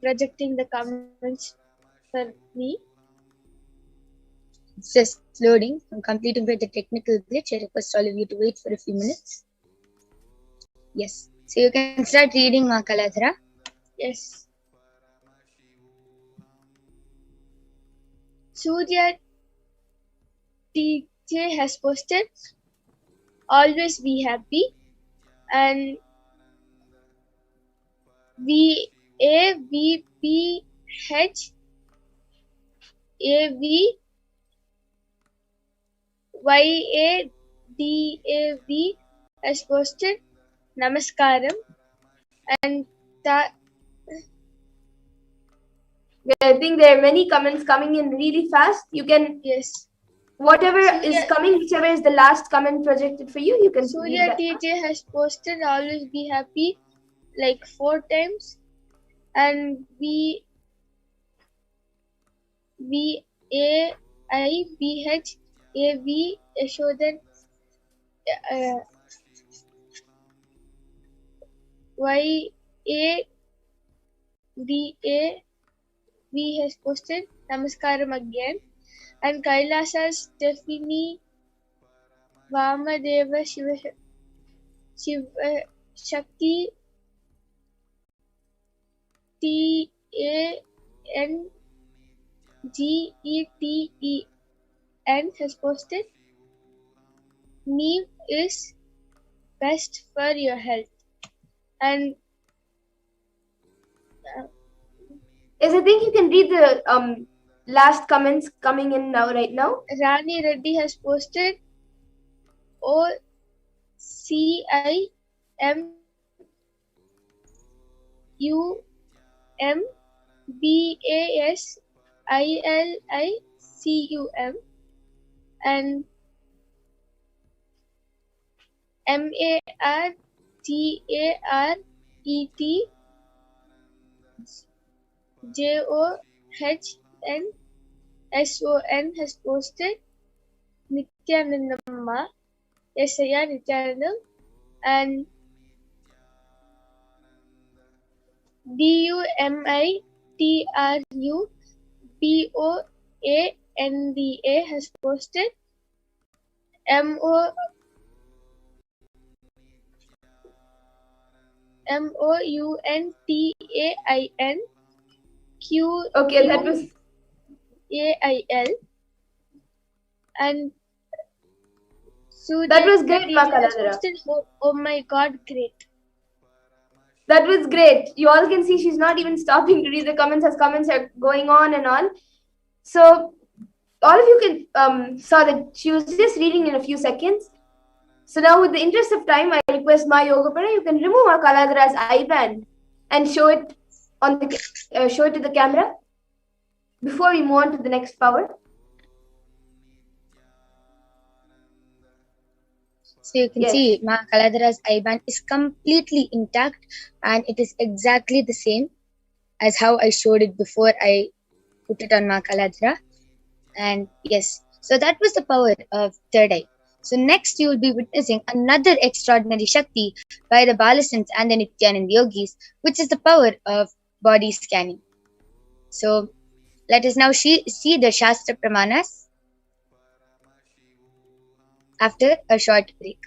projecting the comments for me. It's just loading. I'm completing with the technical glitch. I request all of you to wait for a few minutes. Yes. So you can start reading, Kaladhara. Yes. Surya TJ has posted, always be happy, and VAVPH YADAV has posted Namaskaram, and I think there are many comments coming in really fast. You can, yes, whatever is coming, whichever is the last comment projected for you, you can. Surya TJ has posted always be happy like 4 times, and VAIBH AV Yashodan YADAV has posted Namaskaram again, and Kailasa Stephanie Vamadeva Shivashakti TANGETEN has posted Neem is best for your health, and yes, I think you can read the last comments coming in now, right now. Rani Reddy has posted OCIMBASILICUM and MARGARETJOHNSON has posted Nithyanandamma, Yesaya Nithyanandam, and DUMITRUBOANDA has posted MOUNTAIN Q. Okay, that was AIL, and so that was great, Makaladhara. Oh my God, great! That was great. You all can see she's not even stopping to read the comments as comments are going on and on. So all of you can saw that she was just reading in a few seconds. So now, with the interest of time, I request my Yogapara, you can remove Makaladhara's eyeband and show it on the show it to the camera before we move on to the next power. So you can see Ma Kaladhara's eyeband is completely intact, and it is exactly the same as how I showed it before I put it on Ma Kaladhara. And yes, so that was the power of third eye. So next you will be witnessing another extraordinary Shakti by the Balasants and the Nityananda yogis, which is the power of body scanning. So let us now see the Shastra Pramanas after a short break.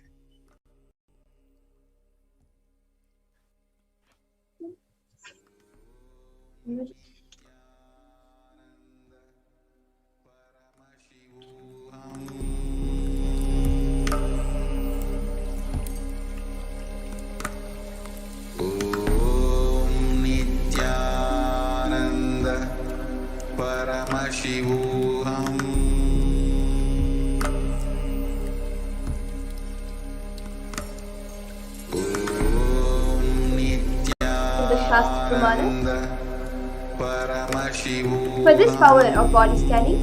Paramashivam. The Shastra Pramana for this power of body scanning.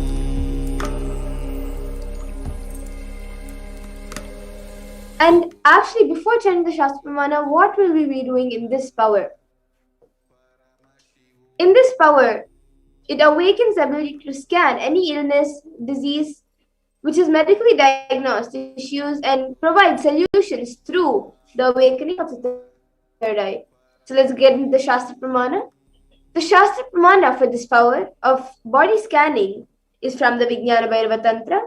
And actually, before chanting the Shastra Pramana, what will we be doing in this power? In this power, it awakens the ability to scan any illness, disease, which is medically diagnosed issues, and provide solutions through the awakening of the third eye. So let's get into the Shastra Pramana. The Shastra Pramana for this power of body scanning is from the Vijnana Bhairava Tantra.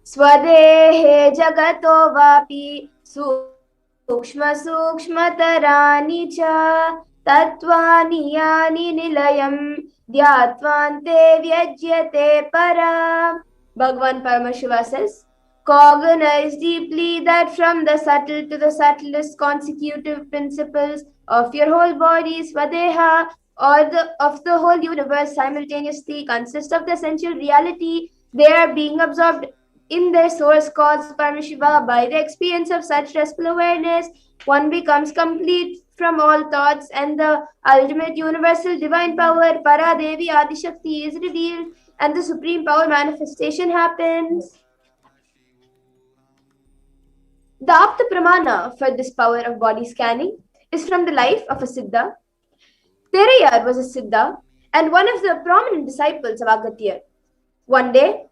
Swadehe jagato vapi sukshma sukshmatarani cha tattvani yani nilayam dhyatvante vyajyate para. Bhagavan Paramashiva says, cognize deeply that from the subtle to the subtlest consecutive principles of your whole body, Swadeha, or of the whole universe simultaneously consist of the essential reality. They are being absorbed in their source cause Paramashiva. By the experience of such restful awareness, one becomes complete from all thoughts, and the ultimate universal divine power, Para Devi Adishakti, is revealed, and the supreme power manifestation happens. The Apta Pramana for this power of body scanning is from the life of a Siddha. Terayar was a Siddha and one of the prominent disciples of Agatya. One day,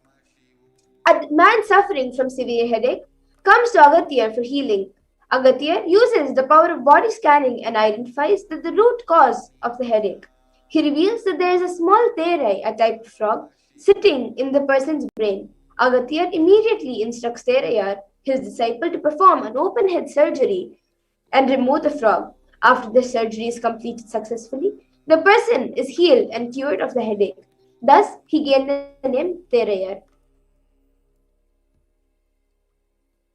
a man suffering from severe headache comes to Agatya for healing. Agatya uses the power of body scanning and identifies the root cause of the headache. He reveals that there is a small terai, a type of frog, sitting in the person's brain. Agatya immediately instructs Terayar, his disciple, to perform an open head surgery and remove the frog. After the surgery is completed successfully, the person is healed and cured of the headache. Thus, he gained the name Terayar.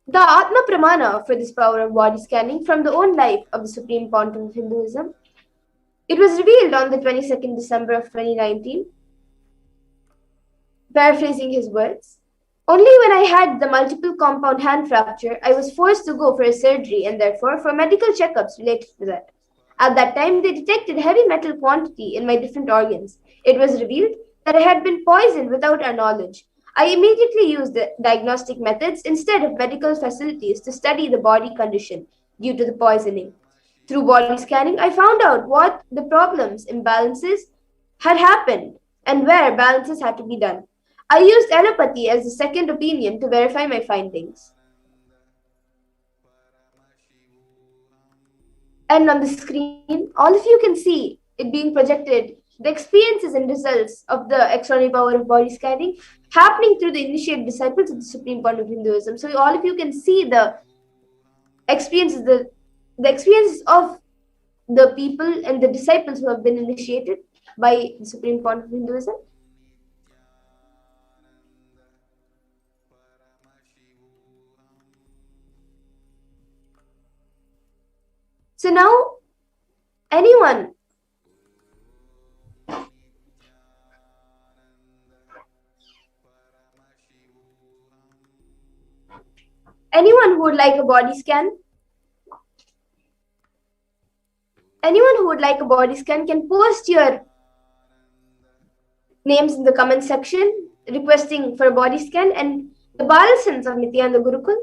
The Atma Pramana for this power of body scanning from the own life of the Supreme Pontiff of Hinduism. It was revealed on the 22nd December of 2019. Paraphrasing his words, only when I had the multiple compound hand fracture, I was forced to go for a surgery and therefore for medical checkups related to that. At that time, they detected heavy metal quantity in my different organs. It was revealed that I had been poisoned without our knowledge. I immediately used the diagnostic methods instead of medical facilities to study the body condition due to the poisoning. Through body scanning, I found out what the problems, imbalances had happened and where balances had to be done. I used allopathy as a second opinion to verify my findings. And on the screen, all of you can see it being projected, the experiences and results of the extraordinary power of body scanning happening through the initiated disciples of the Supreme Point of Hinduism. So all of you can see the experiences, the experiences of the people and the disciples who have been initiated by the Supreme Point of Hinduism. So now, anyone who would like a body scan? Anyone who would like a body scan can post your names in the comment section requesting for a body scan, and the Balasans of Nityananda Gurukul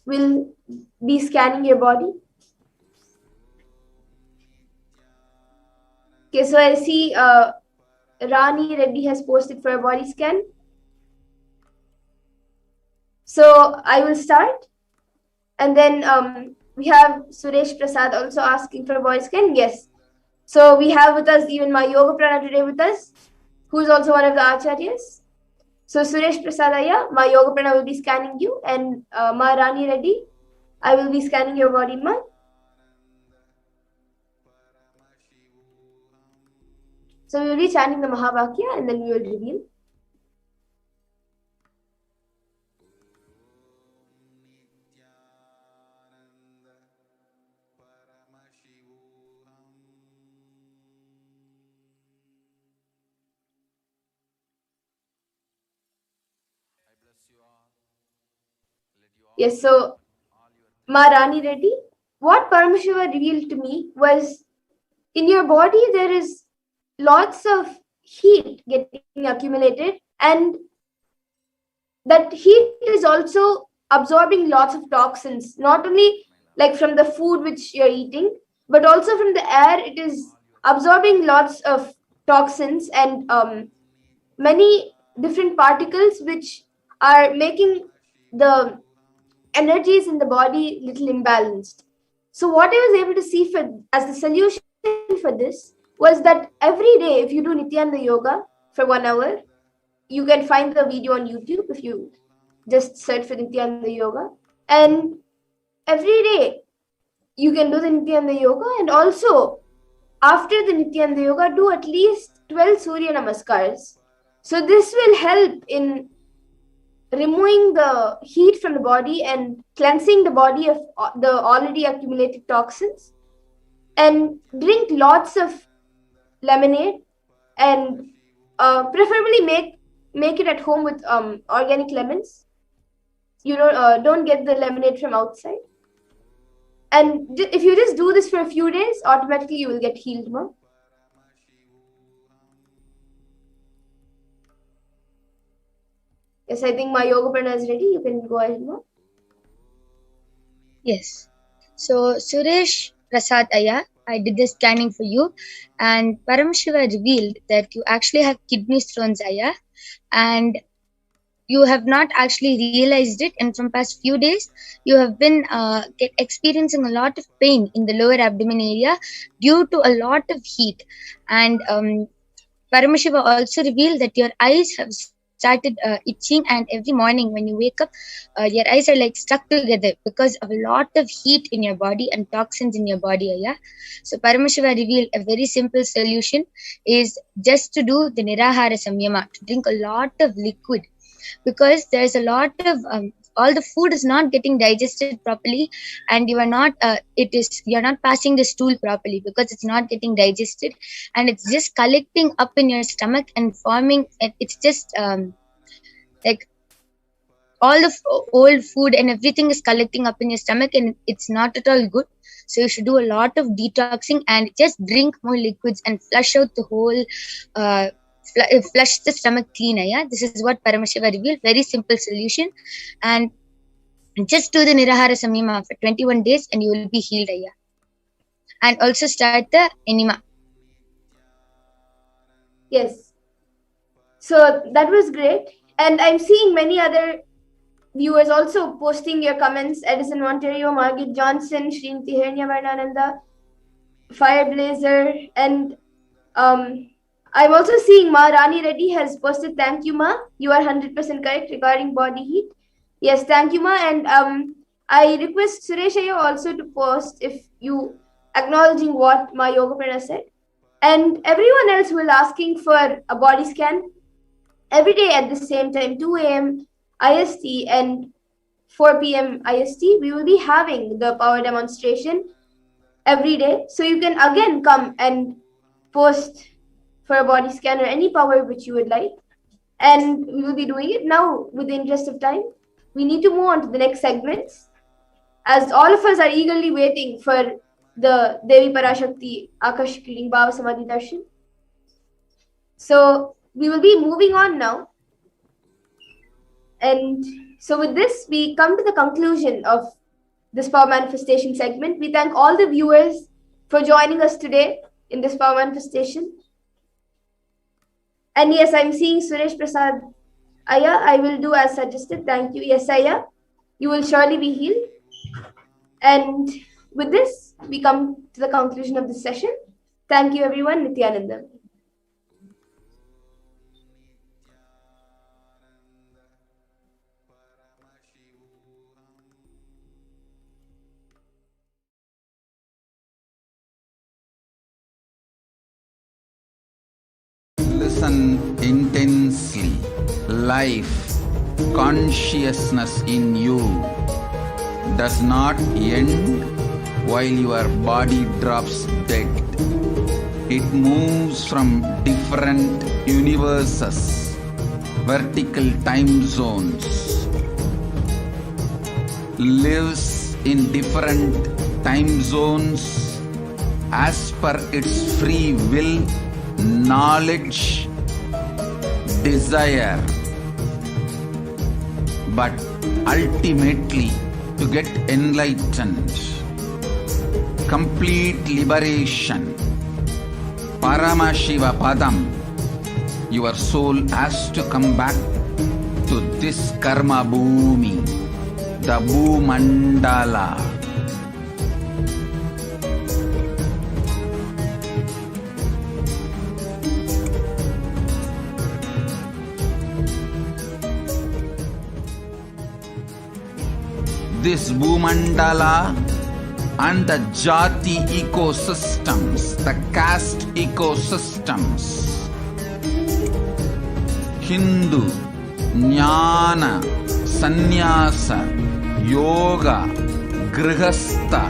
will be scanning your body. Okay, so I see Rani Reddy has posted for a body scan. So I will start. And then we have Suresh Prasad also asking for a body scan. Yes. So we have with us even my Yoga Prana today with us, who is also one of the Acharyas. So Suresh Prasad Aya, my Yoga Prana will be scanning you, and Ma Rani Reddy, I will be scanning your body, Ma. So we will be chanting the Mahavakya and then we will reveal. Yes, so Ma Rani Reddy, what Paramashiva revealed to me was in your body there is lots of heat getting accumulated, and that heat is also absorbing lots of toxins, not only like from the food which you're eating, but also from the air. It is absorbing lots of toxins and many different particles which are making the energies in the body little imbalanced. So what I was able to see as the solution for this was that every day, if you do Nityananda yoga for 1 hour, you can find the video on YouTube if you just search for Nityananda yoga. And every day you can do the Nityananda yoga, and also after the Nityananda yoga, do at least 12 Surya Namaskars. So this will help in removing the heat from the body and cleansing the body of the already accumulated toxins. And drink lots of lemonade, and preferably make it at home with organic lemons. Don't get the lemonade from outside. And if you just do this for a few days, automatically you will get healed more. Yes, I think my yoga prana is ready. You can go ahead now. Yes. So, Suresh Prasad Aya, I did the scanning for you, and Paramashiva revealed that you actually have kidney stones, Aya, and you have not actually realized it, and from past few days you have been experiencing a lot of pain in the lower abdomen area due to a lot of heat. And Paramashiva also revealed that your eyes have started itching, and every morning when you wake up, your eyes are like stuck together because of a lot of heat in your body and toxins in your body. Yeah. So Paramashiva revealed a very simple solution is just to do the Nirahara Samyama, to drink a lot of liquid, because there's a lot of all the food is not getting digested properly, and you are not you're not passing the stool properly because it's not getting digested, and it's just collecting up in your stomach and forming. It's just like all the old food and everything is collecting up in your stomach, and it's not at all good. So you should do a lot of detoxing and just drink more liquids and flush out the whole flush the stomach clean. Yeah, this is what Paramashiva revealed. Very simple solution, and just do the Nirahara Samyama for 21 days and you will be healed. Yeah, and also start the enema. Yes, so that was great, and I'm seeing many other viewers also posting your comments. Edison Ontario, Margaret Johnson, Srinti Hirnyavarnananda, Fireblazer, and I'm also seeing Ma Rani Reddy has posted, thank you Ma, you are 100% correct regarding body heat. Yes, thank you Ma, and I request Suresh Iyer also to post if you acknowledging what my yoga prana said. And everyone else who is asking for a body scan every day at the same time, 2 a.m. IST and 4 p.m. IST, we will be having the power demonstration every day. So you can again come and post for a body scan or any power which you would like. And we will be doing it now with the interest of time. We need to move on to the next segments, as all of us are eagerly waiting for the Devi Parashakti Akashic reading Bhava Samadhi Darshan. So we will be moving on now. And so with this, we come to the conclusion of this power manifestation segment. We thank all the viewers for joining us today in this power manifestation. And yes, I'm seeing Suresh Prasad Aya. I will do as suggested. Thank you. Yes, Aya, you will surely be healed. And with this, we come to the conclusion of this session. Thank you, everyone. Nithyananda. Listen intensely. Life, consciousness in you does not end while your body drops dead. It moves from different universes, vertical time zones, lives in different time zones as per its free will, knowledge, desire, but ultimately to get enlightened, complete liberation, Paramashiva Padam, your soul has to come back to this karma bhumi, the Bhumandala. this Bhumandala and the Jati ecosystems, the caste ecosystems. Hindu, Jnana, Sannyasa, Yoga, Grihastha,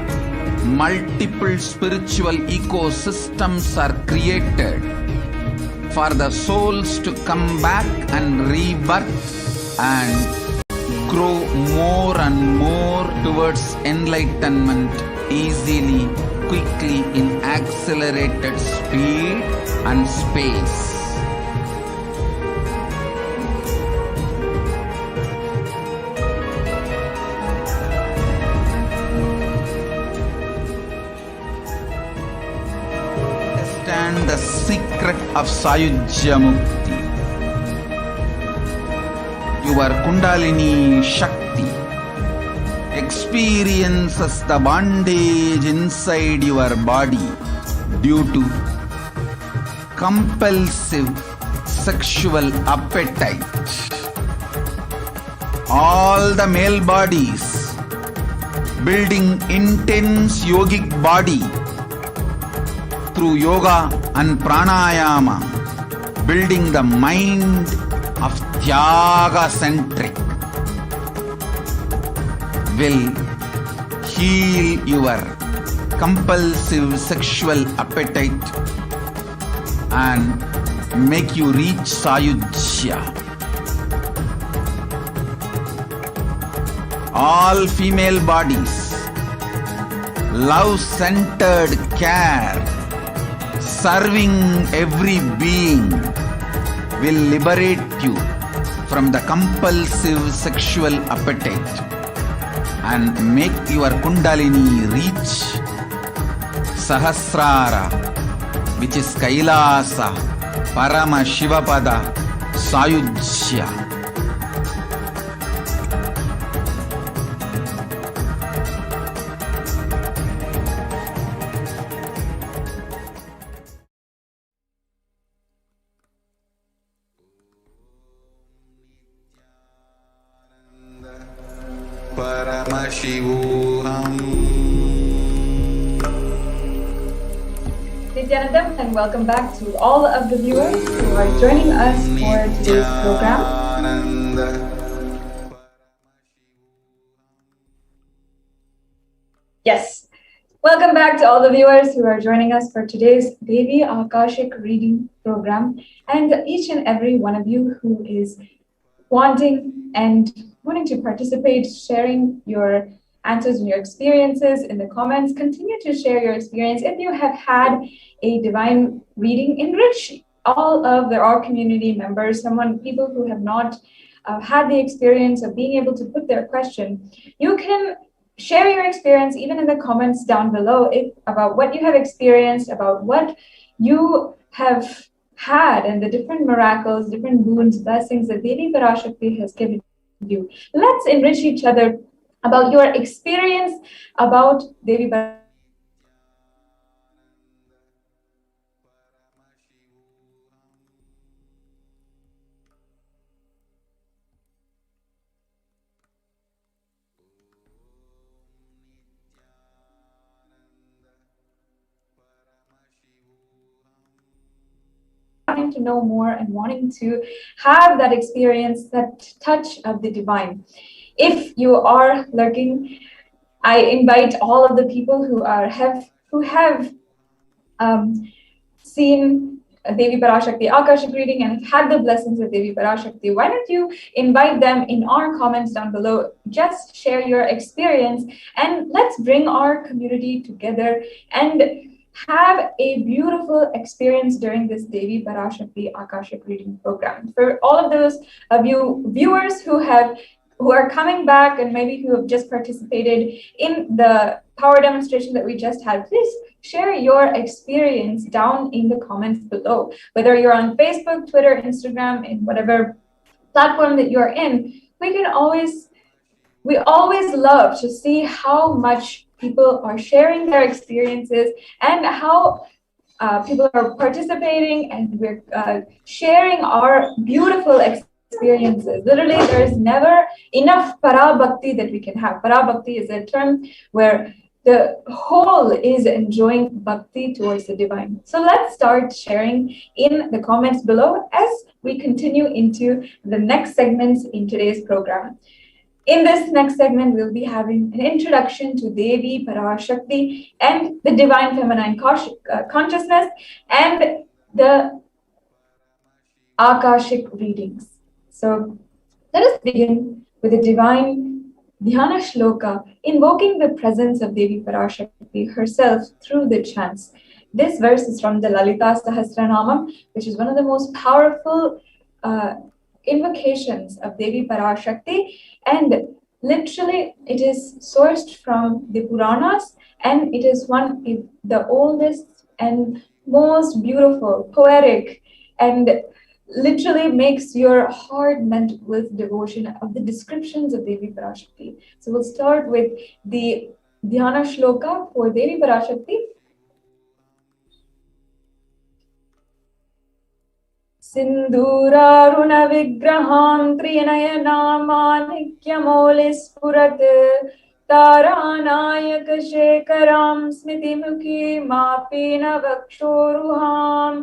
multiple spiritual ecosystems are created for the souls to come back and rebirth and grow more and more towards enlightenment easily, quickly, in accelerated speed and space. Understand the secret of Sayujya Mukti. Your Kundalini Shakti experiences the bondage inside your body due to compulsive sexual appetite. All the male bodies building intense yogic body through yoga and pranayama, building the mind of Tyaga-centric, will heal your compulsive sexual appetite and make you reach Sayujya. All female bodies, love-centered care, serving every being, will liberate you from the compulsive sexual appetite and make your Kundalini reach Sahasrara, which is Kailasa, Paramashivapada, Sayujya. Paramashivam. Nithyananda, and welcome back to all of the viewers who are joining us for today's program. Yes, welcome back to all the viewers who are joining us for today's Devi Akashic reading program, and each and every one of you who is wanting to participate, sharing your answers and your experiences in the comments. Continue to share your experience. If you have had a divine reading, enrich all of our community members, people who have not had the experience of being able to put their question. You can share your experience even in the comments down below about what you have experienced, about what you have had, and the different miracles, different boons, blessings that Devi Parashakti has given you. Let's enrich each other about your experience about Devi Parashakti. Wanting to know more and wanting to have that experience, that touch of the divine. If you are lurking, I invite all of the people who have seen Devi Parashakti Akashic reading and have had the blessings of Devi Parashakti. Why don't you invite them in our comments down below? Just share your experience and let's bring our community together and have a beautiful experience during this Devi Parashakti Akashic reading program. For all of those of you viewers who are coming back and maybe who have just participated in the power demonstration that we just had, please share your experience down in the comments below. Whether you're on Facebook, Twitter, Instagram, in whatever platform that you're in, we always love to see how much people are sharing their experiences and how people are participating, and we're sharing our beautiful experiences experiences. Literally, there's never enough para-bhakti that we can have. Para-bhakti is a term where the whole is enjoying bhakti towards the divine. So let's start sharing in the comments below as we continue into the next segments in today's program. In this next segment, we'll be having an introduction to Devi, Parashakti, and the divine feminine consciousness, and the Akashic readings. So let us begin with the divine Dhyana Shloka, invoking the presence of Devi Parashakti herself through the chants. This verse is from the Lalita Sahasranamam, which is one of the most powerful invocations of Devi Parashakti, and literally it is sourced from the Puranas, and it is one of the oldest and most beautiful, poetic, and literally makes your heart melt with devotion of the descriptions of Devi Parashakti. So we'll start with the Dhyana Shloka for Devi Parashakti. Sindhuraruna vigraham triyanayanamanikyamolispurat taranayaka shekaram smitimuki mapina vakshoruham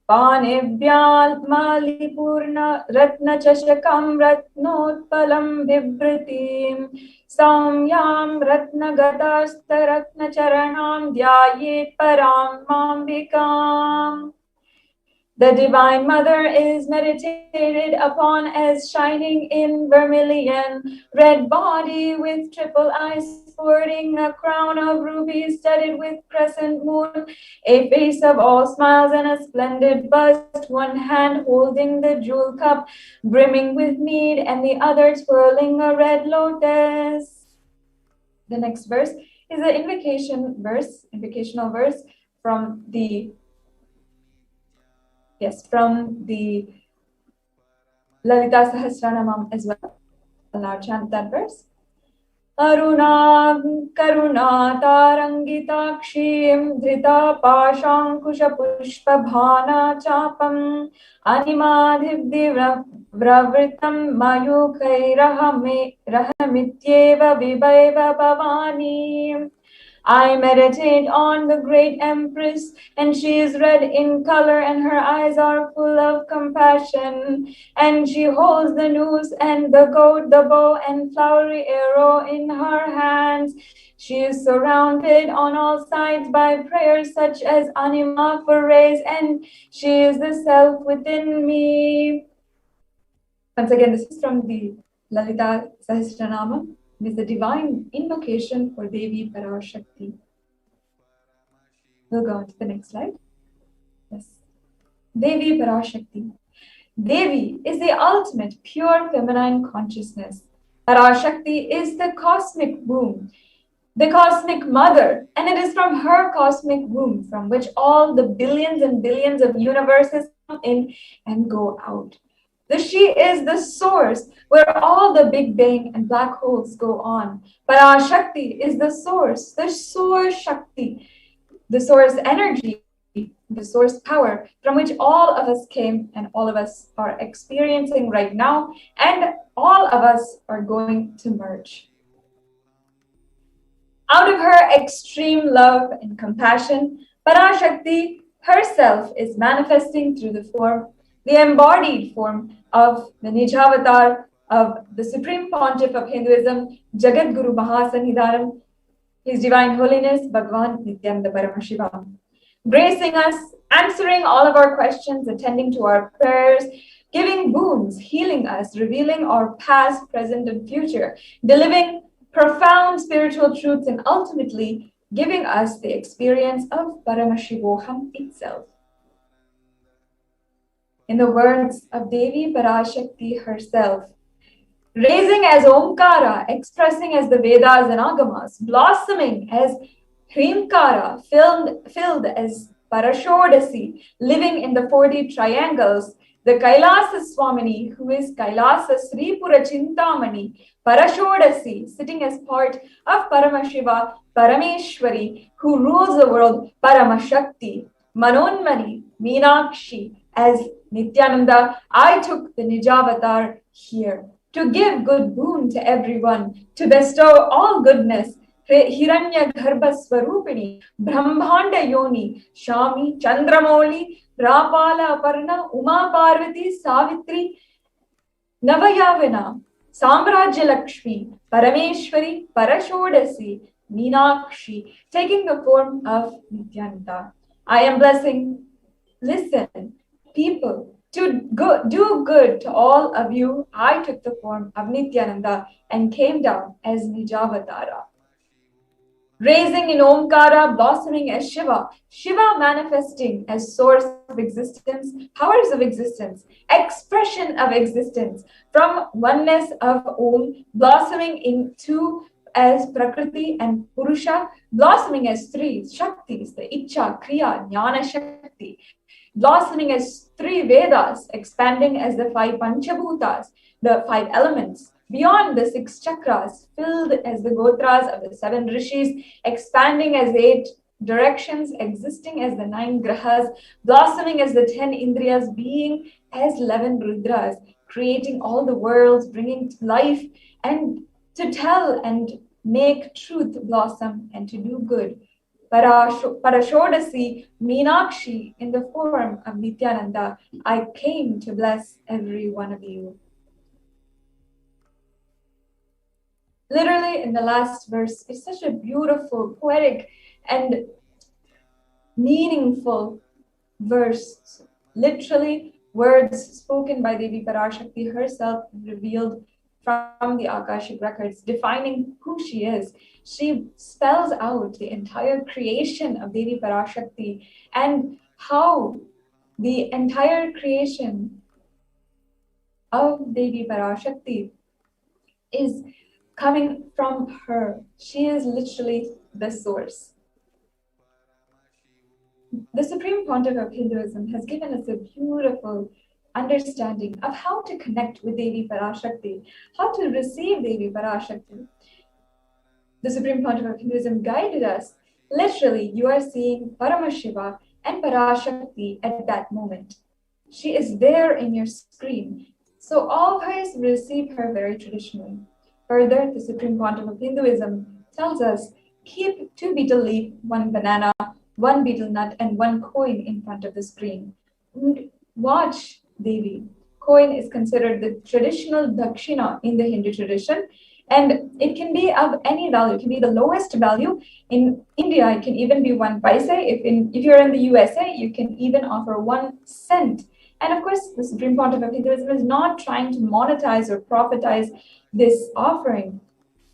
पानेभ्याल्मालिपूर्ण रत्नचषकं रत्नोत्पलं बिभ्रतीं सौम्यां रत्नगतास्तरत्नचरणां ध्यायेत् परां माम्बिकाम्. The Divine Mother is meditated upon as shining in vermilion, red body with triple eyes, sporting a crown of rubies studded with crescent moon, a face of all smiles and a splendid bust, one hand holding the jewel cup brimming with mead, and the other twirling a red lotus. The next verse is an invocational verse from the Lalita Sahasranamam as well. I'll now chant that verse. Arunam karuna tarangitakshim dhrita pashankusha pushpa bhana chapam animadhibdi vravritam mayukairahamityeva vibhaiva bhavani. I meditate on the great Empress, and she is red in color, and her eyes are full of compassion. And she holds the noose and the goat, the bow and flowery arrow in her hands. She is surrounded on all sides by prayers such as Anima for rays, and she is the self within me. Once again, this is from the Lalita Sahasranama. It is the divine invocation for Devi Parashakti. We'll go on to the next slide. Yes. Devi Parashakti. Devi is the ultimate pure feminine consciousness. Parashakti is the cosmic womb, the cosmic mother, and it is from her cosmic womb from which all the billions and billions of universes come in and go out. She is the source where all the Big Bang and black holes go on. Parashakti is the source Shakti, the source energy, the source power from which all of us came and all of us are experiencing right now, and all of us are going to merge. Out of her extreme love and compassion, Parashakti herself is manifesting through the embodied form of the NIJA avatar of the Supreme Pontiff of Hinduism, Jagat Guru Mahasannidhanam, His Divine Holiness, Bhagavan Nithyanda Paramashivam, gracing us, answering all of our questions, attending to our prayers, giving boons, healing us, revealing our past, present, and future, delivering profound spiritual truths, and ultimately giving us the experience of Paramashivoham itself. In the words of Devi Parashakti herself, raising as Omkara, expressing as the Vedas and Agamas, blossoming as Hrimkara, filled as Parashodasi, living in the 40 triangles, the Kailasa Swamini, who is Kailasa Sri Pura Chintamani, Parashodasi, sitting as part of Paramashiva, Parameshwari, who rules the world, Paramashakti, Manonmani, Meenakshi, As Nityananda, I took the NIJA avatar here to give good boon to everyone, to bestow all goodness. Hiranya Garbha Swarupini, Brahmanda Yoni, Shami, Chandramoli, Rapala Aparna, Uma Parvati, Savitri, Navayavana, Samrajya Lakshmi, Parameshwari, Parashodasi, Meenakshi, taking the form of Nityananda. I am blessing. Listen, people, to do good to all of you. I took the form of Nityananda and came down as Nijavatara. Raising in Omkara, blossoming as Shiva, Shiva manifesting as source of existence, powers of existence, expression of existence, from oneness of Om, blossoming into as Prakriti and Purusha, blossoming as three Shaktis, the Icha, Kriya, Jnana Shakti, blossoming as three Vedas, expanding as the five Panchabhutas, the five elements, beyond the six chakras, filled as the gotras of the seven rishis, expanding as eight directions, existing as the nine grahas, blossoming as the 10 indriyas, being as 11 rudras, creating all the worlds, bringing life, and to tell and make truth blossom and to do good. Parashodasi, Meenakshi, in the form of Nityananda, I came to bless every one of you. Literally, in the last verse, it's such a beautiful, poetic, and meaningful verse. Literally, words spoken by Devi Parashakti herself, revealed from the Akashic records, defining who she is. She spells out the entire creation of Devi Parashakti and how the entire creation of Devi Parashakti is coming from her. She is literally the source. The Supreme Pontiff of Hinduism has given us a beautiful understanding of how to connect with Devi Parashakti, how to receive Devi Parashakti. The Supreme Pontiff of Hinduism guided us. Literally, you are seeing Paramashiva and Parashakti at that moment. She is there in your screen. So all of us receive her very traditionally. Further, the Supreme Pontiff of Hinduism tells us, keep 2 betel leaf, 1 banana, 1 betel nut, and 1 coin in front of the screen. And watch Devi. Coin is considered the traditional dakshina in the Hindu tradition, and it can be of any value. It can be the lowest value. In India, it can even be 1 paise. If you're in the USA, you can even offer 1 cent. And of course, the Supreme Pontiff of Hinduism is not trying to monetize or profitize this offering.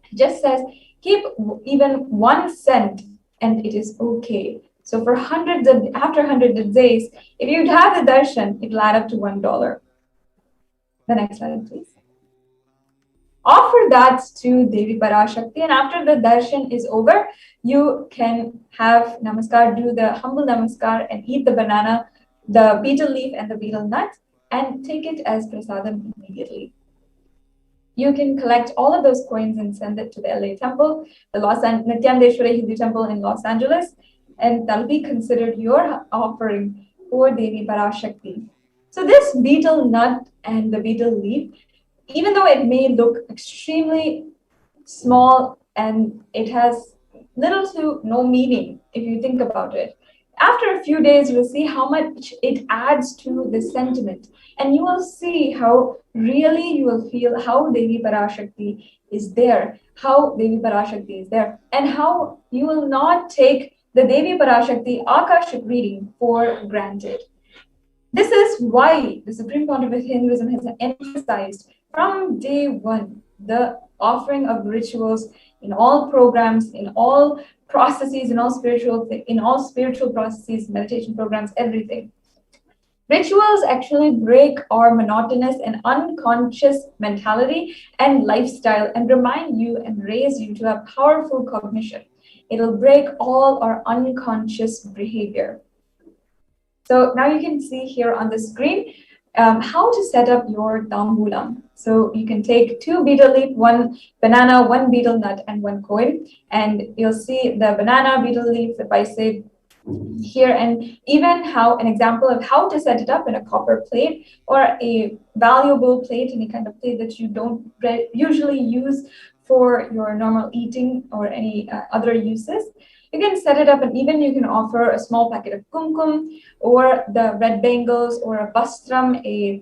It just says, keep even 1 cent and it is okay. So for after 100 days, if you have the darshan, it will add up to $1. The next slide, please. Offer that to Devi Parashakti, and after the darshan is over, you can have namaskar, do the humble namaskar and eat the banana, the betel leaf and the betel nut, and take it as prasadam immediately. You can collect all of those coins and send it to the LA temple, the Nityanandeshwari Hindu temple in Los Angeles, and that'll be considered your offering for Devi Parashakti. So this betel nut and the betel leaf, even though it may look extremely small and it has little to no meaning if you think about it, after a few days, you'll see how much it adds to the sentiment. And you will see how really you will feel how Devi Parashakti is there, and how you will not take the Devi Parashakti Akashic reading for granted. This is why the Supreme Pontiff of Hinduism has emphasized from day one the offering of rituals in all programs, in all processes, in all spiritual processes, meditation programs, everything. Rituals actually break our monotonous and unconscious mentality and lifestyle and remind you and raise you to a powerful cognition. It'll break all our unconscious behavior. So now you can see here on the screen how to set up your tambulam. So you can take 2 betel leaf, 1 banana, 1 betel nut, and 1 coin. And you'll see the banana, betel leaf, the paise, here, and even how an example of how to set it up in a copper plate or a valuable plate, any kind of plate that you don't usually use for your normal eating or any other uses. You can set it up, and even you can offer a small packet of kumkum or the red bangles or a vastram, a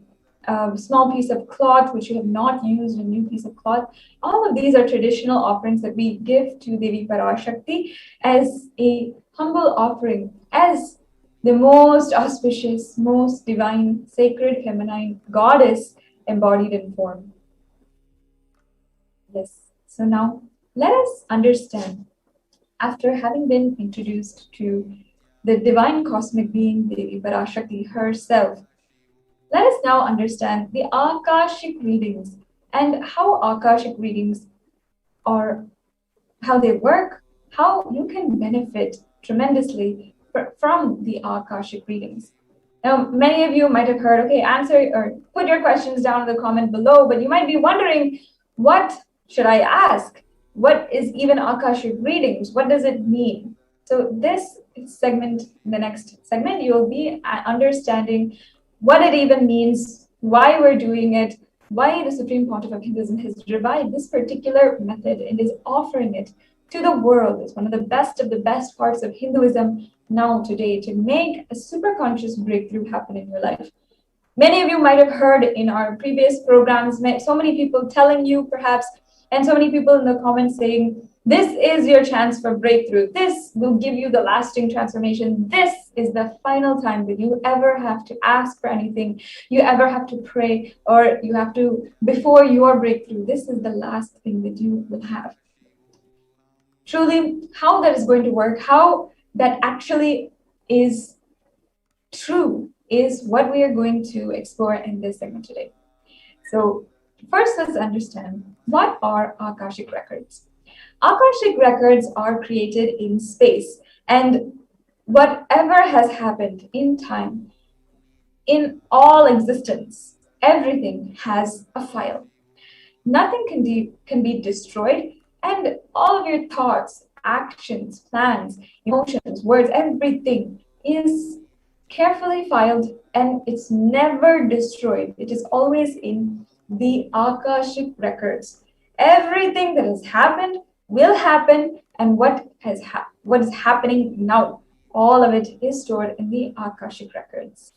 small piece of cloth which you have not used, a new piece of cloth. All of these are traditional offerings that we give to Devi Parashakti as a humble offering, as the most auspicious, most divine, sacred, feminine goddess embodied in form. Yes, so now let us understand, after having been introduced to the divine cosmic being Devi Parashakti herself, let us now understand the Akashic readings and how Akashic readings are, how they work, how you can benefit tremendously from the Akashic readings. Now, many of you might have heard, okay, answer or put your questions down in the comment below, but you might be wondering, what should I ask? What is even Akashic readings? What does it mean? So this segment, the next segment, you'll be understanding what it even means, why we're doing it, why the Supreme Pontiff of Hinduism has revived this particular method and is offering it to the world. It's one of the best parts of Hinduism now today, to make a super conscious breakthrough happen in your life. Many of you might have heard in our previous programs, so many people telling you perhaps, and so many people in the comments saying, this is your chance for breakthrough. This will give you the lasting transformation. This is the final time that you ever have to ask for anything, you ever have to pray, or you have to, before your breakthrough, this is the last thing that you will have. Truly, how that is going to work, how that actually is true, is what we are going to explore in this segment today. So first, let's understand, what are Akashic records? Akashic records are created in space, and whatever has happened in time, in all existence, everything has a file. Nothing can be destroyed, and all of your thoughts, actions, plans, emotions, words, everything is carefully filed, and it's never destroyed. It is always in the Akashic records. Everything that has happened will happen, and what is happening now, all of it is stored in the Akashic records.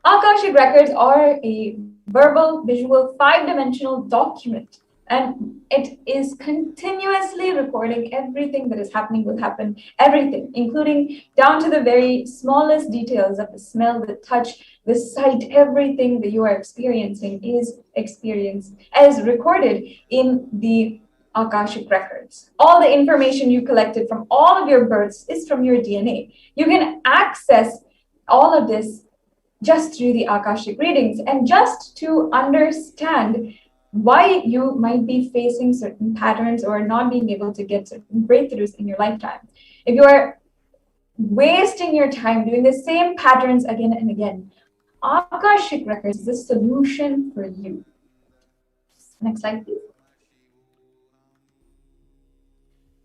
Akashic records are a verbal, visual, 5-dimensional document, and it is continuously recording everything that is happening, will happen, everything, including down to the very smallest details of the smell, the touch, the sight, everything that you are experiencing is experienced as recorded in the Akashic records. All the information you collected from all of your births is from your DNA. You can access all of this just through the Akashic readings, and just to understand why you might be facing certain patterns or not being able to get certain breakthroughs in your lifetime. If you are wasting your time doing the same patterns again and again, Akashic records is the solution for you. Next slide, please.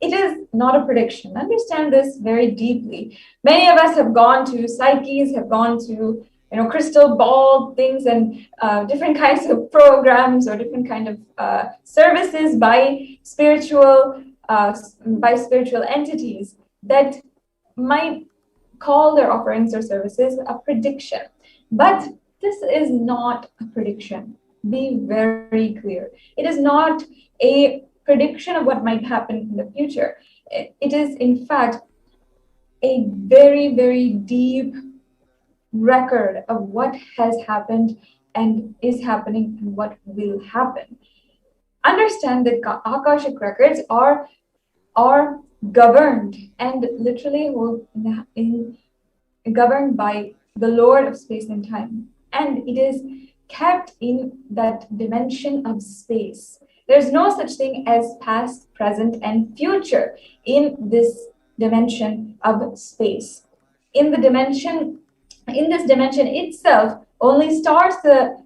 It is not a prediction. Understand this very deeply. Many of us have gone to psyches, have gone to crystal ball things, and different kinds of programs or different kind of services by spiritual entities that might call their offerings or services a prediction. But this is not a prediction. Be very clear. It is not a prediction of what might happen in the future. It is, in fact, a very, very deep record of what has happened and is happening and what will happen. Understand that Akashic records are governed and literally governed by the Lord of space and time, and it is kept in that dimension of space. There's no such thing as past, present, and future in this dimension of space. In this dimension itself, only stars the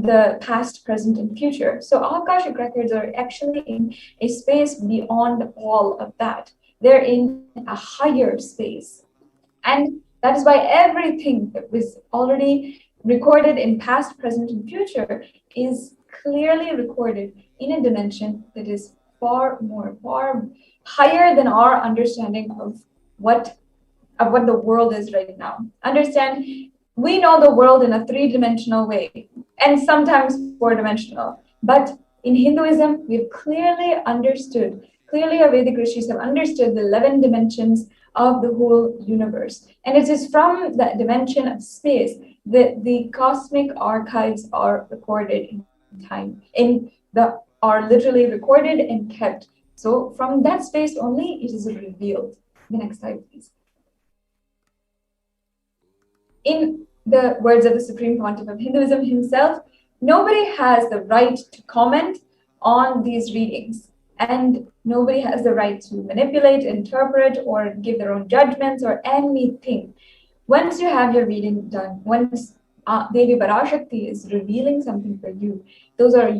the past, present, and future. So Akashic records are actually in a space beyond all of that. They're in a higher space. And that is why everything that was already recorded in past, present, and future is clearly recorded in a dimension that is far higher than our understanding of what the world is right now. Understand, we know the world in a three-dimensional way, and sometimes four-dimensional. But in Hinduism, we've clearly our Vedic rishis have understood the 11 dimensions of the whole universe. And it is from that dimension of space that the cosmic archives are recorded in time, are literally recorded and kept. So from that space only, it is revealed. The next slide, please. In the words of the Supreme Pontiff of Hinduism himself, nobody has the right to comment on these readings, and nobody has the right to manipulate, interpret, or give their own judgments or anything. Once you have your reading done, once Devi Parashakti is revealing something for you, those are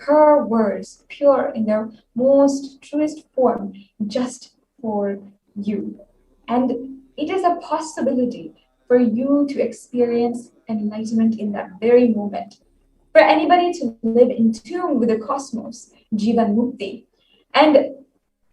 her words, pure in their most truest form, just for you. And it is a possibility for you to experience enlightenment in that very moment. For anybody to live in tune with the cosmos, Jivan Mukti. And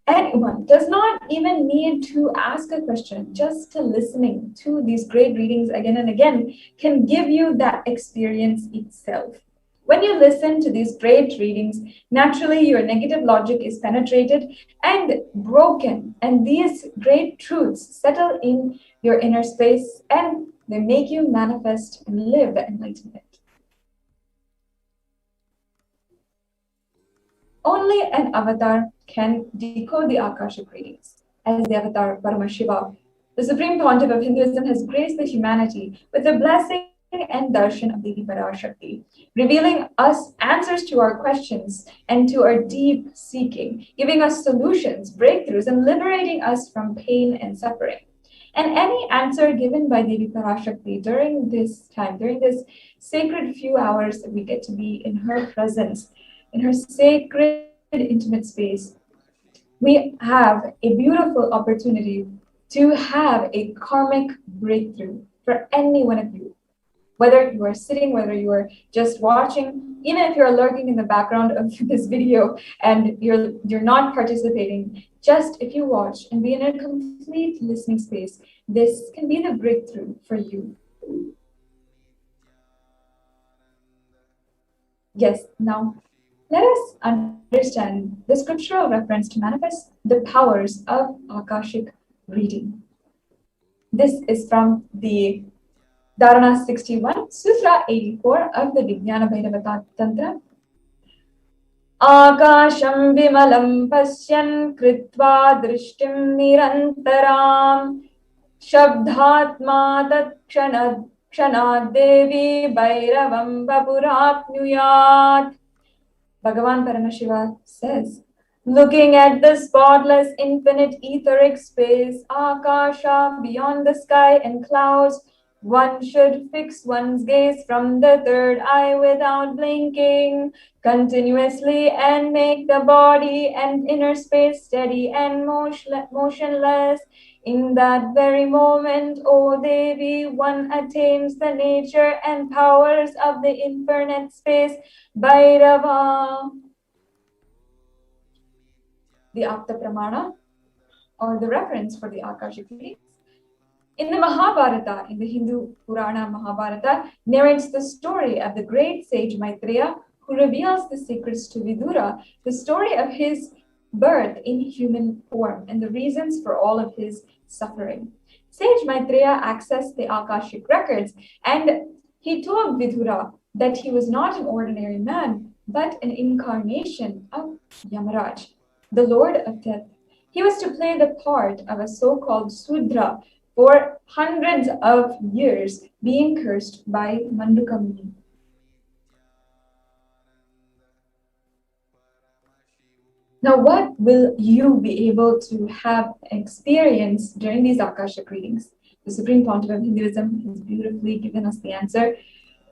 anyone does not even need to ask a question, just to listening to these great readings again and again can give you that experience itself. When you listen to these great readings, naturally your negative logic is penetrated and broken, and these great truths settle in your inner space and they make you manifest and live the enlightenment. Only an avatar can decode the Akashic readings. As the avatar Paramashivam, the Supreme Pontiff of Hinduism has graced the humanity with the blessing and darshan of Devi Parashakti, revealing us answers to our questions and to our deep seeking, giving us solutions, breakthroughs, and liberating us from pain and suffering. And any answer given by Devi Parashakti during this time, during this sacred few hours that we get to be in her presence, in her sacred, intimate space, we have a beautiful opportunity to have a karmic breakthrough for any one of you. Whether you are sitting, whether you are just watching, even if you're lurking in the background of this video and you're not participating, just if you watch and be in a complete listening space, this can be the breakthrough for you. Yes, now let us understand the scriptural reference to manifest the powers of Akashic reading. This is from the Dharana 61, Sutra 84 of the Vijnana Bhairava Tantra. Akasham vimalam pasyan kritva drishtim nirantaram shabdhatma takshanad devi bhairavam vapurapnuyat. Bhagavan Paramashiva says, looking at the spotless infinite etheric space, Akasha, beyond the sky and clouds, one should fix one's gaze from the third eye without blinking continuously and make the body and inner space steady and motionless. In that very moment, O Devi, one attains the nature and powers of the infinite space, Bhairava. The Apta Pramana, or the reference for the Akashic readings. In the Mahabharata, in the Hindu Purana Mahabharata, narrates the story of the great sage Maitreya, who reveals the secrets to Vidura, the story of his birth in human form and the reasons for all of his suffering. Sage Maitreya accessed the Akashic records, and he told Vidura that he was not an ordinary man, but an incarnation of Yamaraj, the Lord of Death. He was to play the part of a so-called Sudra for hundreds of years, being cursed by Manduka Muni. Now, what will you be able to have experience during these Akashic readings? The Supreme Pontiff of Hinduism has beautifully given us the answer.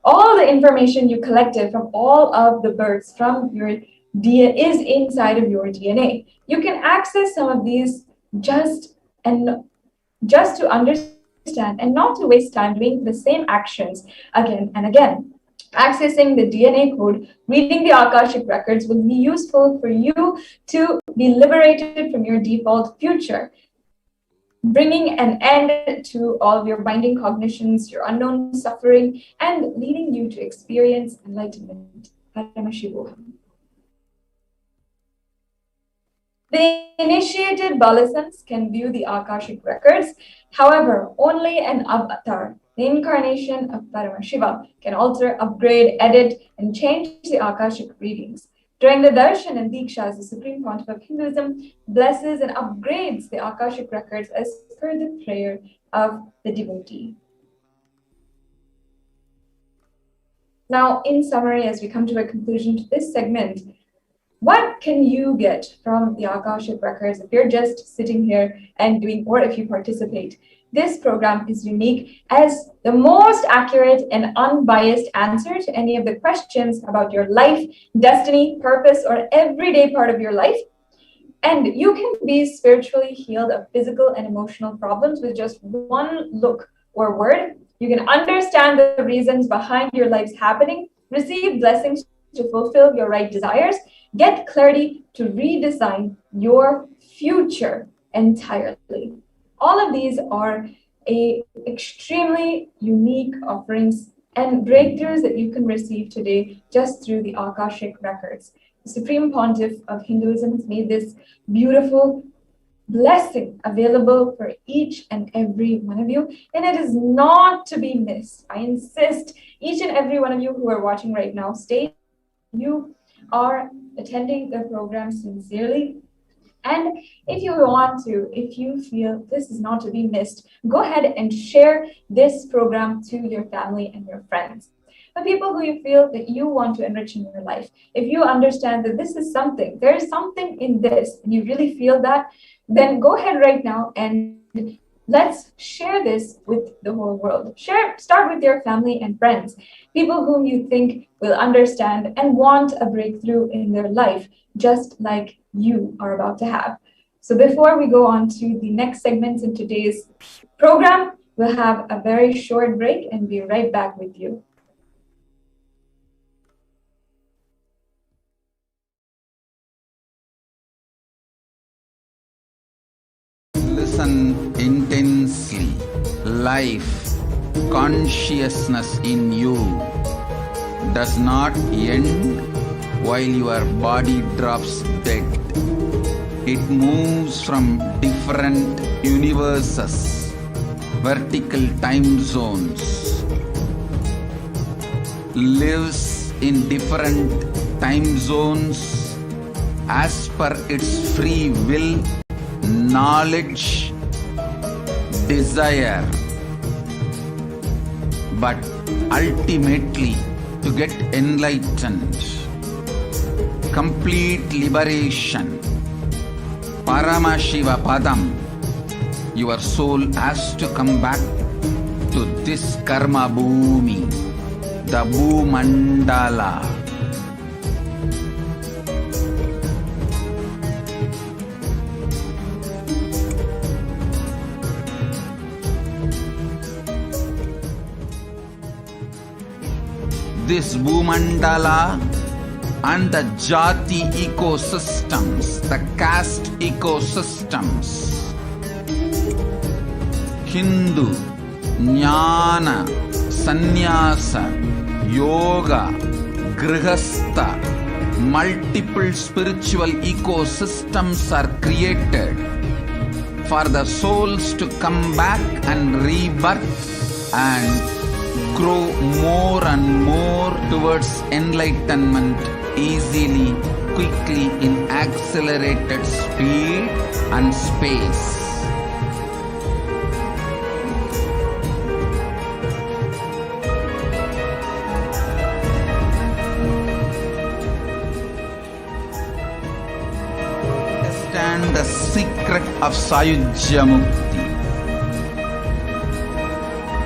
All the information you collected from all of the births from your DNA is inside of your DNA. You can access some of these just to understand and not to waste time doing the same actions again and again. Accessing the DNA code, reading the Akashic records will be useful for you to be liberated from your default future, bringing an end to all of your binding cognitions, your unknown suffering, and leading you to experience enlightenment. PARAMASHIVAM. The initiated Balasans can view the Akashic records. However, only an avatar, the incarnation of Paramashiva, can alter, upgrade, edit, and change the Akashic readings. During the Darshan and Dikshas, the Supreme Pontiff of Hinduism blesses and upgrades the Akashic records as per the prayer of the devotee. Now, in summary, as we come to a conclusion to this segment, what can you get from the Akashic records if you're just sitting here and doing, or if you participate? This program is unique as the most accurate and unbiased answer to any of the questions about your life, destiny, purpose, or everyday part of your life. And you can be spiritually healed of physical and emotional problems with just one look or word. You can understand the reasons behind your life's happening, receive blessings to fulfill your right desires, get clarity to redesign your future entirely. All of these are extremely unique offerings and breakthroughs that you can receive today just through the Akashic records. The Supreme Pontiff of Hinduism has made this beautiful blessing available for each and every one of you, and it is not to be missed. I insist, each and every one of you who are watching right now, stay. You are attending the program sincerely. And if you want to, if you feel this is not to be missed, go ahead and share this program to your family and your friends. The people who you feel that you want to enrich in your life. If you understand that this is something, there is something in this, and you really feel that, then go ahead right now and let's share this with the whole world. Start with your family and friends, people whom you think will understand and want a breakthrough in their life, just like you are about to have. So before we go on to the next segments in today's program, we'll have a very short break and be right back with you. Listen intensely. Life, consciousness in you does not end while your body drops dead. It moves from different universes, vertical time zones, lives in different time zones as per its free will, knowledge, desire, but ultimately to get enlightened, complete liberation, Paramashiva Padam, your soul has to come back to this karma bhumi, the Bhumandala. This Bhumandala and the Jati ecosystems, the caste ecosystems, Hindu, Jnana, Sannyasa, Yoga, Grihastha, multiple spiritual ecosystems are created for the souls to come back and rebirth and grow more and more towards enlightenment easily, quickly, in accelerated speed and space. Understand the secret of Sayujya Mukti.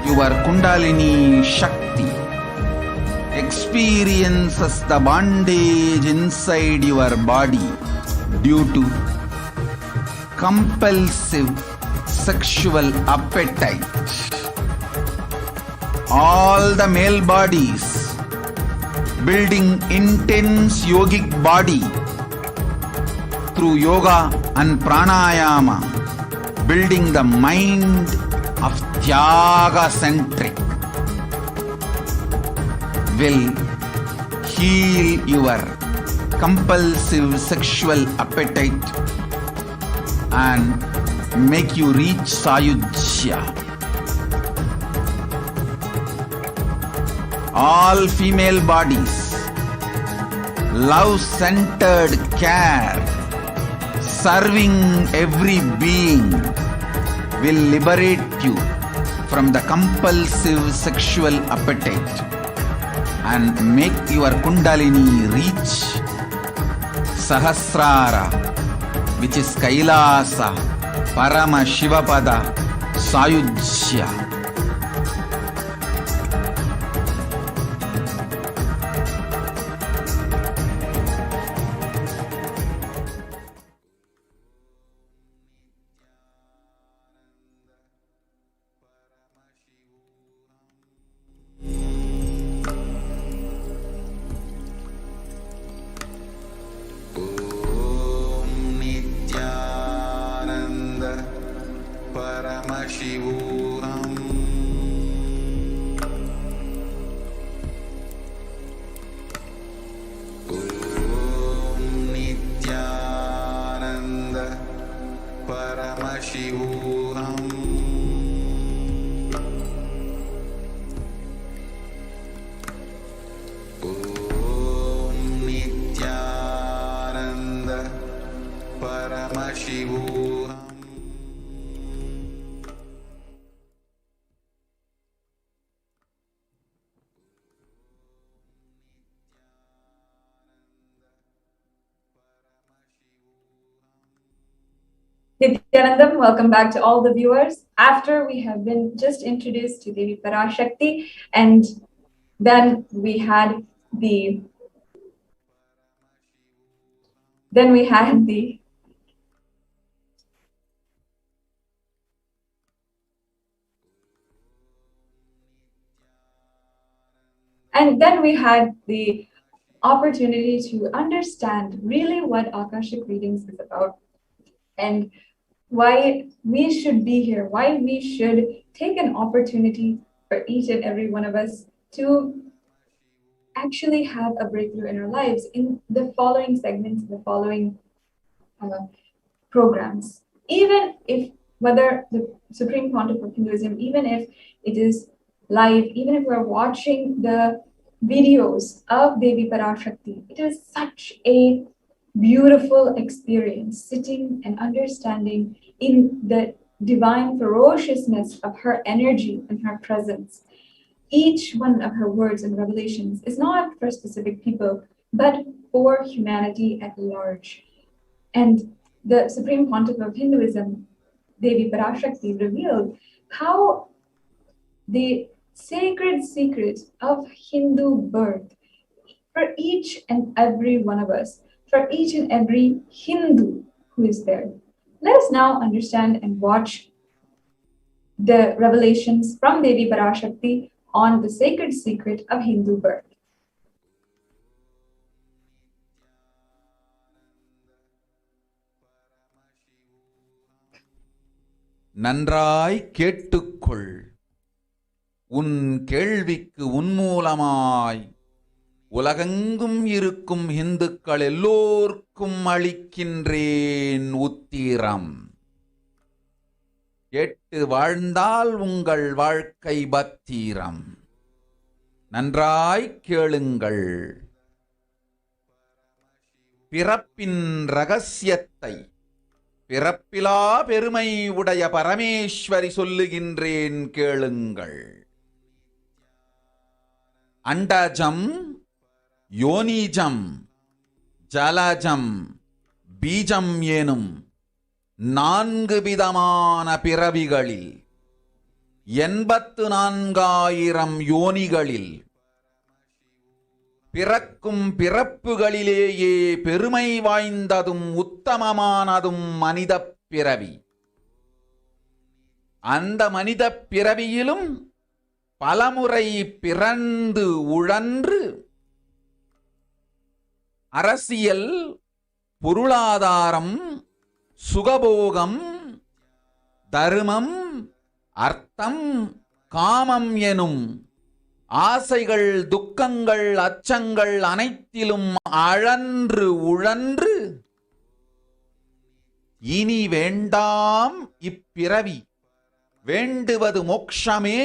Your Kundalini Shakti, experiences the bondage inside your body due to compulsive sexual appetite. All the male bodies building intense yogic body through yoga and pranayama, building the mind of Tyaga-centric, will heal your compulsive sexual appetite and make you reach Sayujya. All female bodies, love-centered care, serving every being, will liberate you from the compulsive sexual appetite and make your Kundalini reach Sahasrara, which is Kailasa, Paramashivapada, Sayujya. Paramashivam. Om Nityananda Paramashivam. Om Nityananda Paramashivam. Nithyanandam, welcome back to all the viewers. After we have been just introduced to Devi Parashakti, and then we had the opportunity to understand really what Akashic readings is about, and why we should be here, why we should take an opportunity for each and every one of us to actually have a breakthrough in our lives in the following segments, the following programs. Even if, whether the Supreme Pontiff of Hinduism, even if it is live, even if we're watching the videos of Devi Parashakti, it is such a beautiful experience sitting and understanding in the divine ferociousness of her energy and her presence. Each one of her words and revelations is not for specific people, but for humanity at large. And the Supreme Pontiff of Hinduism, Devi Parashakti, revealed how the sacred secret of Hindu birth for each and every one of us, for each and every Hindu who is there. Let us now understand and watch the revelations from Devi Parashakti on the sacred secret of Hindu birth. நன்றாய் கேட்டுக்கொள். உன் கேள்விக்கு உன்மூலமாய் உலகெங்கும் இருக்கும் இந்துக்கள் எல்லோர்க்கும் அளிக்கின்றேன் உத்திரம். கேட்டு வாழ்ந்தால் உங்கள் வாழ்க்கை பத்திரம். நன்றாய் கேளுங்கள். பிறப்பின் ரகசியத்தை பிறப்பிலா பெருமை உடைய பரமேஸ்வரி சொல்லுகின்றேன் கேளுங்கள். அண்டஜம், யோனிஜம், ஜலஜம், பீஜம் எனும் 4 விதமான பிறவிகளில் 84,000 யோனிகளில் பிறக்கும் பிறப்புகளிலேயே பெருமை வாய்ந்ததும் உத்தமமானதும் மனித பிறவி. அந்த மனித பிறவியிலும் பலமுறை பிறந்து உழன்று அரசியல், பொருளாதாரம், சுகபோகம், தர்மம், அர்த்தம், காமம் எனும் ஆசைகள், துக்கங்கள், அச்சங்கள் அனைத்திலும் அழன்று உழன்று இனி வேண்டாம் இப்பிறவி, வேண்டுவது மோட்சமே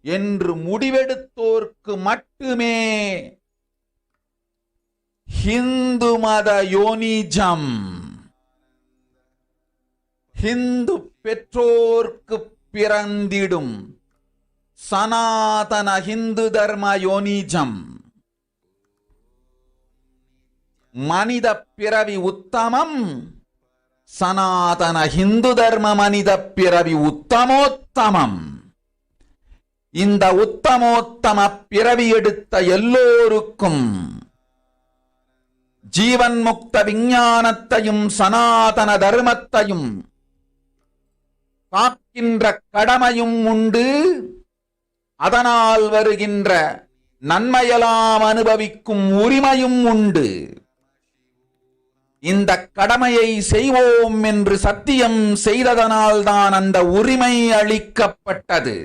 என்று முடிவெடுத்தோர்க்கு மட்டுமே ஹிந்து மத யோனிஜம், ஹிந்து பெற்றோர்க்கு பிறந்திடும் சனாதன ஹிந்து தர்ம யோனிஜம், மனித பிறவி உத்தமம், சனாதன ஹிந்து தர்ம மனித பிறவி உத்தமோத்தமம். இந்த உத்தமோத்தம பிறவி எடுத்த எல்லோருக்கும் ஜீவன் முக்த விஞ்ஞானத்தையும் சனாதன தர்மத்தையும் காக்கின்ற கடமையும் உண்டு. அதனால் வருகின்ற நன்மையெல்லாம் அனுபவிக்கும் உரிமையும் உண்டு. இந்த கடமையை செய்வோம் என்று சத்தியம் செய்ததனால்தான் அந்த உரிமை அளிக்கப்பட்டது.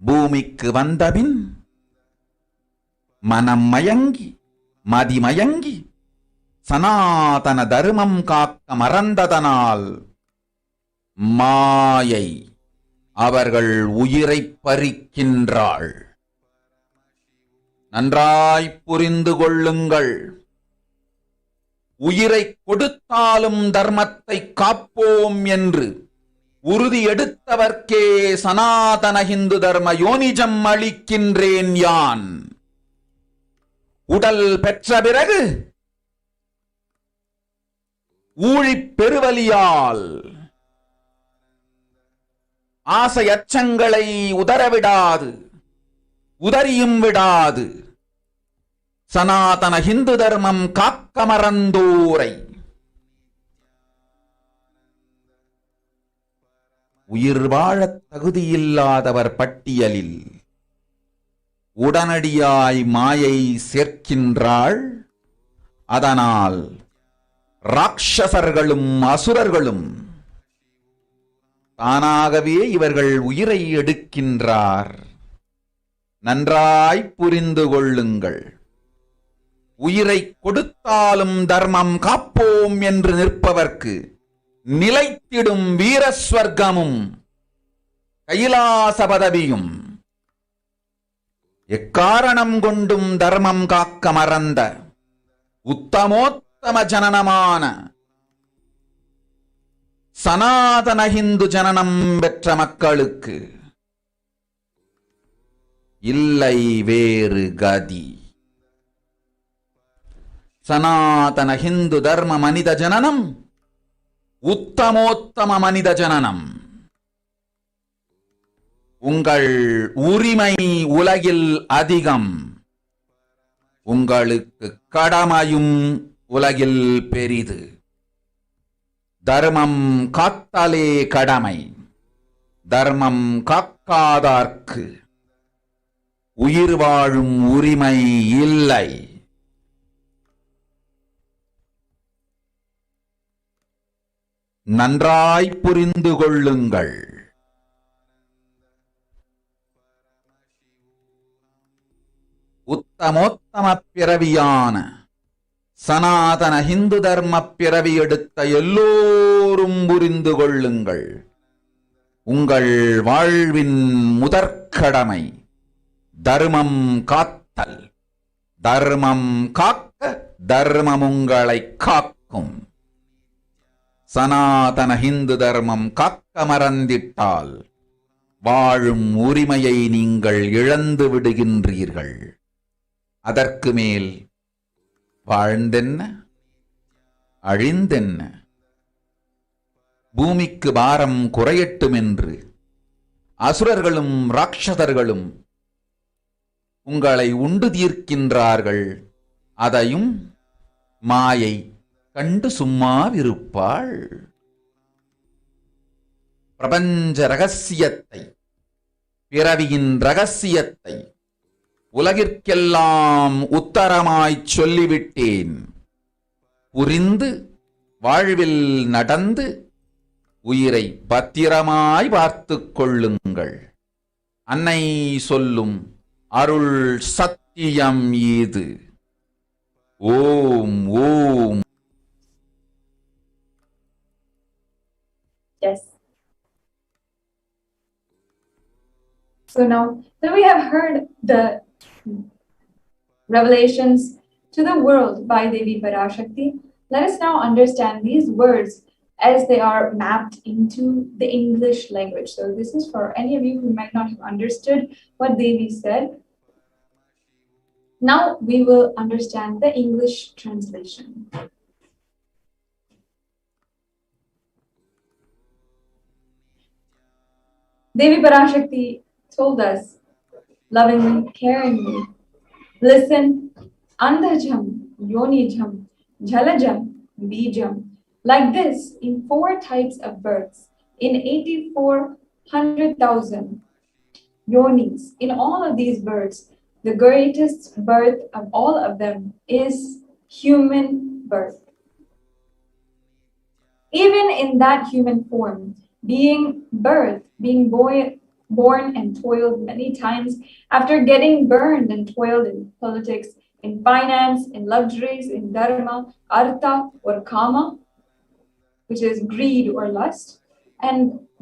பூமிக்கு வந்தபின் மனம் மயங்கி மதிமயங்கி சனாதன தர்மம் காக்க மறந்ததனால் மாயை அவர்கள் உயிரை பறிக்கின்றாள். நன்றாய் புரிந்து கொள்ளுங்கள். உயிரை கொடுத்தாலும் தர்மத்தை காப்போம் என்று உறுதி எடுத்தவர்க்கே சனாதன ஹிந்து தர்ம யோனிஜம் அளிக்கின்றேன் யான். உடல் பெற்ற பிறகு ஊழிப் பெருவலியால் ஆசை அச்சங்களை உதறவிடாது, உதறியும் விடாது சனாதன ஹிந்து தர்மம் காக்க மறந்தோரை உயிர் வாழத் தகுதியில்லாதவர் பட்டியலில் உடனடியாய் மாயை சேர்க்கின்றாள். அதனால் ராட்சசர்களும் அசுரர்களும் தானாகவே இவர்கள் உயிரை எடுக்கின்றார். நன்றாய் புரிந்து கொள்ளுங்கள். உயிரை கொடுத்தாலும் தர்மம் காப்போம் என்று நிற்பவர்க்கு நிலைத்திடும் வீரஸ்வர்க்கமும் கைலாச பதவியும், எக்காரணம் கொண்டும் தர்மம் காக்க மறந்த உத்தமோத்தம ஜனனமான சனாதன ஹிந்து ஜனனம் பெற்ற மக்களுக்கு இல்லை வேறு கதி. சனாதன ஹிந்து தர்ம மனித ஜனனம் உத்தமோத்தம மனித ஜனனம். உங்கள் உரிமை உலகில் அதிகம், உங்களுக்கு கடமையும் உலகில் பெரிது. தர்மம் காத்தாலே கடமை, தர்மம் காக்காதார்க்கு உயிர் வாழும் உரிமை இல்லை. நன்றாய் புரிந்து கொள்ளுங்கள். உத்தமோத்தம பிறவியான சனாதன ஹிந்து தர்ம பிறவி எடுத்த எல்லோரும் புரிந்து கொள்ளுங்கள். உங்கள் வாழ்வின் முதற்கடமை தர்மம் காத்தல். தர்மம் காக்க தர்மம் உங்களை காக்கும். சனாதன ஹிந்து தர்மம் காக்க மறந்திட்டால் வாழும் உரிமையை நீங்கள் இழந்து விடுகின்றீர்கள். அதற்கு மேல் வாழ்ந்தென்ன, அழிந்தென்ன? பூமிக்கு பாரம் குறையட்டும் என்று அசுரர்களும் ராட்சதர்களும் உங்களை உண்டு தீர்க்கின்றார்கள். அதையும் மாயை கண்டு சும்மாவிருப்பாள். பிரபஞ்ச ரகசியத்தை, பிறவியின் ரகசியத்தை உலகிற்கெல்லாம் உத்தரமாய்ச் சொல்லிவிட்டேன். புரிந்து வாழ்வில் நடந்து உயிரை பத்திரமாய் பார்த்துக் கொள்ளுங்கள். அன்னை சொல்லும் அருள் சத்தியம் இது. ஓம் ஓம். Yes. So now that we have heard the revelations to the world by Devi Parashakti, let us now understand these words as they are mapped into the English language. So this is for any of you who might not have understood what Devi said. Now we will understand the English translation. Devi Parashakti told us lovingly, caringly, listen, Andhajam, Yonijam, Jalajam, Bijam, like this in 4 types of births, in 84,100,000 yonis. In all of these births, the greatest birth of all of them is human birth. Even in that human form, being birthed, being born and toiled many times after getting burned and toiled in politics, in finance, in luxuries, in dharma, artha or kama, which is greed or lust. And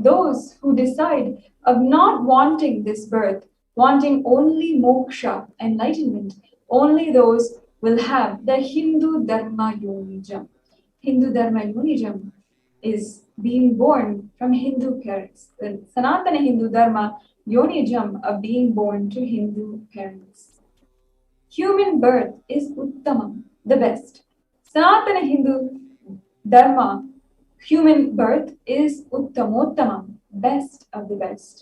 those who decide of not wanting this birth, wanting only moksha, enlightenment, only those will have the Hindu dharma yonijam. Hindu dharma yonijam is being born from Hindu parents. The Sanatana Hindu dharma yonijam of being born to Hindu parents. Human birth is uttamam, the best. Sanatana Hindu dharma human birth is uttamottamam, best of the best.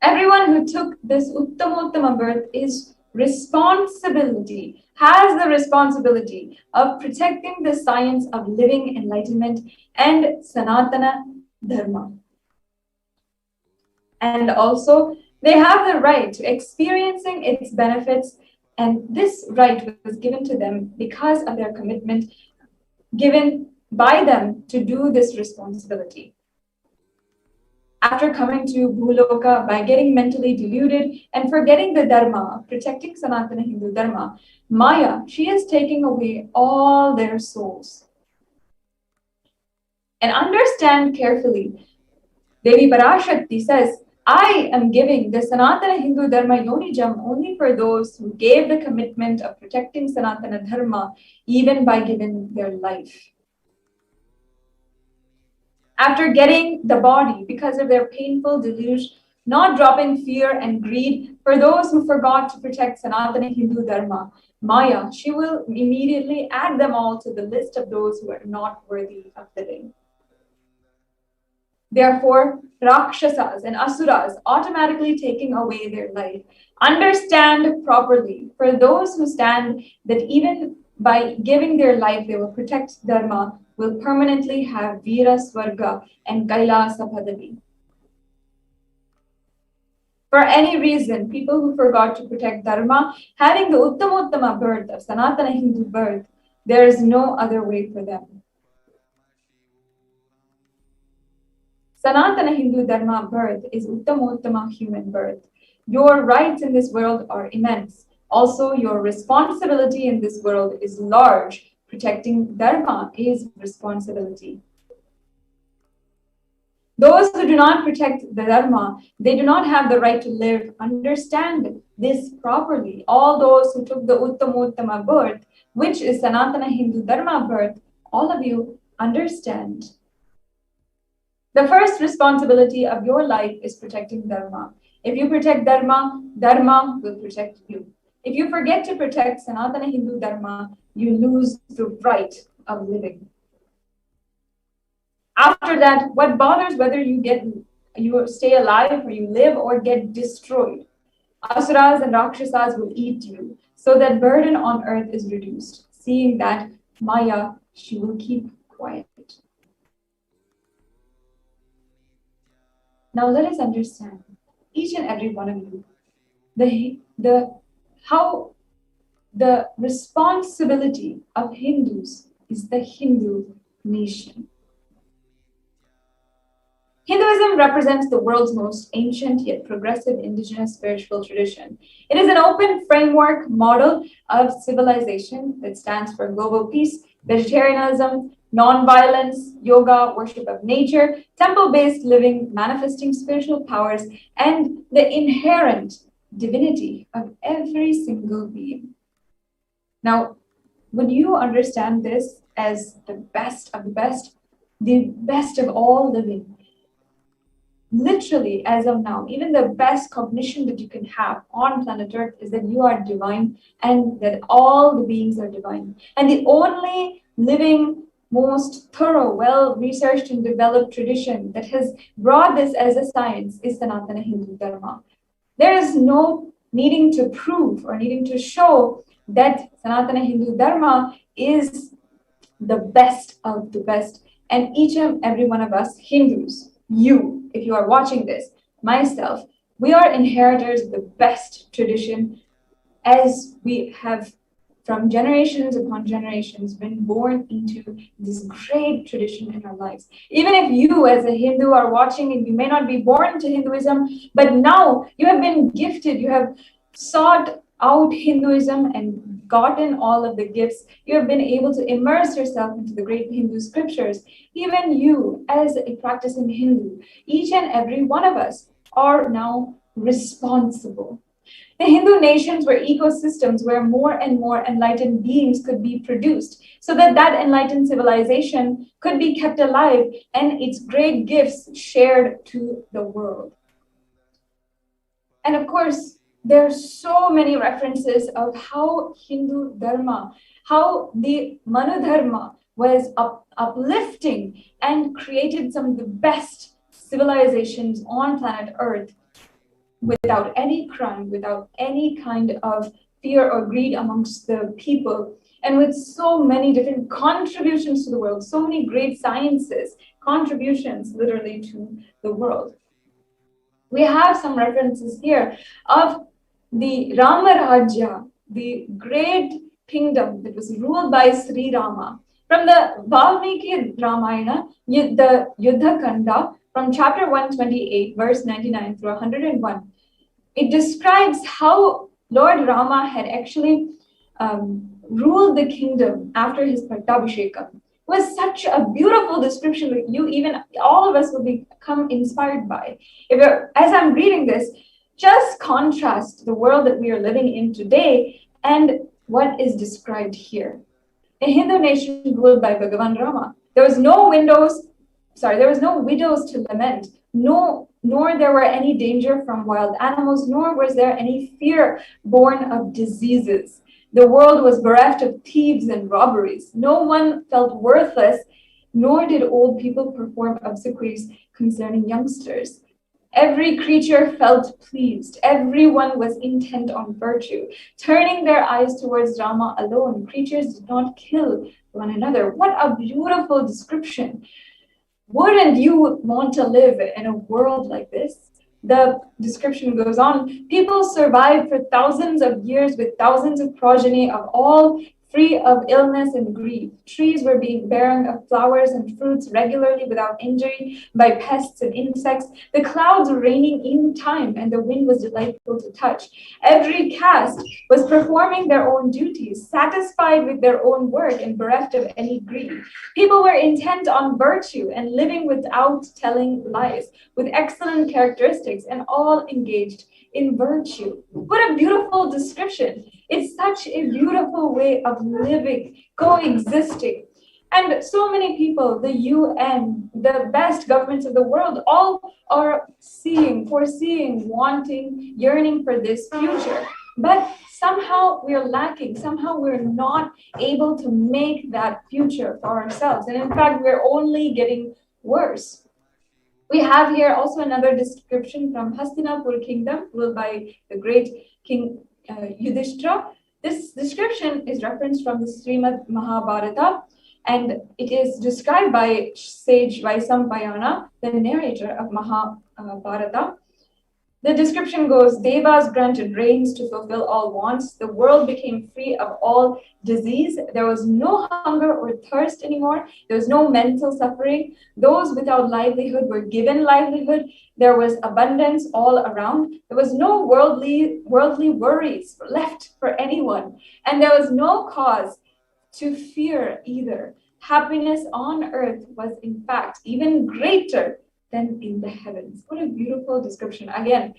Everyone who took this uttamottama birth is has the responsibility of protecting the science of living enlightenment and Sanatana Dharma. And also, they have the right to experiencing its benefits, and this right was given to them because of their commitment given by them to do this responsibility. After coming to Bhuloka by getting mentally deluded and forgetting the dharma of protecting Sanatana Hindu dharma, Maya, she is taking away all their souls. And understand carefully, Devi Parashakti says, I am giving the Sanatana Hindu dharma yonijam only for those who gave the commitment of protecting Sanatana dharma even by giving their life. After getting the body because of their painful delusion, not dropping fear and greed for those who forgot to protect Sanatana Hindu dharma, Maya, she will immediately add them all to the list of those who are not worthy of living. Therefore, Rakshasas and Asuras automatically taking away their life. Understand properly for those who stand that even by giving their life, they will protect dharma, will permanently have Veera Swarga and Kailasa Padavi. For any reason, people who forgot to protect dharma, having the Uttamottama birth of Sanatana Hindu birth, there is no other way for them. Sanatana Hindu dharma birth is Uttamottama human birth. Your rights in this world are immense. Also, your responsibility in this world is large. Protecting dharma is responsibility. Those who do not protect the dharma, they do not have the right to live. Understand this properly. All those who took the Uttamottama birth, which is Sanatana Hindu dharma birth, all of you understand. The first responsibility of your life is protecting dharma. If you protect dharma, dharma will protect you. If you forget to protect Sanatana Hindu dharma, you lose the right of living. After that, what bothers whether you stay alive or you live or get destroyed? Asuras and Rakshasas will eat you, so that burden on earth is reduced. Seeing that Maya, she will keep quiet. Now let us understand, each and every one of you, how the responsibility of Hindus is the Hindu nation. Hinduism represents the world's most ancient yet progressive indigenous spiritual tradition. It is an open framework model of civilization that stands for global peace, vegetarianism, non-violence, yoga, worship of nature, temple-based living, manifesting spiritual powers, and the inherent divinity of every single being. Now, would you understand this as the best of the best of all living? Literally, as of now, even the best cognition that you can have on planet Earth is that you are divine and that all the beings are divine. And the only living, most thorough, well-researched and developed tradition that has brought this as a science is Sanatana Hindu Dharma. There is no needing to prove or needing to show that Sanatana Hindu Dharma is the best of the best. And each and every one of us Hindus, you, if you are watching this, myself, we are inheritors of the best tradition, as we have from generations upon generations been born into this great tradition in our lives. Even if you as a Hindu are watching and you may not be born into Hinduism, but now you have been gifted, you have sought out Hinduism and gotten all of the gifts, you have been able to immerse yourself into the great Hindu scriptures. Even you, as a practicing Hindu, each and every one of us are now responsible. The Hindu nations were ecosystems where more and more enlightened beings could be produced, so that that enlightened civilization could be kept alive and its great gifts shared to the world. And of course, there are so many references of how Hindu Dharma, how the Manu Dharma was uplifting and created some of the best civilizations on planet Earth without any crime, without any kind of fear or greed amongst the people, and with so many different contributions to the world, so many great sciences, contributions literally to the world. We have some references here of the Rama Rajya, the great kingdom that was ruled by Sri Rama. From the Valmiki Ramayana, the Yuddha Kanda, from chapter 128, verse 99 through 101, it describes how Lord Rama had actually ruled the kingdom after his Pattabhishekam. It was such a beautiful description that all of us will become inspired by. As I'm reading this, just contrast the world that we are living in today and what is described here. A Hindu nation ruled by Bhagavan Rama. There was no widows to lament, nor there were any danger from wild animals, nor was there any fear born of diseases. The world was bereft of thieves and robberies. No one felt worthless, nor did old people perform obsequies concerning youngsters. Every creature felt pleased. Everyone was intent on virtue. Turning their eyes towards Rama alone, creatures did not kill one another. What a beautiful description. Wouldn't you want to live in a world like this? The description goes on. People survived for thousands of years with thousands of progeny of all free of illness and grief. Trees were being barren of flowers and fruits regularly without injury by pests and insects. The clouds were raining in time and the wind was delightful to touch. Every caste was performing their own duties, satisfied with their own work and bereft of any greed. People were intent on virtue and living without telling lies, with excellent characteristics and all engaged in virtue. What a beautiful description. It's such a beautiful way of living, coexisting. And so many people, the UN, the best governments of the world, all are foreseeing, wanting, yearning for this future. But somehow we're lacking. Somehow we're not able to make that future for ourselves. And in fact, we're only getting worse. We have here also another description from Hastinapur kingdom ruled by the great king Yudhishthira. This description is referenced from the Srimad Mahabharata, and it is described by sage Vaisampayana, the narrator of Mahabharata. The description goes, Devas granted rains to fulfill all wants. The world became free of all disease. There was no hunger or thirst anymore. There was no mental suffering. Those without livelihood were given livelihood. There was abundance all around. There was no worldly worries left for anyone. And there was no cause to fear either. Happiness on earth was in fact even greater than in the heavens. What a beautiful description. Again,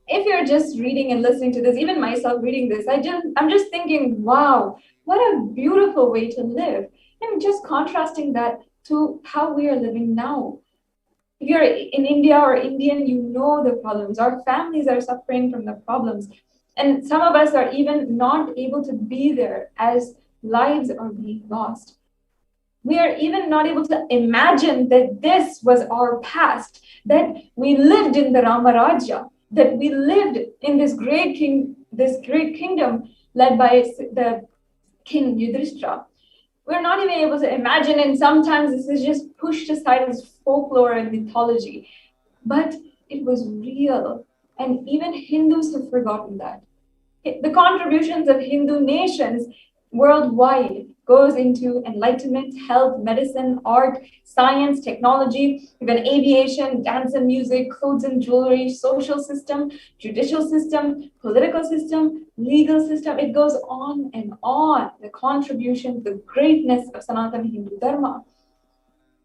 if you're just reading and listening to this, even myself reading this, I'm just thinking, wow, what a beautiful way to live. And just contrasting that to how we are living now. If you're in India or Indian, you know the problems. Our families are suffering from the problems. And some of us are even not able to be there as lives are being lost. We are even not able to imagine that this was our past, that we lived in the Ramarajya, that we lived in this great kingdom led by the king Yudhishthira. We're not even able to imagine, and sometimes this is just pushed aside as folklore and mythology. But it was real, and even Hindus have forgotten that. The contributions of Hindu nations worldwide goes into enlightenment, health, medicine, art, science, technology, even aviation, dance and music, clothes and jewelry, social system, judicial system, political system, legal system. It goes on and on, the contribution, the greatness of Sanatana Hindu Dharma.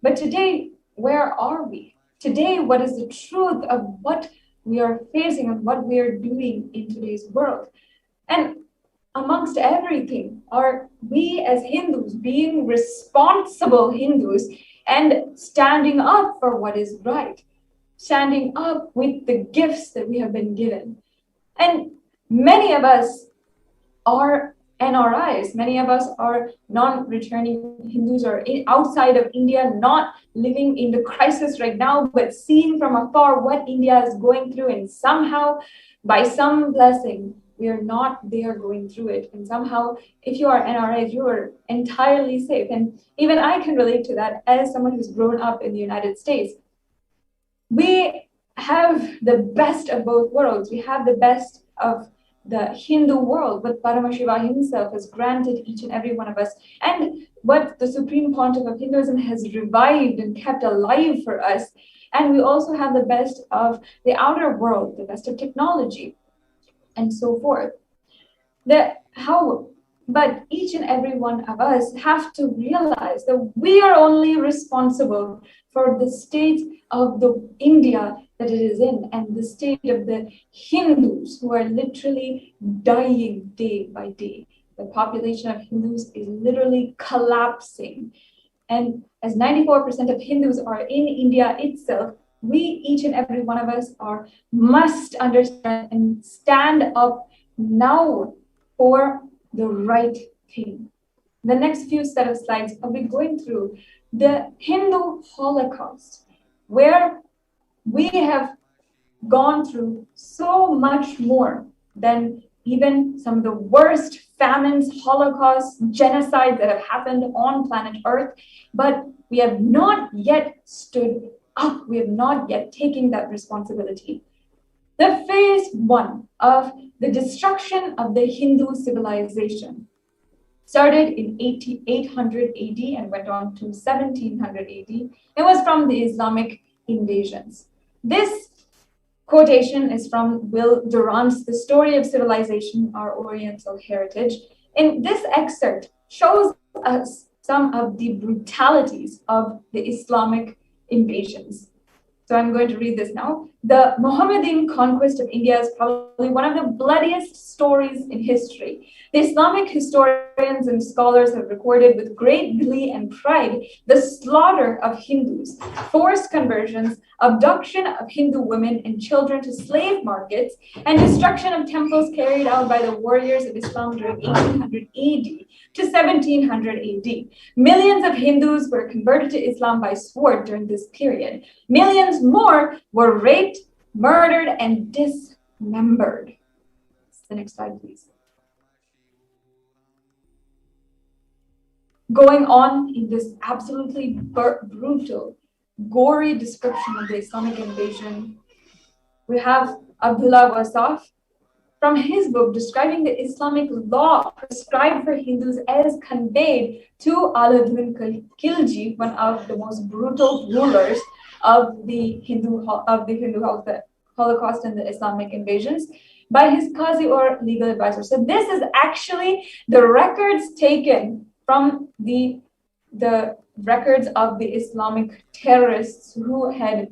But today, where are we? Today, what is the truth of what we are facing and what we are doing in today's world? And amongst everything, are we as Hindus being responsible Hindus and standing up for what is right, standing up with the gifts that we have been given? And many of us are NRIs, many of us are non-returning Hindus or outside of India, not living in the crisis right now, but seeing from afar what India is going through, and somehow, by some blessing, we are not there going through it. And somehow, if you are NRIs, you are entirely safe. And even I can relate to that as someone who's grown up in the United States. We have the best of both worlds. We have the best of the Hindu world, what Paramashiva himself has granted each and every one of us, and what the Supreme Pontiff of Hinduism has revived and kept alive for us. And we also have the best of the outer world, the best of technology, and so forth. But each and every one of us have to realize that we are only responsible for the state of the India that it is in, and the state of the Hindus who are literally dying day by day. The population of Hindus is literally collapsing. And as 94% of Hindus are in India itself, we, each and every one of us, must understand and stand up now for the right thing. The next few set of slides, I'll be going through the Hindu Holocaust, where we have gone through so much more than even some of the worst famines, holocausts, genocides that have happened on planet Earth. But we have not yet stood up. We have not yet taken that responsibility. The phase one of the destruction of the Hindu civilization started in 800 AD and went on to 1700 AD. It was from the Islamic invasions. This quotation is from Will Durant's The Story of Civilization, Our Oriental Heritage. And this excerpt shows us some of the brutalities of the Islamic invasions. So I'm going to read this now. the Mohammedan conquest of India is probably one of the bloodiest stories in history. The Islamic historians and scholars have recorded with great glee and pride the slaughter of Hindus, forced conversions, abduction of Hindu women and children to slave markets, and destruction of temples carried out by the warriors of Islam during 1800 AD to 1700 AD. Millions of Hindus were converted to Islam by sword during this period. Millions more were raped, murdered, and dismembered. The next slide, please. Going on in this absolutely brutal, gory description of the Islamic invasion, we have Abdullah Wasaf from his book describing the Islamic law prescribed for Hindus as conveyed to Aladdin Khilji, one of the most brutal rulers of the Hindu Holocaust and the Islamic invasions, by his qazi or legal advisor. So this is actually the records taken from the records of the Islamic terrorists who had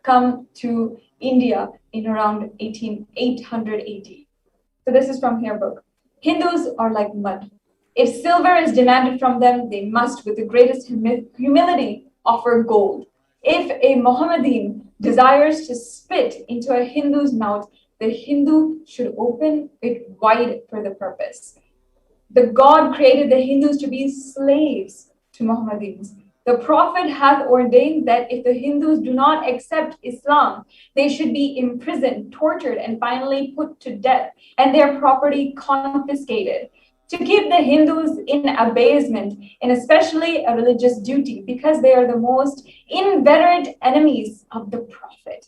come to India in around 800 AD. So this is from her book. Hindus are like mud. If silver is demanded from them, they must, with the greatest humility, offer gold. If a Mohammedan desires to spit into a Hindu's mouth, the Hindu should open it wide for the purpose. The God created the Hindus to be slaves to Mohammedans. The Prophet hath ordained that if the Hindus do not accept Islam, they should be imprisoned, tortured, and finally put to death, and their property confiscated. To keep the Hindus in abasement, and especially a religious duty, because they are the most inveterate enemies of the Prophet.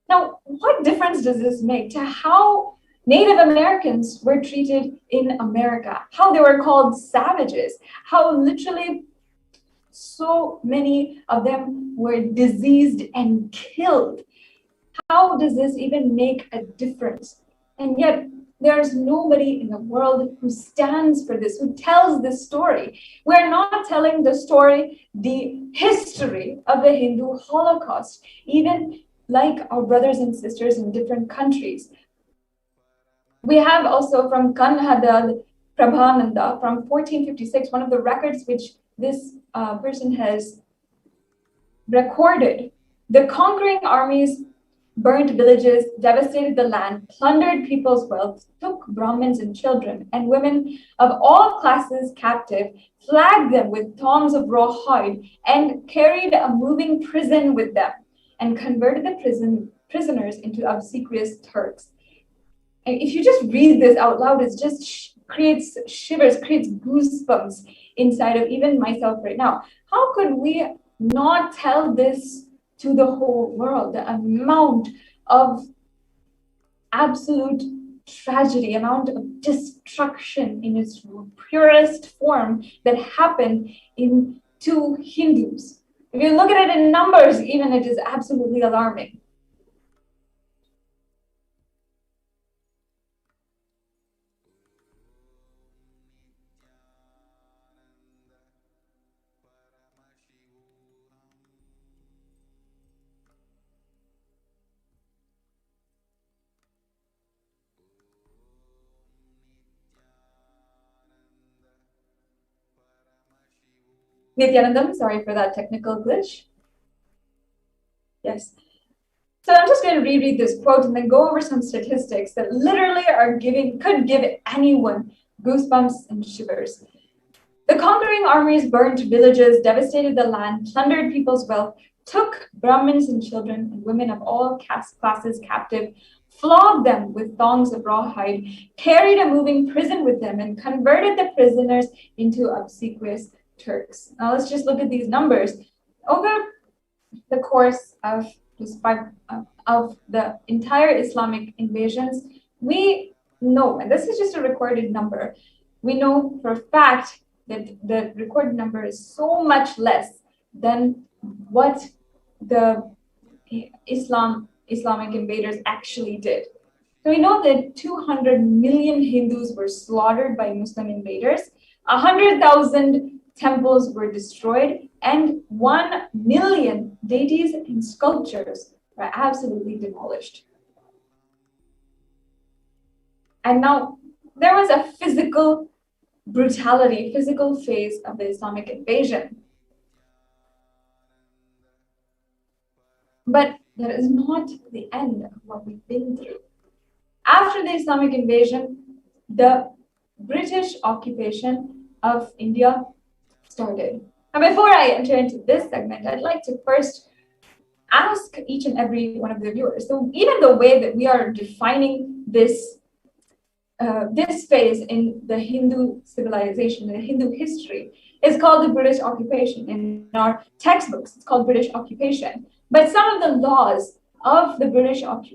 Now, what difference does this make to how Native Americans were treated in America, how they were called savages, how literally so many of them were diseased and killed? How does this even make a difference? And yet, there's nobody in the world who stands for this, who tells this story. We're not telling the story, the history of the Hindu Holocaust, even like our brothers and sisters in different countries. We have also from Kanhadal Prabhananda from 1456, one of the records which this person has recorded. The conquering armies burnt villages, devastated the land, plundered people's wealth, took Brahmins and children and women of all classes captive, flagged them with thongs of raw hide, and carried a moving prison with them, and converted the prisoners into obsequious Turks. And if you just read this out loud, it just creates shivers, creates goosebumps inside of even myself right now. How could we not tell this to the whole world? The amount of absolute tragedy, amount of destruction in its purest form that happened to Hindus. If you look at it in numbers, even it is absolutely alarming. Nithyanandam, sorry for that technical glitch. Yes. So I'm just going to reread this quote and then go over some statistics that literally could give anyone goosebumps and shivers. The conquering armies burnt villages, devastated the land, plundered people's wealth, took Brahmins and children and women of all classes captive, flogged them with thongs of raw hide, carried a moving prison with them, and converted the prisoners into obsequious Turks. Now let's just look at these numbers. Over the course of the entire Islamic invasions, we know, and this is just a recorded number, we know for a fact that the recorded number is so much less than what the Islamic invaders actually did. So we know that 200 million Hindus were slaughtered by Muslim invaders, 100,000 temples were destroyed, and 1 million deities and sculptures were absolutely demolished. And now there was a physical brutality, physical phase of the Islamic invasion. But that is not the end of what we've been through. After the Islamic invasion, the British occupation of India started. And before I enter into this segment, I'd like to first ask each and every one of the viewers. So even the way that we are defining this phase in the Hindu civilization, the Hindu history, is called the British occupation. In our textbooks, it's called British occupation. But some of the laws of the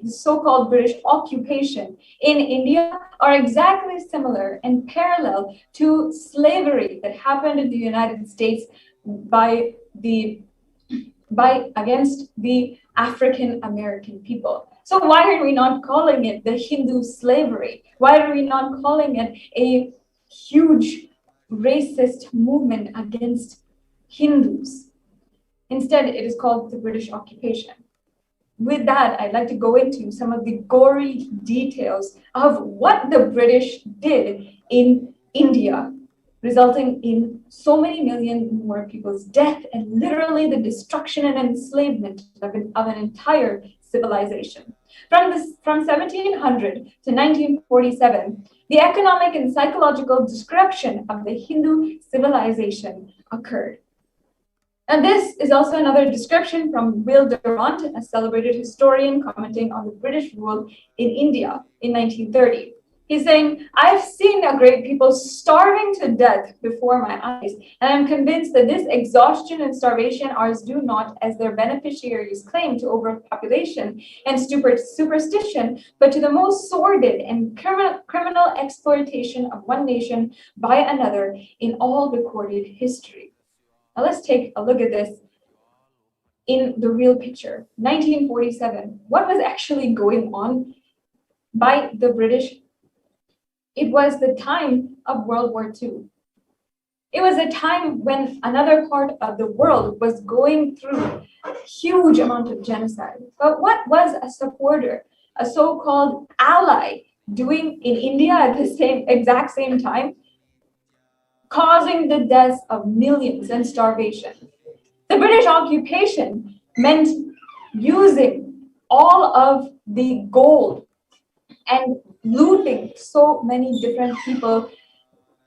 so-called British occupation in India are exactly similar and parallel to slavery that happened in the United States against the African American people. So why are we not calling it the Hindu slavery? Why are we not calling it a huge racist movement against Hindus? Instead, it is called the British occupation. With that, I'd like to go into some of the gory details of what the British did in India, resulting in so many million more people's death and literally the destruction and enslavement of an entire civilization. From 1700 to 1947, the economic and psychological destruction of the Hindu civilization occurred. And this is also another description from Will Durant, a celebrated historian commenting on the British rule in India in 1930. He's saying, I've seen a great people starving to death before my eyes, and I'm convinced that this exhaustion and starvation are due not, as their beneficiaries claim, to overpopulation and superstition, but to the most sordid and criminal exploitation of one nation by another in all recorded history. Now let's take a look at this in the real picture. 1947, what was actually going on by the British? It was the time of World War II. It was a time when another part of the world was going through a huge amount of genocide. But what was a supporter, a so-called ally, doing in India at the exact same time? Causing the deaths of millions and starvation. The British occupation meant using all of the gold and looting so many different people,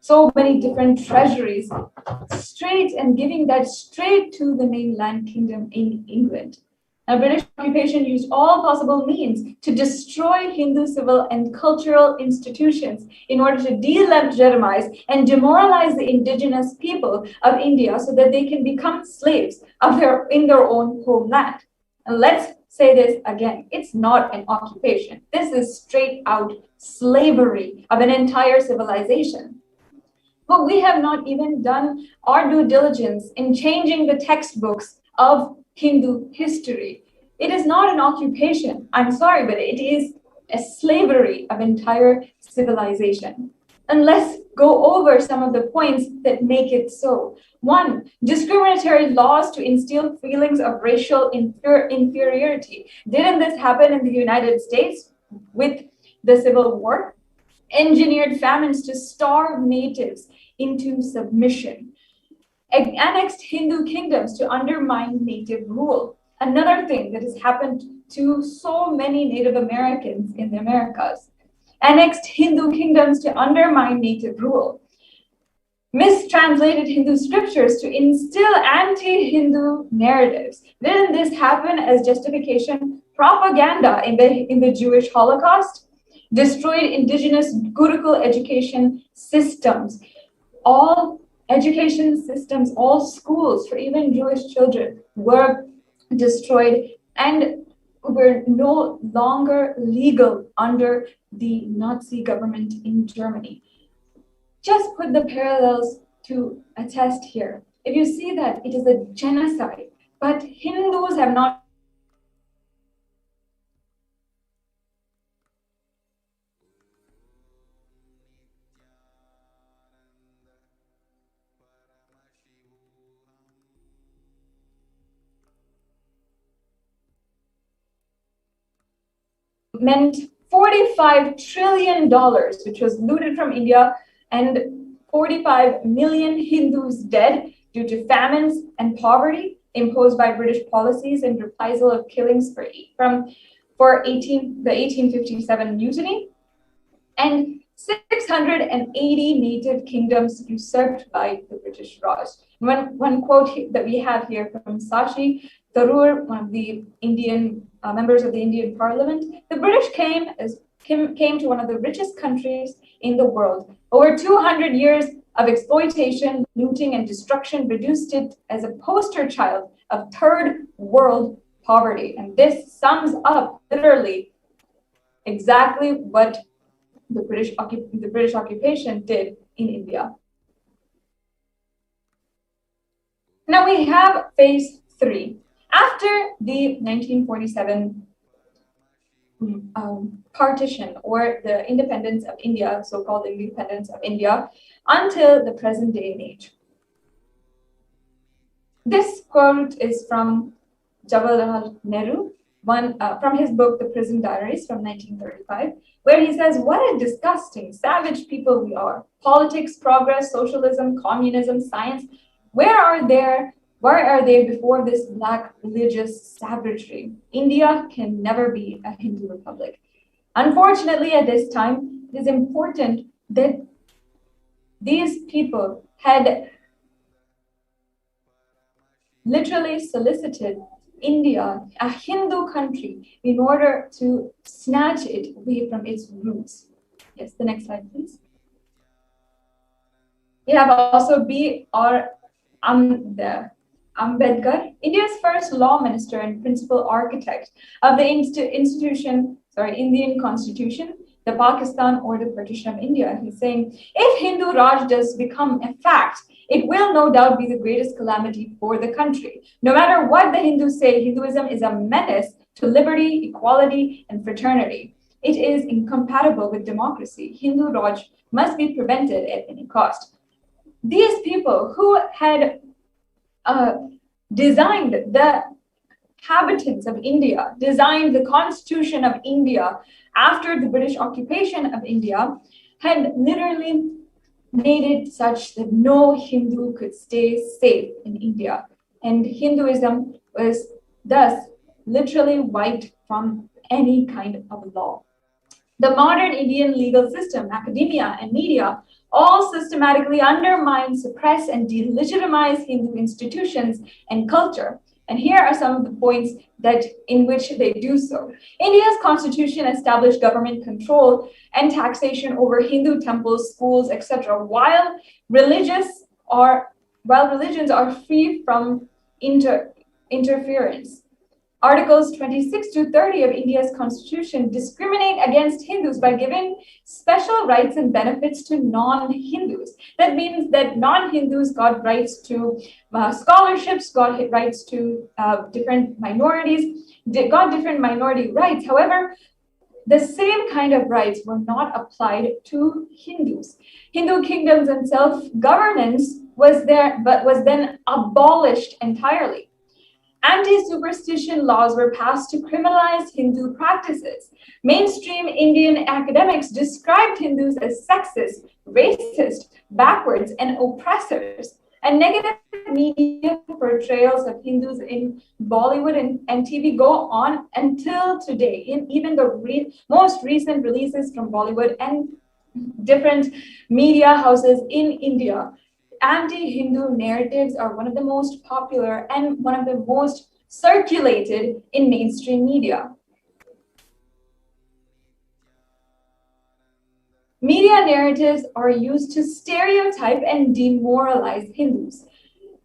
so many different treasuries, and giving that straight to the mainland kingdom in England. Now, British occupation used all possible means to destroy Hindu civil and cultural institutions in order to delegitimize and demoralize the indigenous people of India so that they can become slaves in their own homeland. And let's say this again, it's not an occupation. This is straight out slavery of an entire civilization. But we have not even done our due diligence in changing the textbooks of Hindu history. It is not an occupation. I'm sorry, but it is a slavery of entire civilization. And let's go over some of the points that make it so. 1, discriminatory laws to instill feelings of racial inferiority. Didn't this happen in the United States with the Civil War? Engineered famines to starve natives into submission. Annexed Hindu kingdoms to undermine native rule. Another thing that has happened to so many Native Americans in the Americas. Annexed Hindu kingdoms to undermine native rule. Mistranslated Hindu scriptures to instill anti-Hindu narratives. Didn't this happen as justification propaganda in the Jewish Holocaust? Destroyed indigenous Gurukul education systems. All education systems, all schools for even Jewish children were destroyed and were no longer legal under the Nazi government in Germany. Just put the parallels to attest here. If you see that it is a genocide, but Hindus have not meant $45 trillion, which was looted from India, and 45 million Hindus dead due to famines and poverty imposed by British policies in reprisal of killings for the 1857 mutiny, and 680 native kingdoms usurped by the British Raj. One quote that we have here from Sashi Tharoor, one of the Indian members of the Indian Parliament: the British came to one of the richest countries in the world. Over 200 years of exploitation, looting, and destruction reduced it as a poster child of third world poverty. And this sums up literally exactly what the British occupation did in India. Now we have phase 3. After the 1947 partition, or the independence of India, so-called independence of India, until the present day and age. This quote is from Jawaharlal Nehru, from his book, The Prison Diaries from 1935, where he says, "What a disgusting, savage people we are. Politics, progress, socialism, communism, science, where are they before this black religious savagery? India can never be a Hindu republic." Unfortunately, at this time, it is important that these people had literally solicited India, a Hindu country, in order to snatch it away from its roots. Yes, the next slide, please. We have also B.R. Ambedkar, India's first law minister and principal architect of the Indian Constitution, the Pakistan or the partition of India. He's saying, if Hindu Raj does become a fact, it will no doubt be the greatest calamity for the country. No matter what the Hindus say, Hinduism is a menace to liberty, equality, and fraternity. It is incompatible with democracy. Hindu Raj must be prevented at any cost. These people who had designed the inhabitants of India, designed the constitution of India after the British occupation of India, had literally made it such that no Hindu could stay safe in India. And Hinduism was thus literally wiped from any kind of law. The modern Indian legal system, academia, and media all systematically undermine, suppress, and delegitimize Hindu institutions and culture. And here are some of the points in which they do so. India's constitution established government control and taxation over Hindu temples, schools, etc., while religions are free from interference. Articles 26 to 30 of India's constitution discriminate against Hindus by giving special rights and benefits to non-Hindus. That means that non-Hindus got rights to scholarships, got rights to different minorities, they got different minority rights. However, the same kind of rights were not applied to Hindus. Hindu kingdoms and self-governance was there, but was then abolished entirely. Anti-superstition laws were passed to criminalize Hindu practices. Mainstream Indian academics described Hindus as sexist, racist, backwards, and oppressors. And negative media portrayals of Hindus in Bollywood and TV go on until today. In even the most recent releases from Bollywood and different media houses in India, anti-Hindu narratives are one of the most popular and one of the most circulated in mainstream media. Media narratives are used to stereotype and demoralize Hindus.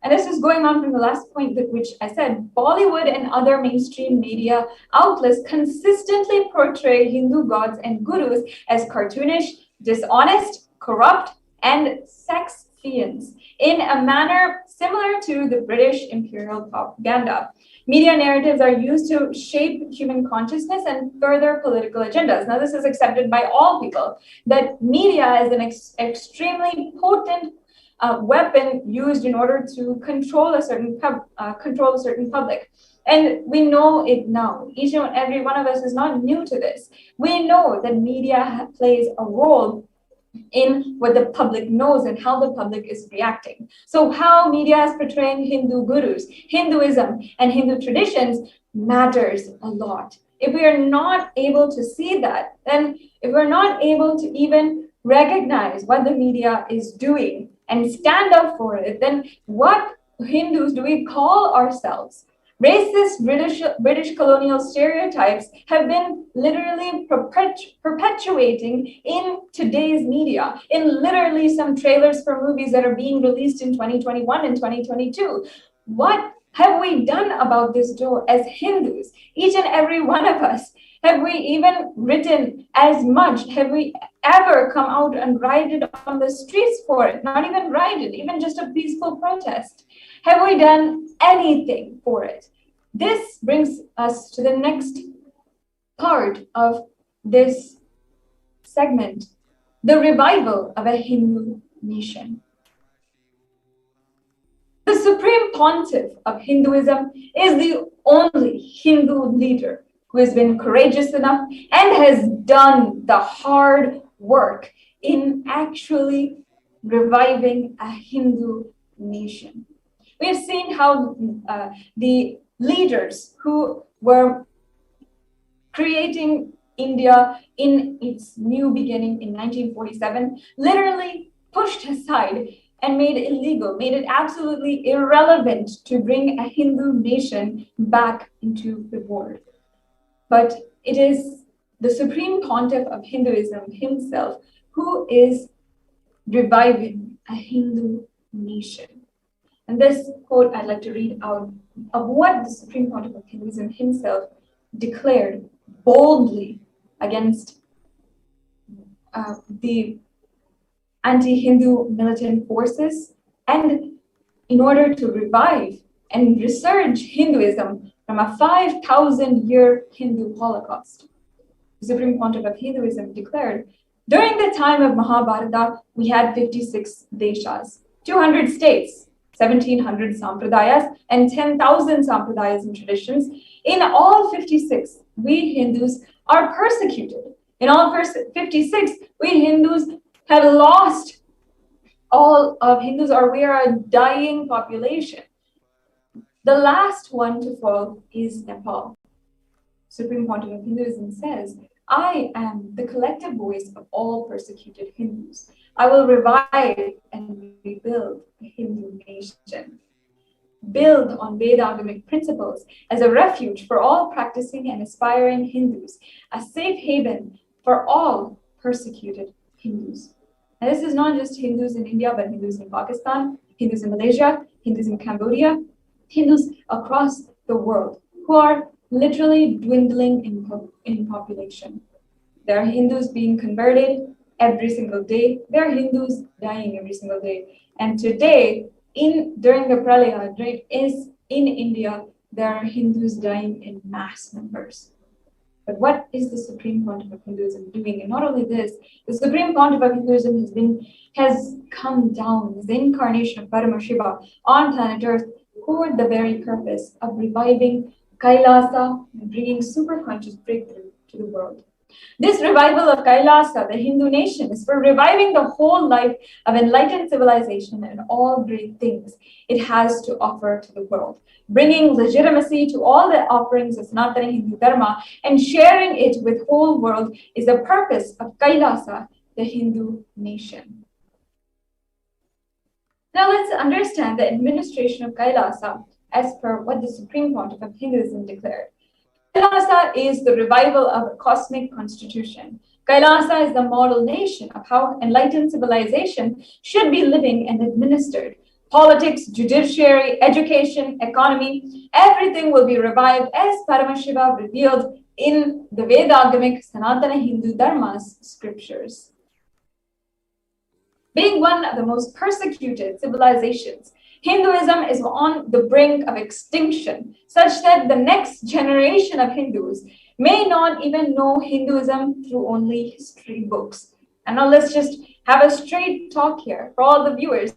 And this is going on from the last point which I said. Bollywood and other mainstream media outlets consistently portray Hindu gods and gurus as cartoonish, dishonest, corrupt, and sex fiends in a manner similar to the British imperial propaganda. Media narratives are used to shape human consciousness and further political agendas. Now, this is accepted by all people, that media is an extremely potent weapon used in order to control a certain public. And we know it now. Each and every one of us is not new to this. We know that media plays a role in what the public knows and how the public is reacting. So how media is portraying Hindu gurus, Hinduism, and Hindu traditions matters a lot. If we are not able to see that, then if we're not able to even recognize what the media is doing and stand up for it, then what Hindus do we call ourselves? Racist British colonial stereotypes have been literally perpetuating in today's media, in literally some trailers for movies that are being released in 2021 and 2022. What have we done about this door as Hindus? Each and every one of us. Have we even written as much? Have we ever come out and rioted on the streets for it? Not even rioted, even just a peaceful protest. Have we done anything for it? This brings us to the next part of this segment, the revival of a Hindu nation. The Supreme Pontiff of Hinduism is the only Hindu leader who has been courageous enough and has done the hard work in actually reviving a Hindu nation. We have seen how the leaders who were creating India in its new beginning in 1947 literally pushed aside and made it illegal, made it absolutely irrelevant to bring a Hindu nation back into the world. But it is the Supreme Pontiff of Hinduism himself who is reviving a Hindu nation. And this quote I'd like to read out of what the Supreme Pontiff of Hinduism himself declared boldly against the anti-Hindu militant forces, and in order to revive and resurge Hinduism from a 5,000-year Hindu Holocaust. The Supreme Pontiff of Hinduism declared, during the time of Mahabharata, we had 56 deshas, 200 states, 1,700 sampradayas, and 10,000 sampradayas and traditions. In all 56, we Hindus are persecuted. In all 56, we Hindus have lost. All of Hindus we are a dying population. The last one to fall is Nepal. Supreme Pontiff of Hinduism says, I am the collective voice of all persecuted Hindus. I will revive and rebuild a Hindu nation. Build on Vedagamic principles as a refuge for all practicing and aspiring Hindus, a safe haven for all persecuted Hindus. And this is not just Hindus in India, but Hindus in Pakistan, Hindus in Malaysia, Hindus in Cambodia, Hindus across the world who are literally dwindling in population. There are Hindus being converted every single day. There are Hindus dying every single day. And today, during the Pralaya, in India, there are Hindus dying in mass numbers. But what is the Supreme Pontiff of Hinduism doing? And not only this, the Supreme Pontiff of Hinduism has come down as the incarnation of Paramashiva on planet Earth for the very purpose of reviving Kailasa and bringing superconscious breakthrough to the world. This revival of Kailasa, the Hindu nation, is for reviving the whole life of enlightened civilization and all great things it has to offer to the world, bringing legitimacy to all the offerings of Sanatana Hindu Dharma and sharing it with whole world is the purpose of Kailasa, the Hindu nation. Now let's understand the administration of Kailasa as per what the Supreme Pontiff of Hinduism declared. Kailasa is the revival of a cosmic constitution. Kailasa is the model nation of how enlightened civilization should be living and administered. Politics, judiciary, education, economy, everything will be revived as Paramashiva revealed in the Vedagamic Sanatana Hindu Dharma's scriptures. Being one of the most persecuted civilizations, Hinduism is on the brink of extinction, such that the next generation of Hindus may not even know Hinduism through only history books. And now let's just have a straight talk here for all the viewers.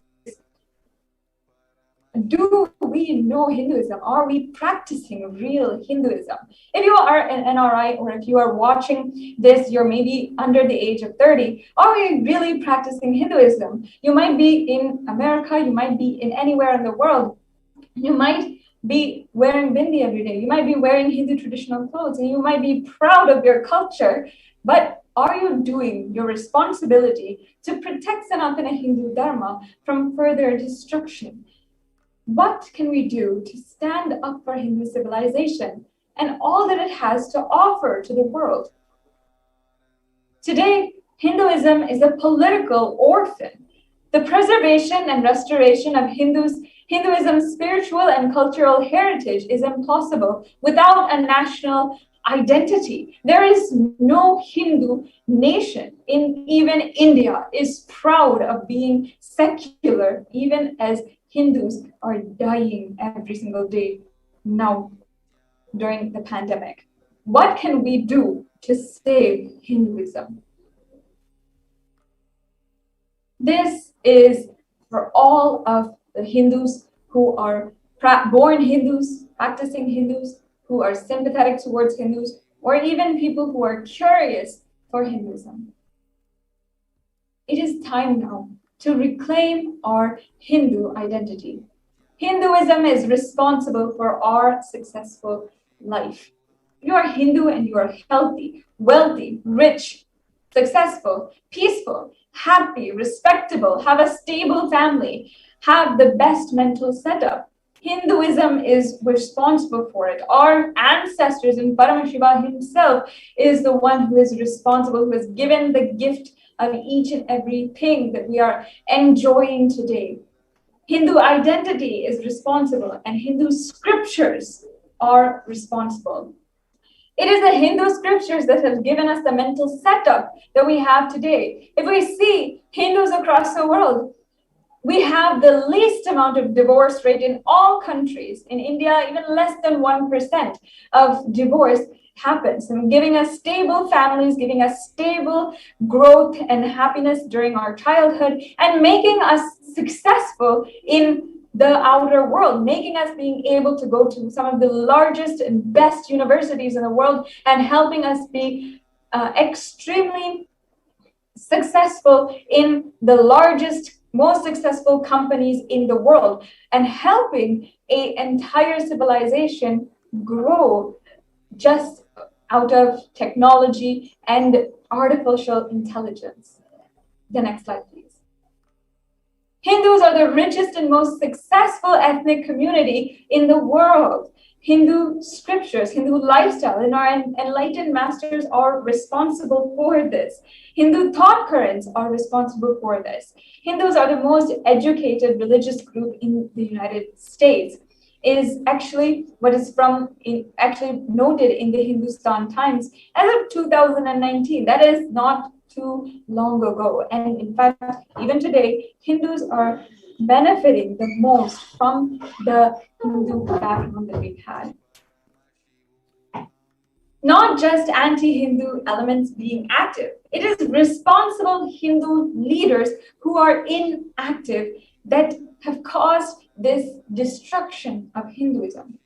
Do we know Hinduism? Are we practicing real Hinduism? If you are an NRI, or if you are watching this, you're maybe under the age of 30, are we really practicing Hinduism? You might be in America, you might be in anywhere in the world. You might be wearing bindi every day. You might be wearing Hindu traditional clothes, and you might be proud of your culture. But are you doing your responsibility to protect Sanatana Hindu Dharma from further destruction? What can we do to stand up for Hindu civilization and all that it has to offer to the world? Today, Hinduism is a political orphan. The preservation and restoration of Hinduism's spiritual and cultural heritage is impossible without a national identity. There is no Hindu nation in even India is proud of being secular, even as Hindus are dying every single day now during the pandemic. What can we do to save Hinduism? This is for all of the Hindus who are born Hindus, practicing Hindus, who are sympathetic towards Hindus, or even people who are curious for Hinduism. It is time now to reclaim our Hindu identity. Hinduism is responsible for our successful life. You are Hindu and you are healthy, wealthy, rich, successful, peaceful, happy, respectable, have a stable family, have the best mental setup. Hinduism is responsible for it. Our ancestors, and Paramashiva himself is the one who is responsible, who has given the gift of each and everything that we are enjoying today. Hindu identity is responsible, and Hindu scriptures are responsible. It is the Hindu scriptures that have given us the mental setup that we have today. If we see Hindus across the world, we have the least amount of divorce rate in all countries. In India, even less than 1% of divorce happens, and giving us stable families, giving us stable growth and happiness during our childhood, and making us successful in the outer world, making us being able to go to some of the largest and best universities in the world, and helping us be extremely successful in the largest, most successful companies in the world, and helping an entire civilization grow just out of technology and artificial intelligence. The next slide, please. Hindus are the richest and most successful ethnic community in the world. Hindu scriptures, Hindu lifestyle, and our enlightened masters are responsible for this. Hindu thought currents are responsible for this. Hindus are the most educated religious group in the United States. Is actually what is actually noted in the Hindustan Times as of 2019. That is not too long ago. And in fact, even today, Hindus are benefiting the most from the Hindu background that we've had. Not just anti-Hindu elements being active. It is responsible Hindu leaders who are inactive that have caused this destruction of Hinduism.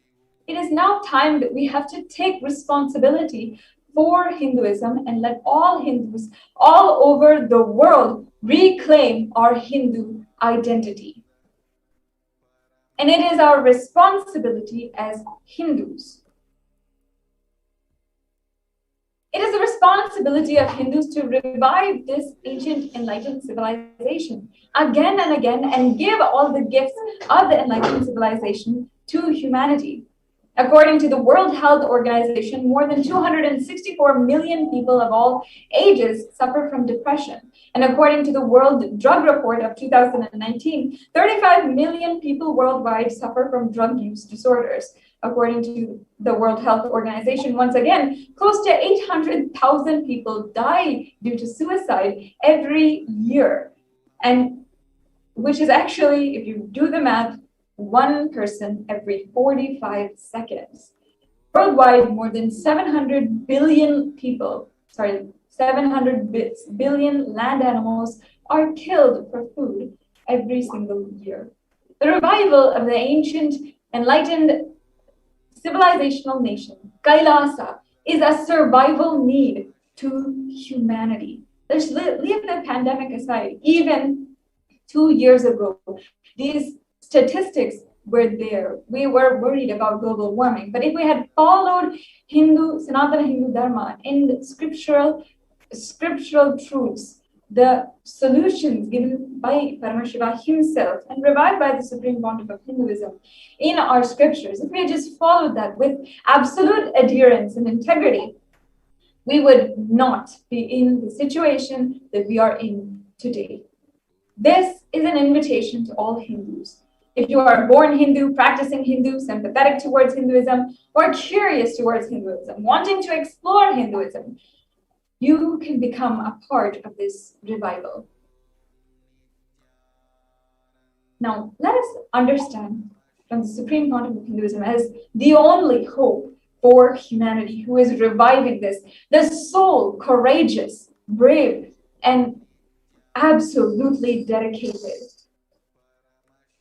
It is now time that we have to take responsibility for Hinduism and let all Hindus all over the world reclaim our Hindu identity. And it is our responsibility as Hindus. It is the responsibility of Hindus to revive this ancient enlightened civilization again and again, and give all the gifts of the enlightened civilization to humanity. According to the World Health Organization, more than 264 million people of all ages suffer from depression. And according to the World Drug Report of 2019, 35 million people worldwide suffer from drug use disorders. According to the World Health Organization, once again, close to 800,000 people die due to suicide every year. And which is actually, if you do the math, one person every 45 seconds. Worldwide, more than 700 billion land animals are killed for food every single year. the revival of the ancient, enlightened, civilizational nation, Kailasa, is a survival need to humanity. Let's leave the pandemic aside. Even 2 years ago, these statistics were there. We were worried about global warming. But if we had followed Sanatana Hindu Dharma in scriptural truths, the solutions given by Paramashiva himself and revived by the Supreme Pontiff of Hinduism in our scriptures, if we had just followed that with absolute adherence and integrity, we would not be in the situation that we are in today. This is an invitation to all Hindus. If you are born Hindu, practicing Hindu, sympathetic towards Hinduism, or curious towards Hinduism, wanting to explore Hinduism, you can become a part of this revival. Now, let us understand from the Supreme Pontiff of Hinduism as the only hope for humanity who is reviving this, the sole, courageous, brave, and absolutely dedicated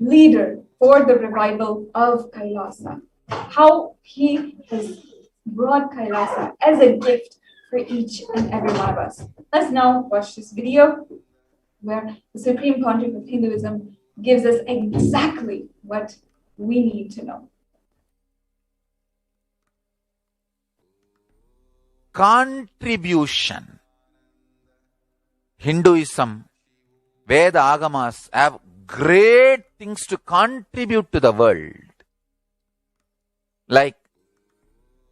leader for the revival of Kailasa. How he has brought Kailasa as a gift for each and every one of us. Let's now watch this video where the Supreme Pontiff of Hinduism gives us exactly what we need to know. Contribution. Hinduism, Veda Agamas have great things to contribute to the world. Like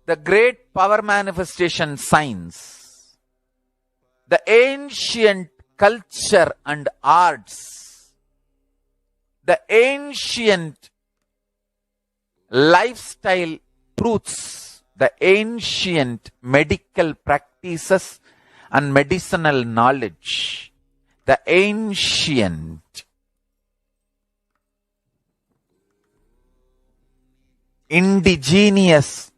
the great power manifestation science, the ancient culture and arts, the ancient lifestyle truths, the ancient medical practices and medicinal knowledge, the ancient indigenous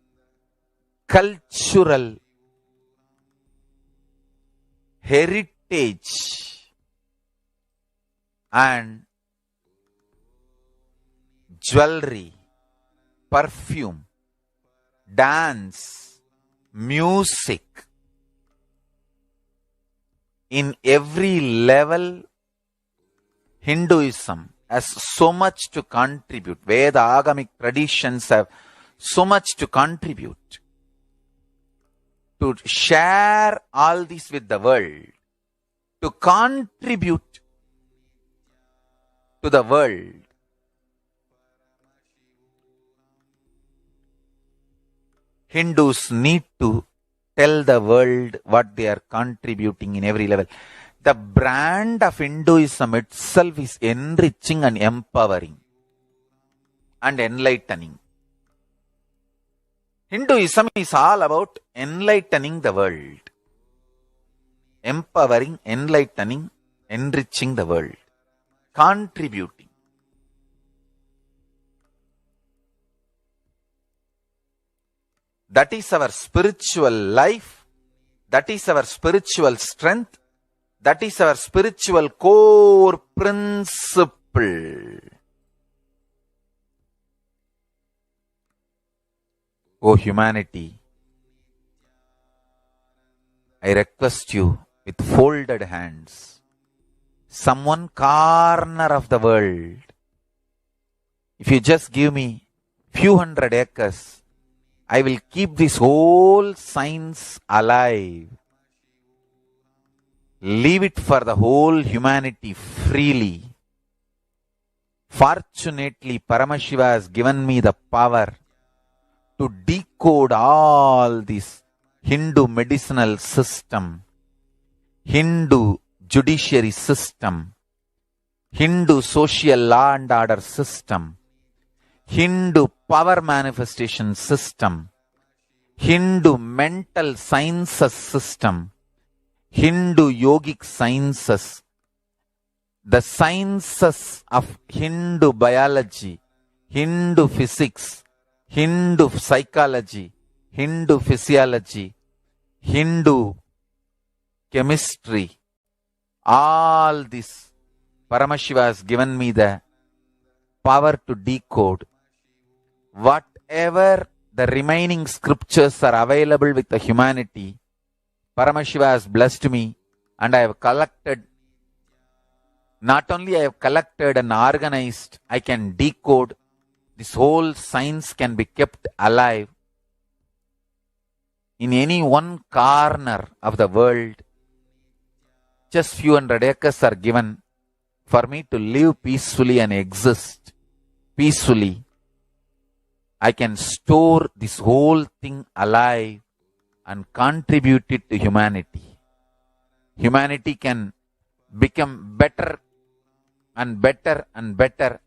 cultural heritage and jewelry, perfume, dance, music. In every level, Hinduism has so much to contribute. Veda Agamic traditions have so much to contribute. To share all this with the world, to contribute to the world. Hindus need to tell the world what they are contributing in every level. The brand of Hinduism itself is enriching and empowering and enlightening. Hinduism is all about enlightening the world. Empowering, enlightening, enriching the world. Contributing. That is our spiritual life. That is our spiritual strength. That is our spiritual core principle. O humanity, I request you with folded hands, some one corner of the world, if you just give me few hundred acres, I will keep this whole science alive. Leave it for the whole humanity freely. Fortunately, Paramashiva has given me the power to decode all this Hindu medicinal system, Hindu judiciary system, Hindu social law and order system, Hindu power manifestation system, Hindu mental sciences system, Hindu yogic sciences, the sciences of Hindu biology, Hindu physics, Hindu psychology, Hindu physiology, Hindu chemistry, all this Paramashiva has given me the power to decode whatever the remaining scriptures are available with the humanity. Paramashiva has blessed me, and I have collected, not only I have collected and organized, I can decode. This whole science can be kept alive in any one corner of the world. Just few hundred acres are given for me to live peacefully and exist peacefully. I can store this whole thing alive and contribute it to humanity. Humanity can become better and better and better.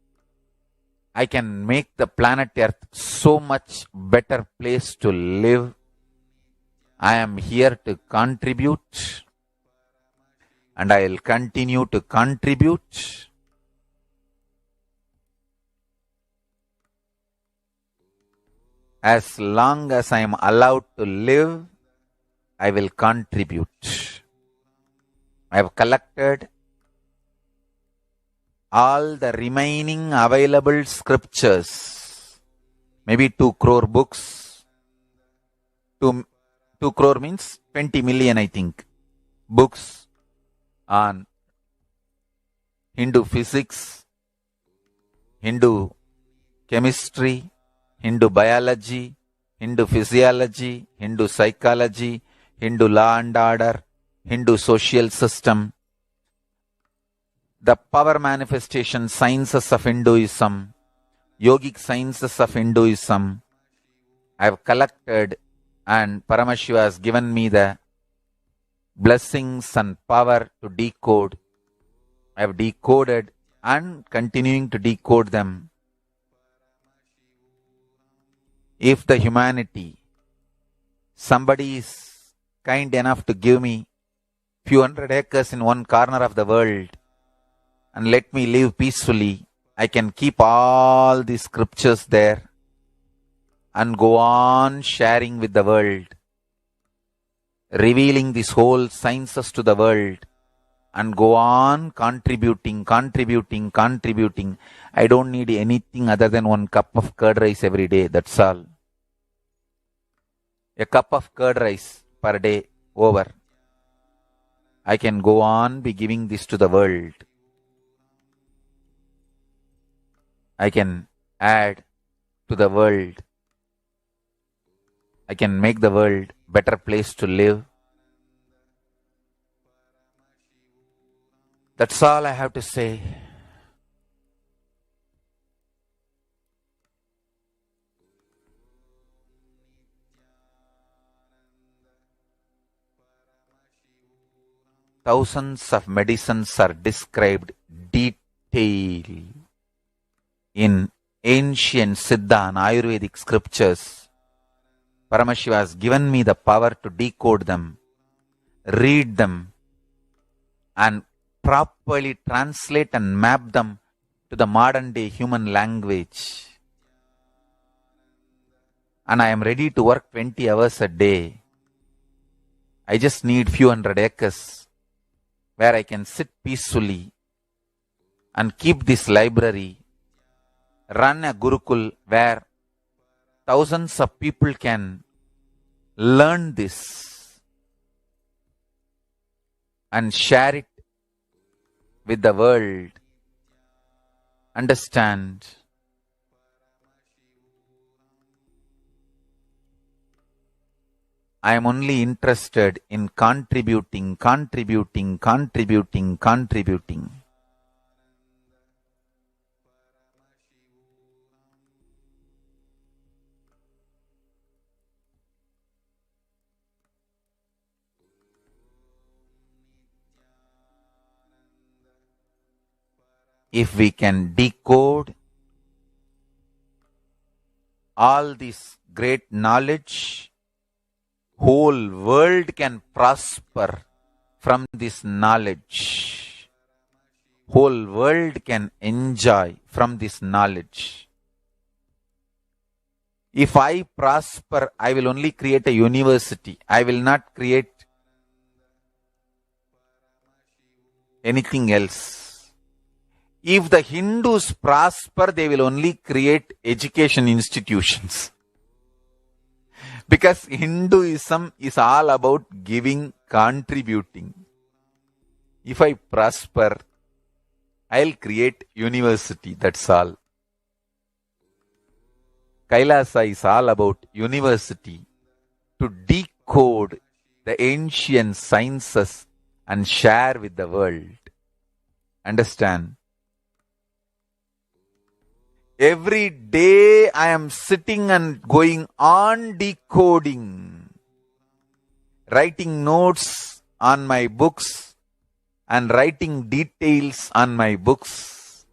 I can make the planet Earth so much better place to live. I am here to contribute, and I will continue to contribute. As long as I am allowed to live, I will contribute. I have collected all the remaining available scriptures, maybe 2 crore books. 2 crore means 20 million, I think, books on Hindu physics, Hindu chemistry, Hindu biology, Hindu physiology, Hindu psychology, Hindu law and order, Hindu social system, the power manifestation sciences of Hinduism, yogic sciences of Hinduism. I have collected, and Paramashiva has given me the blessings and power to decode. I have decoded and continuing to decode them. If the humanity, somebody is kind enough to give me few hundred acres in one corner of the world and let me live peacefully, I can keep all these scriptures there and go on sharing with the world, revealing these whole sciences to the world, and go on contributing. I don't need anything other than 1 cup of curd rice every day, that's all. A cup of curd rice per day, over. I can go on be giving this to the world. I can add to the world. I can make the world better place to live. That's all I have to say. Thousands of medicines are described detail in ancient Siddha and Ayurvedic scriptures. Paramashiva has given me the power to decode them, read them, and properly translate and map them to the modern day human language. And I am ready to work 20 hours a day. I just need few hundred acres where I can sit peacefully and keep this library, run a Gurukul where thousands of people can learn this and share it with the world, understand. I am only interested in contributing. If we can decode all this great knowledge, whole world can prosper from this knowledge. Whole world can enjoy from this knowledge. If I prosper, I will only create a university. I will not create anything else. If the Hindus prosper, they will only create education institutions. Because Hinduism is all about giving, contributing. If I prosper, I'll create university, that's all. Kailasa is all about university, to decode the ancient sciences and share with the world. Understand? Every day I am sitting and going on decoding, writing notes on my books and writing details on my books.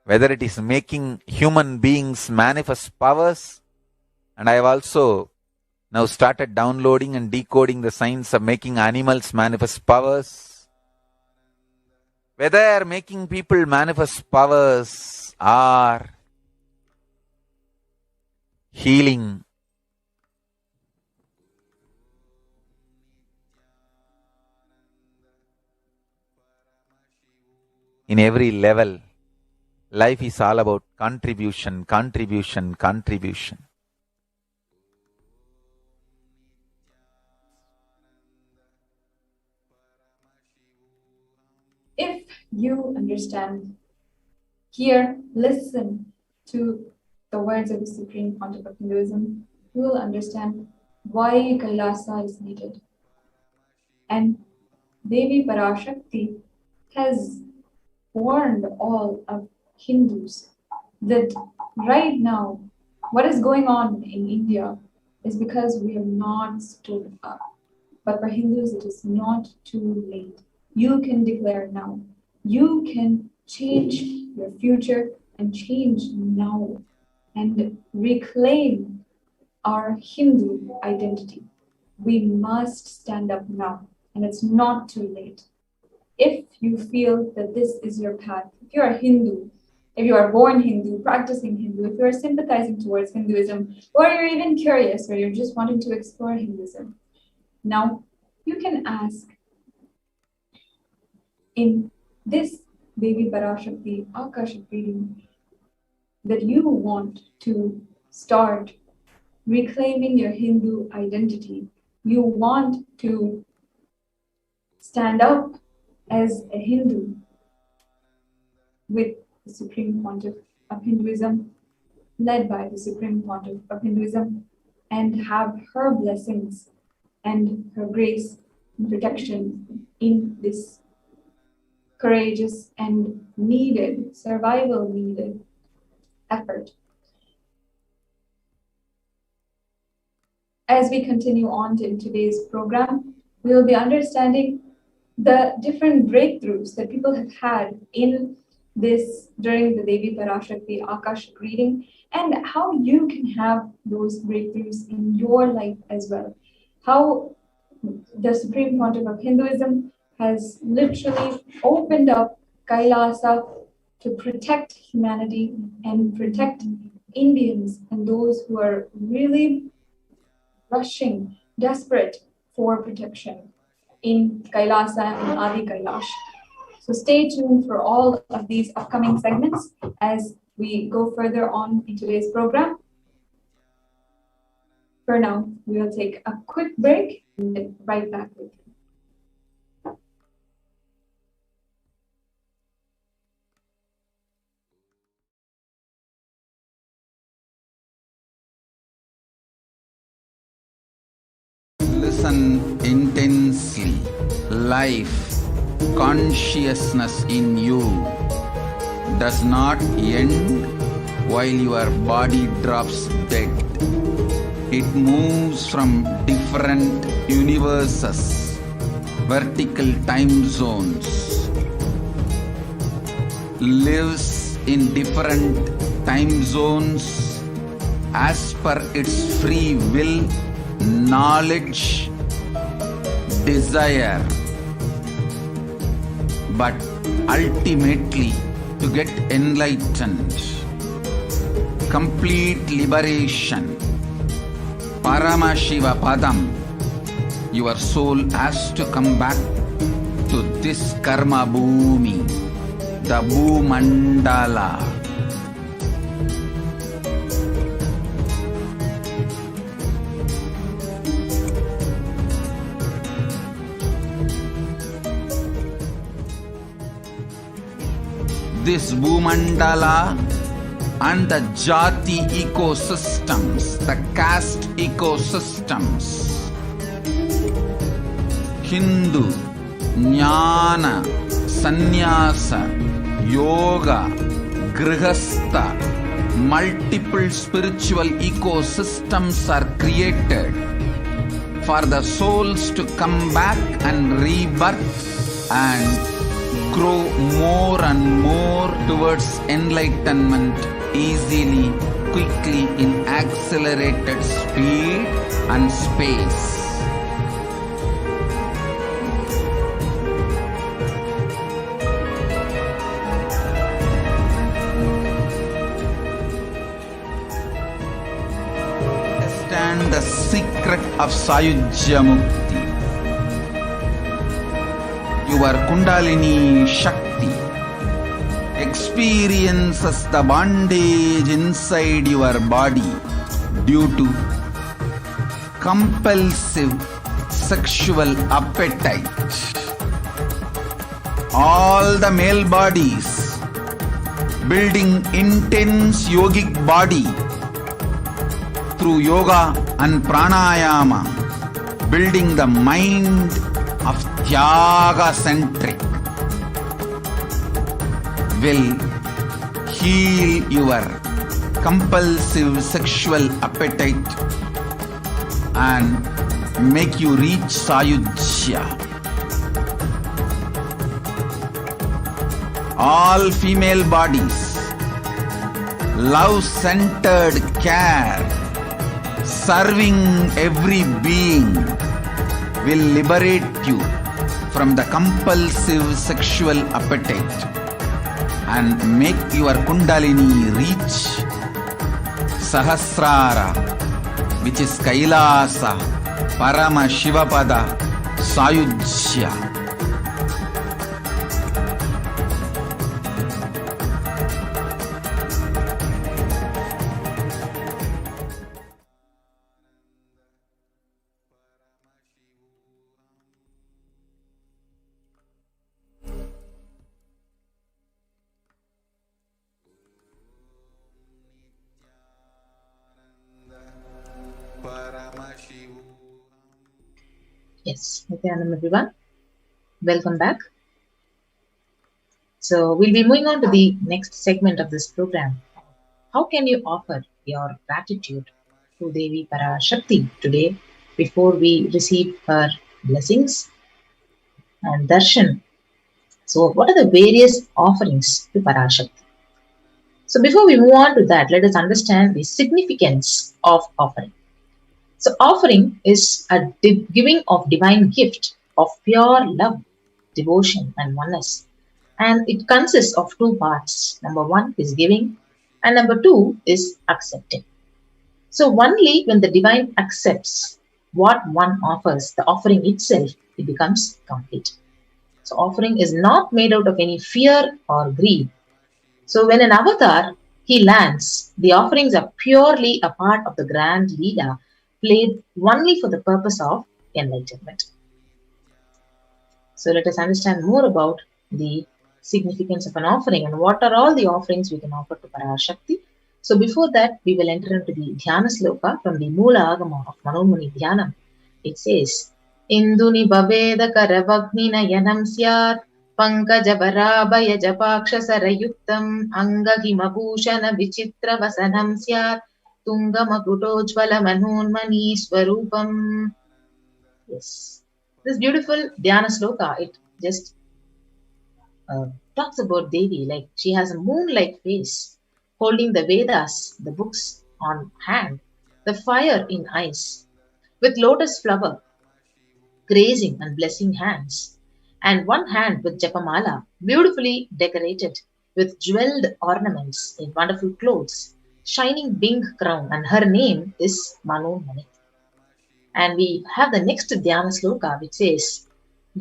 Whether it is making human beings manifest powers, and I have also now started downloading and decoding the science of making animals manifest powers. Whether making people manifest powers or healing, in every level, life is all about contribution, contribution, contribution. If you understand, hear, listen to the words of the Supreme Pontiff of Hinduism, you will understand why Kailasa is needed. And Devi Parashakti has warned all of Hindus that right now, what is going on in India is because we have not stood up. But for Hindus, it is not too late. You can declare now. You can change your future and change now and reclaim our Hindu identity. We must stand up now, and it's not too late. If you feel that this is your path, if you're a Hindu, if you are born Hindu, practicing Hindu, if you're sympathizing towards Hinduism, or you're even curious, or you're just wanting to explore Hinduism, now you can ask in this Devi Parashakti Akashic reading that you want to start reclaiming your Hindu identity. You want to stand up as a Hindu with the Supreme Pontiff of Hinduism, led by the Supreme Pontiff of Hinduism, and have her blessings and her grace and protection in this courageous and needed, survival needed effort. As we continue on in today's program, we will be understanding the different breakthroughs that people have had in this during the Devi Parashakti Akashic reading, and how you can have those breakthroughs in your life as well. How the Supreme Pontiff of Hinduism has literally opened up Kailasa to protect humanity and protect Indians and those who are really rushing, desperate for protection in Kailasa and Adi Kailash. So stay tuned for all of these upcoming segments as we go further on in today's program. For now, we will take a quick break and get right back with you. Listen intensely. Life, consciousness in you does not end while your body drops dead. It moves from different universes, vertical time zones, lives in different time zones as per its free will, knowledge, desire, but ultimately to get enlightened, complete liberation, Paramashiva Padam, your soul has to come back This karma bhumi, the bhumandala. This bhumandala and the jati ecosystems, the caste ecosystems, Hindu, Jnana, Sannyasa, Yoga, Grihastha, multiple spiritual ecosystems are created for the souls to come back and rebirth and grow more and more towards enlightenment easily, quickly, in accelerated speed and space. Understand the secret of Sayujya Mukti. Your Kundalini Shakti experiences the bondage inside your body due to compulsive sexual appetite. All the male bodies building intense yogic body through yoga and pranayama, building the mind of Tyaga-centric, will heal your compulsive sexual appetite and make you reach Sayujya. All female bodies, love-centered care, serving every being, will liberate you from the compulsive sexual appetite and make your Kundalini reach Sahasrara, which is Kailasa, Paramashivapada, Sayujya. Yes, Nithyanandam everyone. Welcome back. So we'll be moving on to the next segment of this program. How can you offer your gratitude to Devi Parashakti today before we receive her blessings and darshan? So what are the various offerings to Parashakti? So before we move on to that, let us understand the significance of offering. So offering is a giving of divine gift of pure love, devotion and oneness. And it consists of two parts. Number one is giving and number two is accepting. So only when the divine accepts what one offers, the offering itself, it becomes complete. So offering is not made out of any fear or greed. So when an avatar, he lands, the offerings are purely a part of the grand Leela, played only for the purpose of enlightenment. So let us understand more about the significance of an offering and what are all the offerings we can offer to Parashakti. So before that, we will enter into the Dhyana Sloka from the Moola Agama of Manomuni Dhyanam. It says, Induni Bhaveda Karavagni Nayanam Syat Pankaja Varabhaya Japaksha Sarayuktam Angagi Mabhushana Vichitra Vasanam Syat Tungamagutojvala Manonmani Swarupam. Yes. This beautiful Dhyana Sloka, it just talks about Devi, like she has a moon-like face, holding the Vedas, the books on hand, the fire in eyes, with lotus flower, grazing and blessing hands, and one hand with Japamala, beautifully decorated with jeweled ornaments in wonderful clothes, shining pink crown, and her name is Manonmani. And we have the next Dhyana Sloka which says,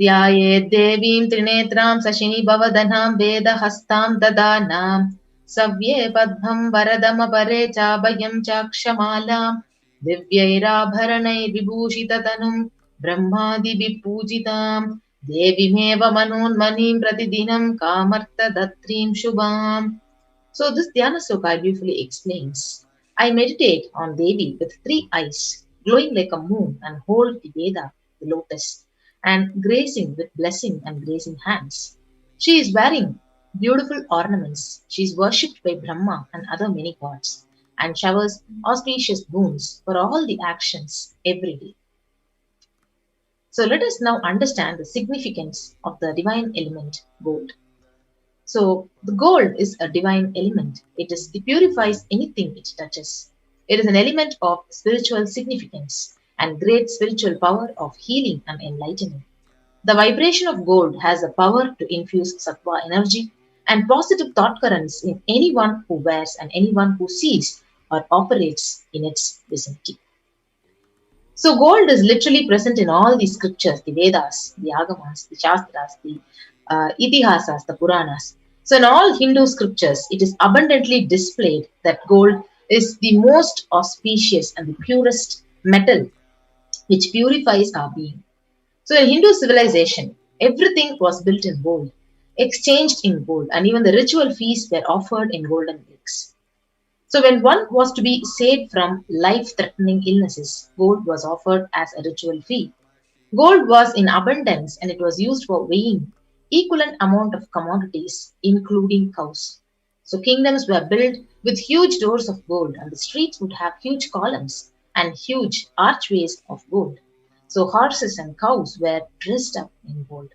ध्यायेत् देवीं त्रिनेत्रां सशिनी भवदनां वेदहस्तां ददानां सव्ये पद्मं वरदमपरे चाभयं चाक्षमालां दिव्यैराभरणैर्विभूषिततनुं ब्रह्मादिभिः देवीमेव मनोन्मनीं प्रतिदिनं कामर्थदत्रीं शुभाम्. So this Dhyana Sloka beautifully explains. I meditate on Devi with 3 eyes, glowing like a moon, and hold the Veda, the lotus, and grazing with blessing and grazing hands. She is wearing beautiful ornaments. She is worshipped by Brahma and other many gods, and showers auspicious boons for all the actions every day. So let us now understand the significance of the divine element gold. So the gold is a divine element. It purifies anything it touches. It is an element of spiritual significance and great spiritual power of healing and enlightenment. The vibration of gold has the power to infuse sattva energy and positive thought currents in anyone who wears and anyone who sees or operates in its vicinity. So gold is literally present in all the scriptures, the Vedas, the Agamas, the Shastras, the Itihasas, the Puranas. So in all Hindu scriptures, it is abundantly displayed that gold is the most auspicious and the purest metal which purifies our being. So in Hindu civilization, everything was built in gold, exchanged in gold, and even the ritual feasts were offered in golden bricks. So when one was to be saved from life-threatening illnesses, gold was offered as a ritual fee. Gold was in abundance and it was used for weighing equivalent amount of commodities, including cows. So kingdoms were built with huge doors of gold and the streets would have huge columns and huge archways of gold. So horses and cows were dressed up in gold.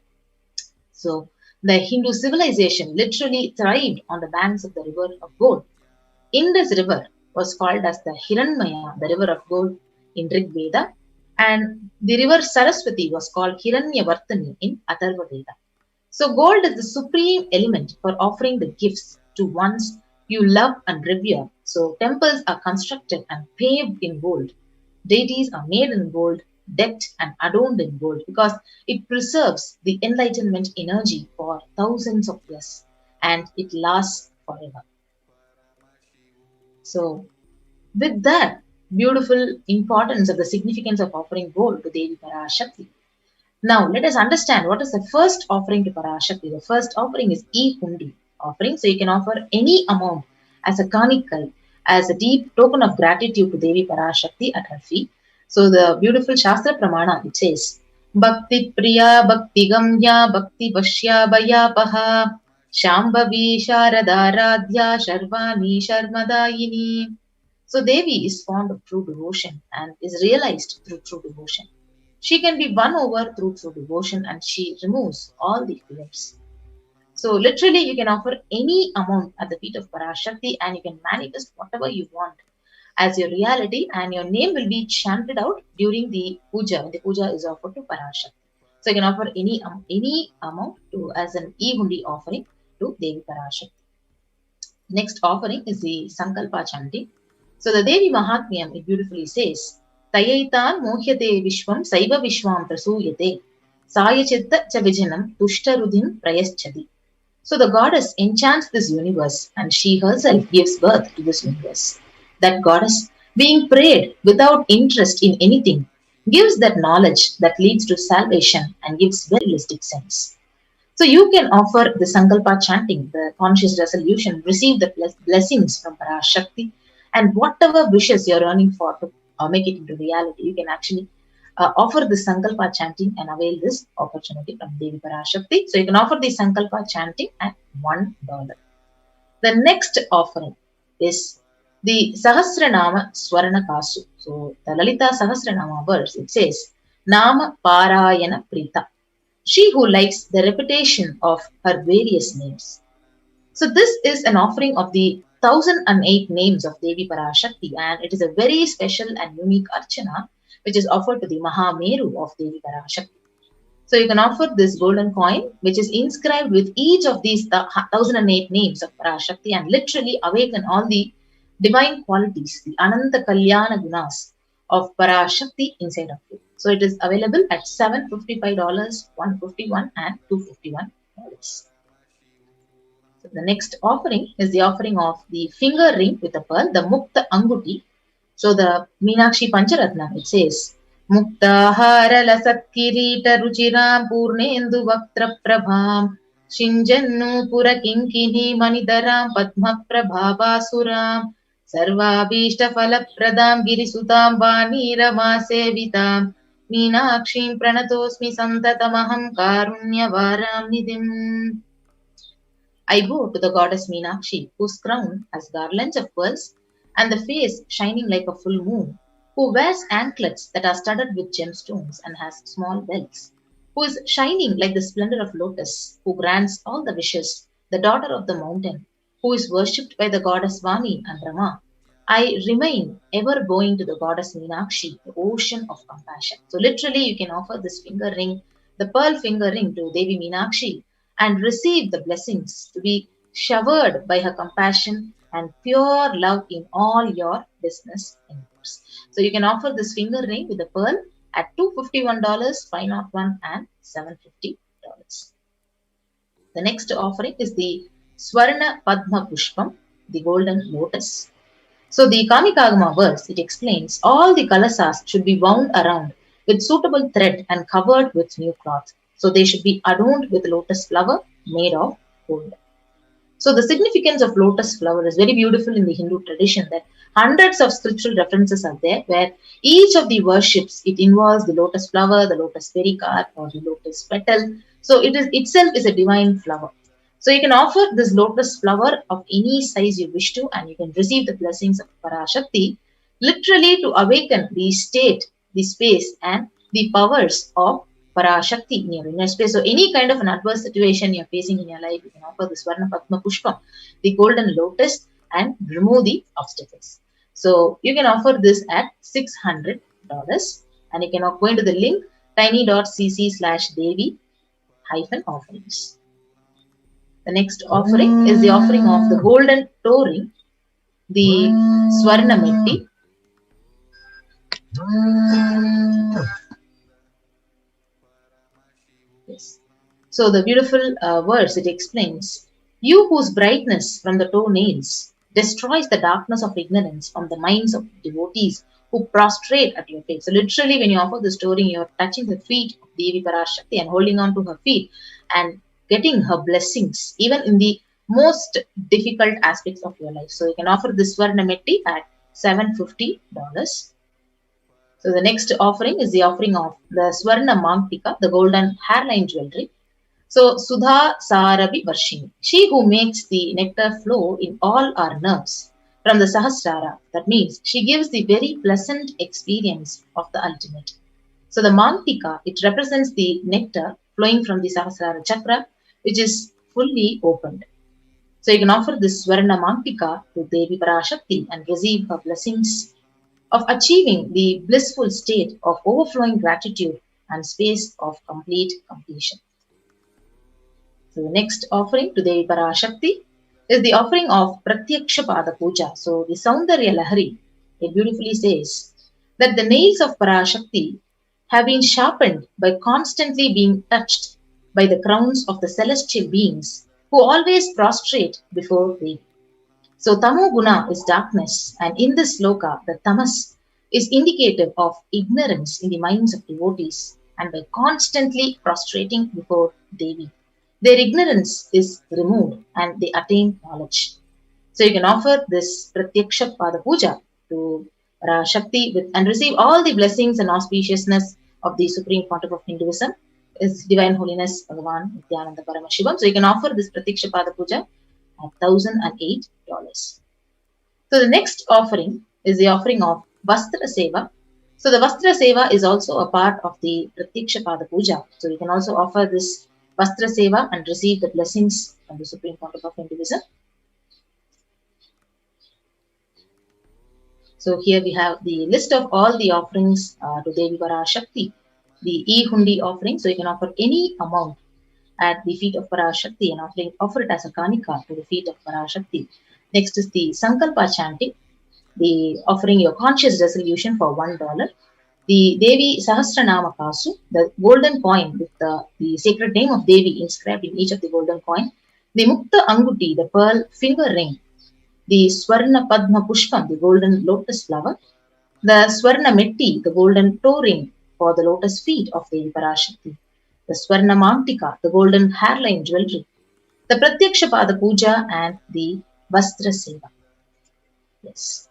So the Hindu civilization literally thrived on the banks of the river of gold. Indus River was called as the Hiranmaya, the river of gold in Rig Veda, and the river Saraswati was called Hiranyavartani in Atharva Veda. So gold is the supreme element for offering the gifts to ones you love and revere. So temples are constructed and paved in gold. Deities are made in gold, decked and adorned in gold because it preserves the enlightenment energy for thousands of years and it lasts forever. So with that beautiful importance of the significance of offering gold to Devi Parashakti, now let us understand what is the first offering to Parashakti. The first offering is E-Hundi offering. So you can offer any amount as a kanikal, as a deep token of gratitude to Devi Parashakti at her feet. So the beautiful Shastra Pramana, it says, Bhakti Priya Bhakti Gamya Bhakti Vashya Bhayapaha Shambhavi Sharadaradhya Sharvani Sharmadayini. So Devi is fond of true devotion and is realized through true devotion. She can be won over through true devotion and she removes all the fears. So literally you can offer any amount at the feet of Parashakti and you can manifest whatever you want as your reality and your name will be chanted out during the puja when the puja is offered to Parashakti. So you can offer any amount to as an E-Hundi offering to Devi Parashakti. Next offering is the Sankalpa chanting. So the Devi Mahatmyam, it beautifully says, Tayaitan mohyate vishwam saiva vishwam prasuyate sayachitta chavijanam tushtarudhin prayaschadi. So the goddess enchants this universe and she herself gives birth to this universe. That goddess, being prayed without interest in anything, gives that knowledge that leads to salvation and gives very realistic sense. So you can offer the Sankalpa chanting, the conscious resolution, receive the blessings from Parashakti, and whatever wishes you're yearning for to make it into reality, you can actually offer the Sankalpa chanting and avail this opportunity from Devi Parashakti. So you can offer the Sankalpa chanting at $1. The next offering is the Sahasranama Swarana Kasu. So the Lalita Sahasranama verse, it says, Nama Parayana Prita. She who likes the repetition of her various names. So this is an offering of the 1008 names of Devi Parashakti and it is a very special and unique archana which is offered to the Mahameru of Devi Parashakti. So you can offer this golden coin which is inscribed with each of these 1008 names of Parashakti and literally awaken all the divine qualities, the Ananta Kalyana Gunas of Parashakti inside of you. So it is available at $755, $151, and $251. So the next offering is the offering of the finger ring with a pearl, the Mukta Anguti. So the Meenakshi Pancharatna, it says, Mukta Harala Satkirita Ruchiram Purnendu Vaktra Prabham Shinjannu Pura Kinkini Manidaram Padma Prabhavasuram Sarvabhishta Falapradam Girisutam Vani Rama Sevitam Meenakshim Pranatosmi Santatamaham Karunya Varam Nidhim. I bow to the goddess Meenakshi, whose crown has garlands of pearls and the face shining like a full moon, who wears anklets that are studded with gemstones and has small bells, who is shining like the splendor of lotus, who grants all the wishes, the daughter of the mountain, who is worshipped by the goddess Vani and Rama. I remain ever bowing to the goddess Meenakshi, the ocean of compassion. So literally you can offer this finger ring, the pearl finger ring, to Devi Meenakshi and receive the blessings to be showered by her compassion and pure love in all your business endeavors. So you can offer this finger ring with a pearl at $251, $501, and $750. The next offering is the Swarna Padma Pushpam, the golden lotus. So the Kamikagama verse, it explains all the kalasas should be wound around with suitable thread and covered with new cloth. So they should be adorned with lotus flower made of gold. So the significance of lotus flower is very beautiful in the Hindu tradition, that hundreds of scriptural references are there where each of the worships, it involves the lotus flower, the lotus pericarp, or the lotus petal. So it is itself is a divine flower. So you can offer this lotus flower of any size you wish to, and you can receive the blessings of Parashakti, literally to awaken the state, the space, and the powers of Parashakti in your inner space. So any kind of an adverse situation you're facing in your life, you can offer this Swarna Padma Pushpam, the golden lotus, and remove the obstacles. So you can offer this at $600, and you can go into the link tiny.cc/Devi-offerings. The next offering is the offering of the golden toe ring, the Swarna Metti. Yes. So the beautiful verse, it explains, you whose brightness from the toenails destroys the darkness of ignorance from the minds of devotees who prostrate at your feet. So literally when you offer this toe ring, you're touching the feet of Devi Parashakti and holding on to her feet and getting her blessings even in the most difficult aspects of your life. So you can offer this Swarna Metti at $750. So the next offering is the offering of the Swarna Mangtika, the golden hairline jewelry. So Sudha Sarabi Varshini, she who makes the nectar flow in all our nerves from the Sahasrara. That means she gives the very pleasant experience of the ultimate. So the Mangtika, it represents the nectar flowing from the Sahasrara chakra, which is fully opened. So you can offer this Swarna Mangtika to Devi Parashakti and receive her blessings of achieving the blissful state of overflowing gratitude and space of complete completion. So the next offering to Devi Parashakti is the offering of Pratyaksha Pada Puja. So the Saundarya Lahari, it beautifully says that the nails of Parashakti have been sharpened by constantly being touched by the crowns of the celestial beings who always prostrate before Devi. So Tamo Guna is darkness, and in this sloka, the tamas is indicative of ignorance in the minds of devotees, and by constantly prostrating before Devi, their ignorance is removed and they attain knowledge. So you can offer this Pratyaksha Pada Puja to Parashakti and receive all the blessings and auspiciousness of the Supreme Pontiff of Hinduism, His Divine Holiness Bhagavan Nityananda Paramashivam. So you can offer this Pratyaksha Pada Puja at $1,008. So the next offering is the offering of Vastra Seva. So the Vastra Seva is also a part of the Pratyaksha Pada Puja. So you can also offer this Vastra Seva and receive the blessings from the Supreme Pontiff of Hinduism. So here we have the list of all the offerings to Devi Parashakti, the e-hundi offering. So you can offer any amount at the feet of Parashakti and offer it as a kanika to the feet of Parashakti. Next is the Sankalpa chanting, the offering your conscious resolution for $1. the Devi Sahasranama Kasu, the golden coin with the sacred name of Devi inscribed in each of the golden coin, the Mukta Anguti, the pearl finger ring, the Swarna Padma Pushpam, the golden lotus flower, the Swarna Metti, the golden toe ring for the lotus feet of Devi Parashakti, the Swarna Mantika, the golden hairline jewelry, the Pratyaksha Pada Puja, and the Vastra Seva. Yes.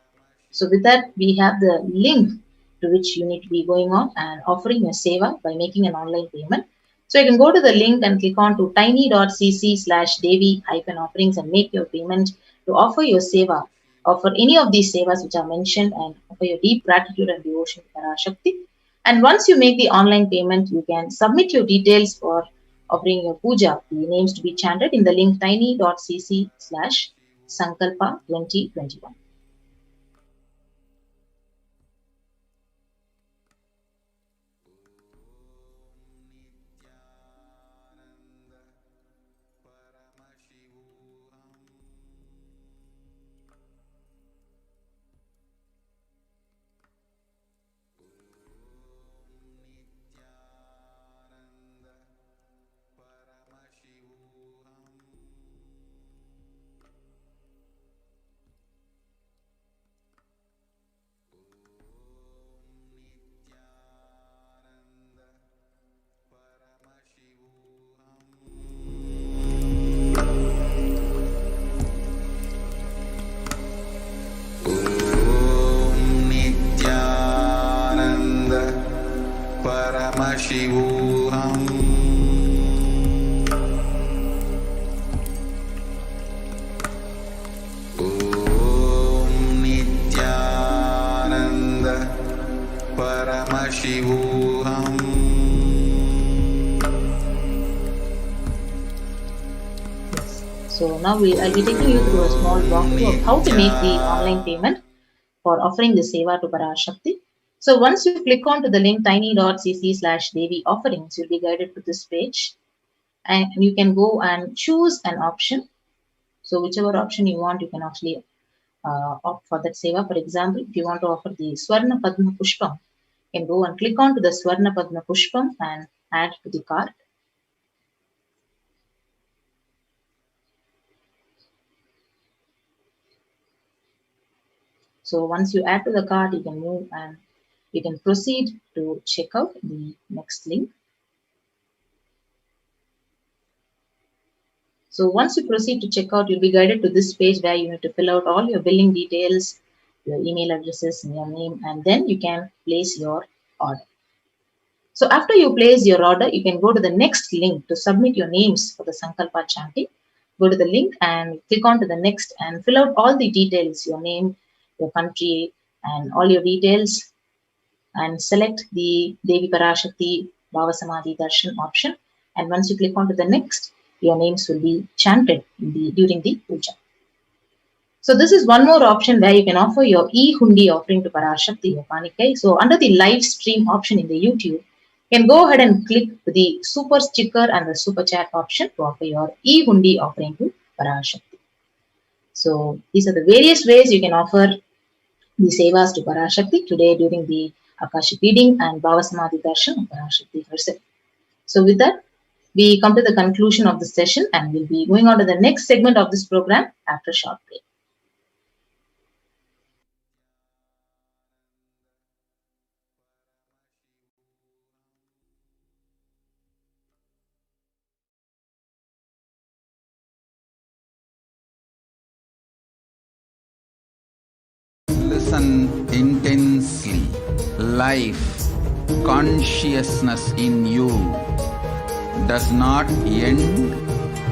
So with that, we have the link to which you need to be going on and offering your seva by making an online payment. So you can go to the link and click on to tiny.cc/Devi-offerings and make your payment to offer your seva, offer any of these sevas which are mentioned, and offer your deep gratitude and devotion to Parashakti. And once you make the online payment, you can submit your details for offering your puja, the names to be chanted in the link tiny.cc/Sankalpa 2021. So now I'll be taking you through a small walkthrough of how to make the online payment for offering the seva to Parashakti. So once you click on to the link tiny.cc/Devi-offerings, you'll be guided to this page, and you can go and choose an option. So whichever option you want, you can actually opt for that seva. For example, if you want to offer the Swarna Padma Pushpam, you can go and click on to the Swarna Padma Pushpam and add to the cart. So once you add to the cart, you can move and you can proceed to check out the next link. So once you proceed to check out, you'll be guided to this page where you need to fill out all your billing details, your email addresses, and your name, and then you can place your order. So after you place your order, you can go to the next link to submit your names for the Sankalpa chanting. Go to the link and click on to the next and fill out all the details, your name, your country, and all your details, and select the Devi Parashakti Bhava Samadhi Darshan option. And once you click on to the next, your names will be chanted during the puja. So this is one more option where you can offer your e-hundi offering to Parashakti, your Kanikai. So under the live stream option in the YouTube, you can go ahead and click the super sticker and the super chat option to offer your e-hundi offering to Parashakti. So these are the various ways you can offer the sevas to Parashakti today during the Akashic reading and Bhava Samadhi Darshan of Parashakti herself. So with that, we come to the conclusion of the session and we'll be going on to the next segment of this program after a short break. Listen intensely. Life, consciousness in you does not end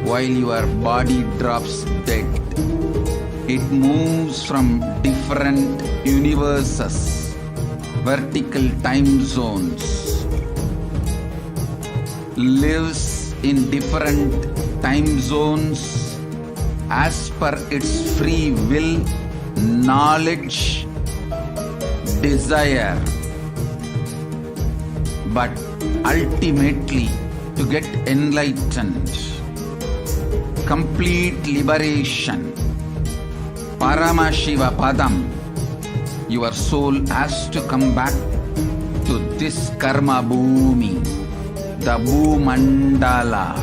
while your body drops dead. It moves from different universes, vertical time zones, lives in different time zones as per its free will, knowledge, desire, but ultimately to get enlightened, complete liberation, Paramashiva Padam, your soul has to come back to this karma bhumi, the Bhumandala.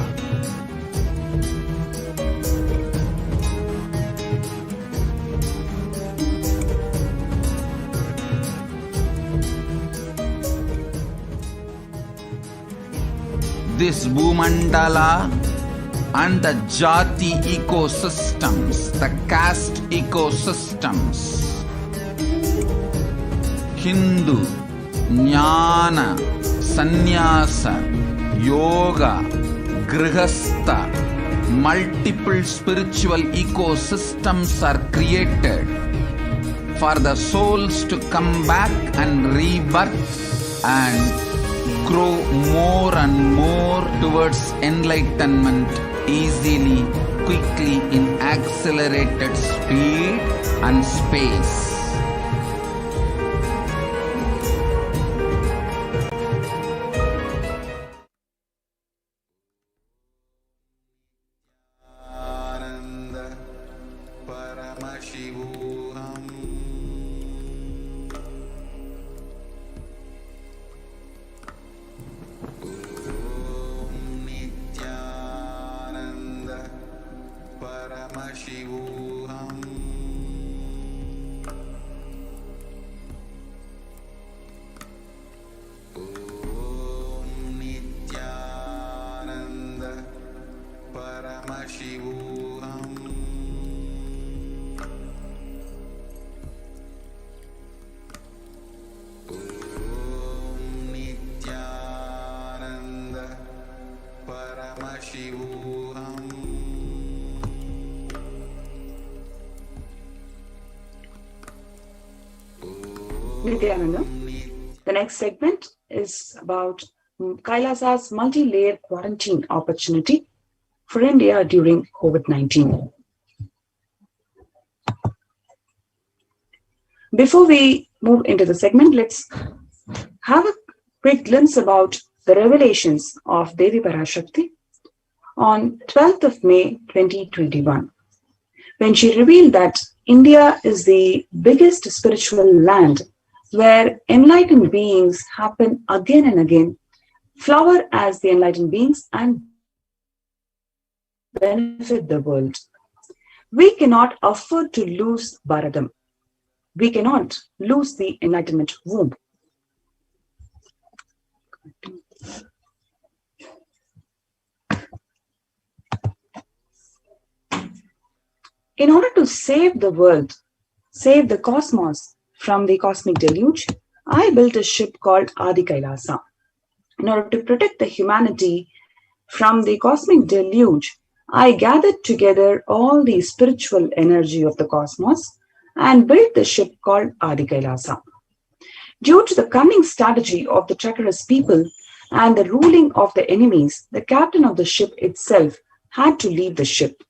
This Bhumandala and the Jati ecosystems, the caste ecosystems, Hindu, Jnana, Sannyasa, Yoga, Grihastha, multiple spiritual ecosystems are created for the souls to come back and rebirth and grow more and more towards enlightenment easily, quickly, in accelerated speed and space. Nityananda Paramashivam. Nityananda Paramashivam. Nityananda Paramashivam. Nityananda Paramashivam. Nityananda. The next segment is about Kailasa's multi-layer quarantine opportunity for India during COVID-19. Before we move into the segment, let's have a quick glimpse about the revelations of Devi Parashakti on 12th of May 2021, when she revealed that India is the biggest spiritual land where enlightened beings happen again and again, flower as the enlightened beings, and benefit the world. We cannot afford to lose Bharadam. We cannot lose the enlightenment womb. In order to save the world, save the cosmos from the cosmic deluge, I built a ship called Adi Kailasa. In order to protect the humanity from the cosmic deluge, I gathered together all the spiritual energy of the cosmos and built the ship called Adi Kailasa. Due to the cunning strategy of the treacherous people and the ruling of the enemies, the captain of the ship itself had to leave the ship.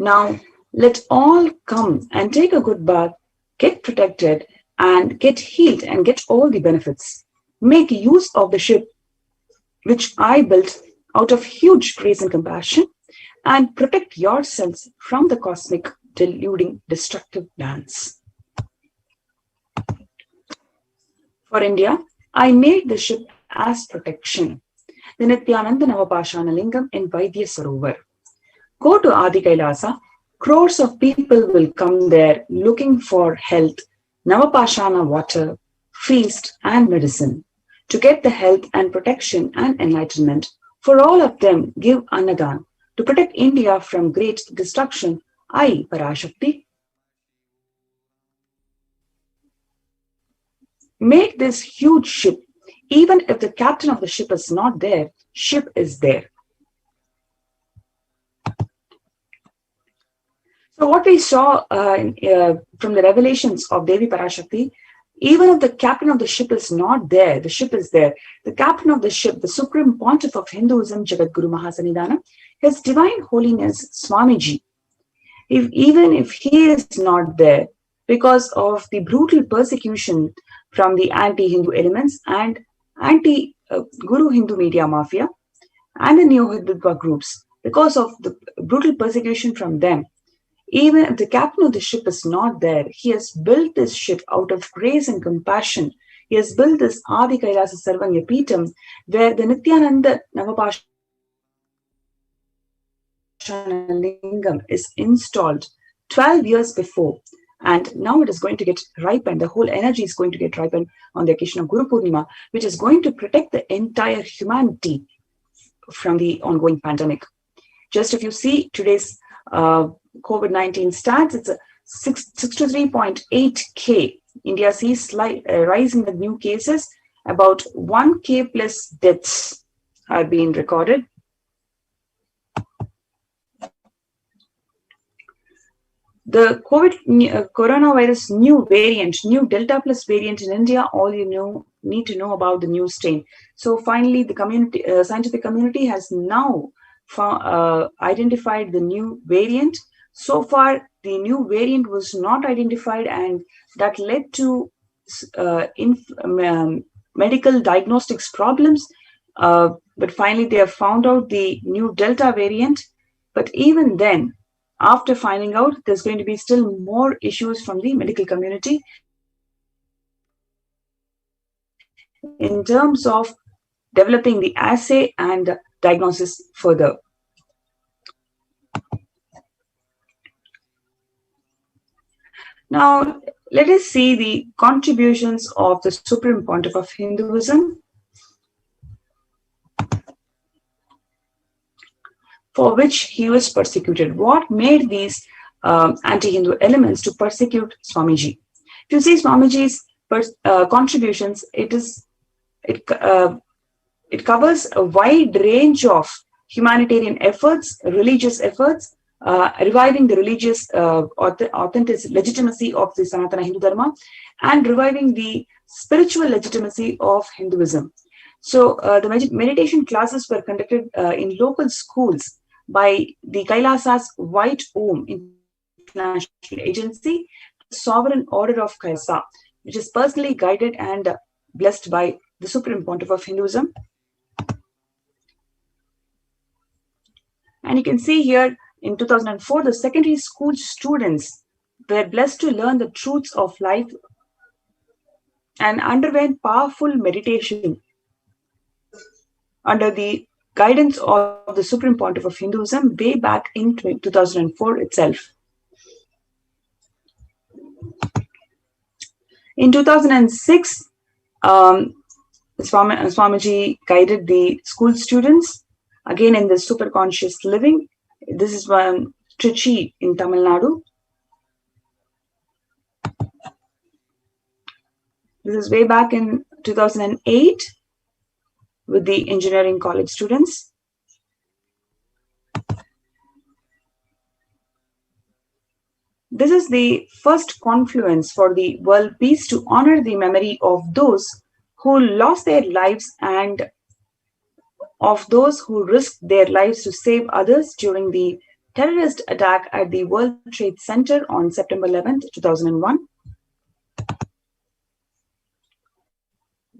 Now, let all come and take a good bath, get protected, and get healed and get all the benefits. Make use of the ship which I built out of huge grace and compassion, and protect yourselves from the cosmic deluding destructive dance. For India, I made the ship as protection, the Nityananda Navapashana Lingam in Vaidya Sarovar. Go to Adi Kailasa, crores of people will come there looking for health, Navapashana water, feast and medicine. To get the health and protection and enlightenment, for all of them give Annadan. To protect India from great destruction, I, Parashakti, make this huge ship. Even if the captain of the ship is not there, ship is there. So what we saw from the revelations of Devi Parashakti, even if the captain of the ship is not there, the ship is there. The captain of the ship, the supreme pontiff of Hinduism, Jagadguru Mahasanidana, His Divine Holiness Swamiji, even if he is not there, because of the persecution from the anti-Hindu elements and anti-Guru Hindu media mafia and the neo-Hindutva groups, because of the brutal persecution from them, Even if the captain of the ship is not there, he has built this ship out of grace and compassion. He has built this Adi Kailasa Sarvanya Peetam, where the Nityananda Navapashana Lingam is installed 12 years before. And now it is going to get ripened. The whole energy is going to get ripened on the occasion of Guru Purnima, which is going to protect the entire humanity from the ongoing pandemic. Just if you see today's COVID-19 stats, it's a 63.8K. India sees rise in the new cases. About 1K plus deaths are being recorded. The coronavirus new variant, new Delta plus variant in India, all you need to know about the new strain. So finally, the community, scientific community has now identified the new variant. So far, the new variant was not identified, and that led to medical diagnostics problems. But finally, they have found out the new Delta variant. But even then, after finding out, there's going to be still more issues from the medical community in terms of developing the assay and diagnosis further. Now, let us see the contributions of the Supreme Pontiff of Hinduism, for which he was persecuted. What made these anti-Hindu elements to persecute Swamiji? If you see Swamiji's contributions, it covers a wide range of humanitarian efforts, religious efforts, reviving the religious authentic legitimacy of the Sanatana Hindu Dharma, and reviving the spiritual legitimacy of Hinduism. So the meditation classes were conducted in local schools by the Kailasa's White Om International Agency, Sovereign Order of Kailasa, which is personally guided and blessed by the Supreme Pontiff of Hinduism. And you can see here in 2004, the secondary school students were blessed to learn the truths of life and underwent powerful meditation under the guidance of the Supreme Pontiff of Hinduism way back in 2004 itself. In 2006, Swamiji guided the school students again in the super conscious living. This is one Trichy in Tamil Nadu. This is way back in 2008 with the engineering college students. This is the first confluence for the world peace to honor the memory of those who lost their lives and of those who risked their lives to save others during the terrorist attack at the World Trade Center on September 11th, 2001.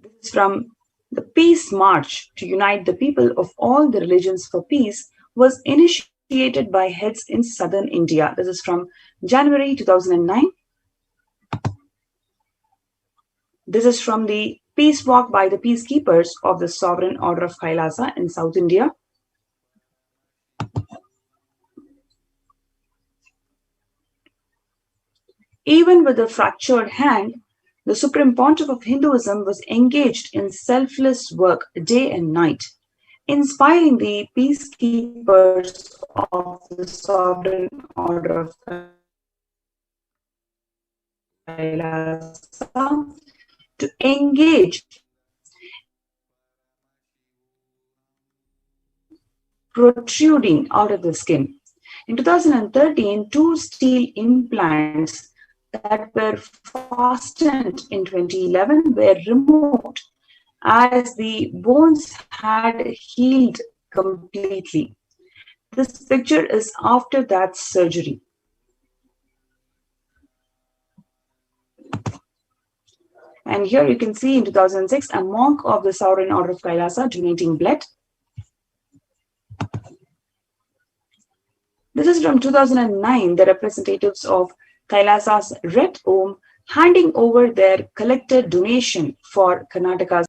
This is from the Peace March to unite the people of all the religions for peace, was initiated by heads in southern India. This is from January 2009. This is from the Peace Walk by the Peacekeepers of the Sovereign Order of Kailasa in South India. Even with a fractured hand, the Supreme Pontiff of Hinduism was engaged in selfless work day and night, inspiring the peacekeepers of the Sovereign Order of Kailasa to engage protruding out of the skin. In 2013, 2 steel implants that were fastened in 2011 were removed as the bones had healed completely. This picture is after that surgery. And here you can see in 2006, a monk of the Sovereign Order of Kailasa donating blood. This is was around 2009 the representatives of Kailasa's Red Om handing over their collected donation for Karnataka's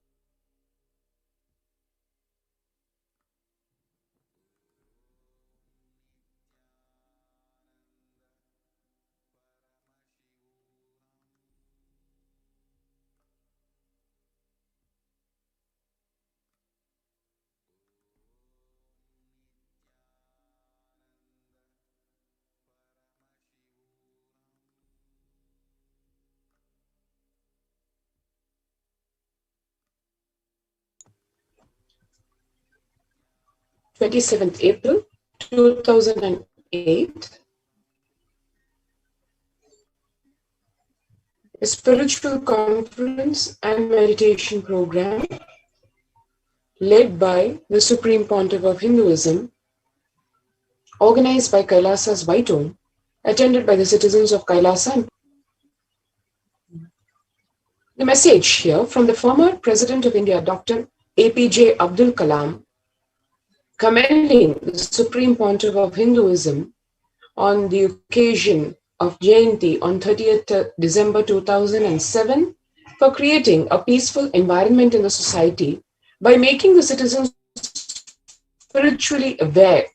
April 2008, a spiritual conference and meditation program led by the Supreme Pontiff of Hinduism, organized by Kailasa's White Om, attended by the citizens of Kailasa. The message here from the former President of India, Dr. APJ Abdul Kalam, commending the Supreme Pontiff of Hinduism on the occasion of Jayanti on 30th December 2007 for creating a peaceful environment in the society by making the citizens spiritually aware,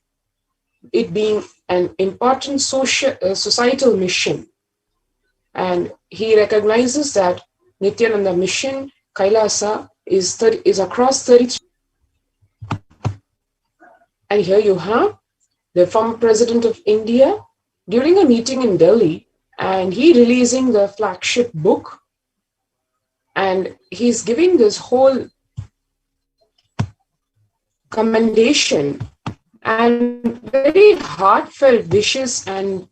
it being an important societal mission. And he recognizes that Nithyananda mission, Kailasa, is across 33. And here you have the former President of India during a meeting in Delhi, and he releasing the flagship book, and he's giving this whole commendation and very heartfelt wishes and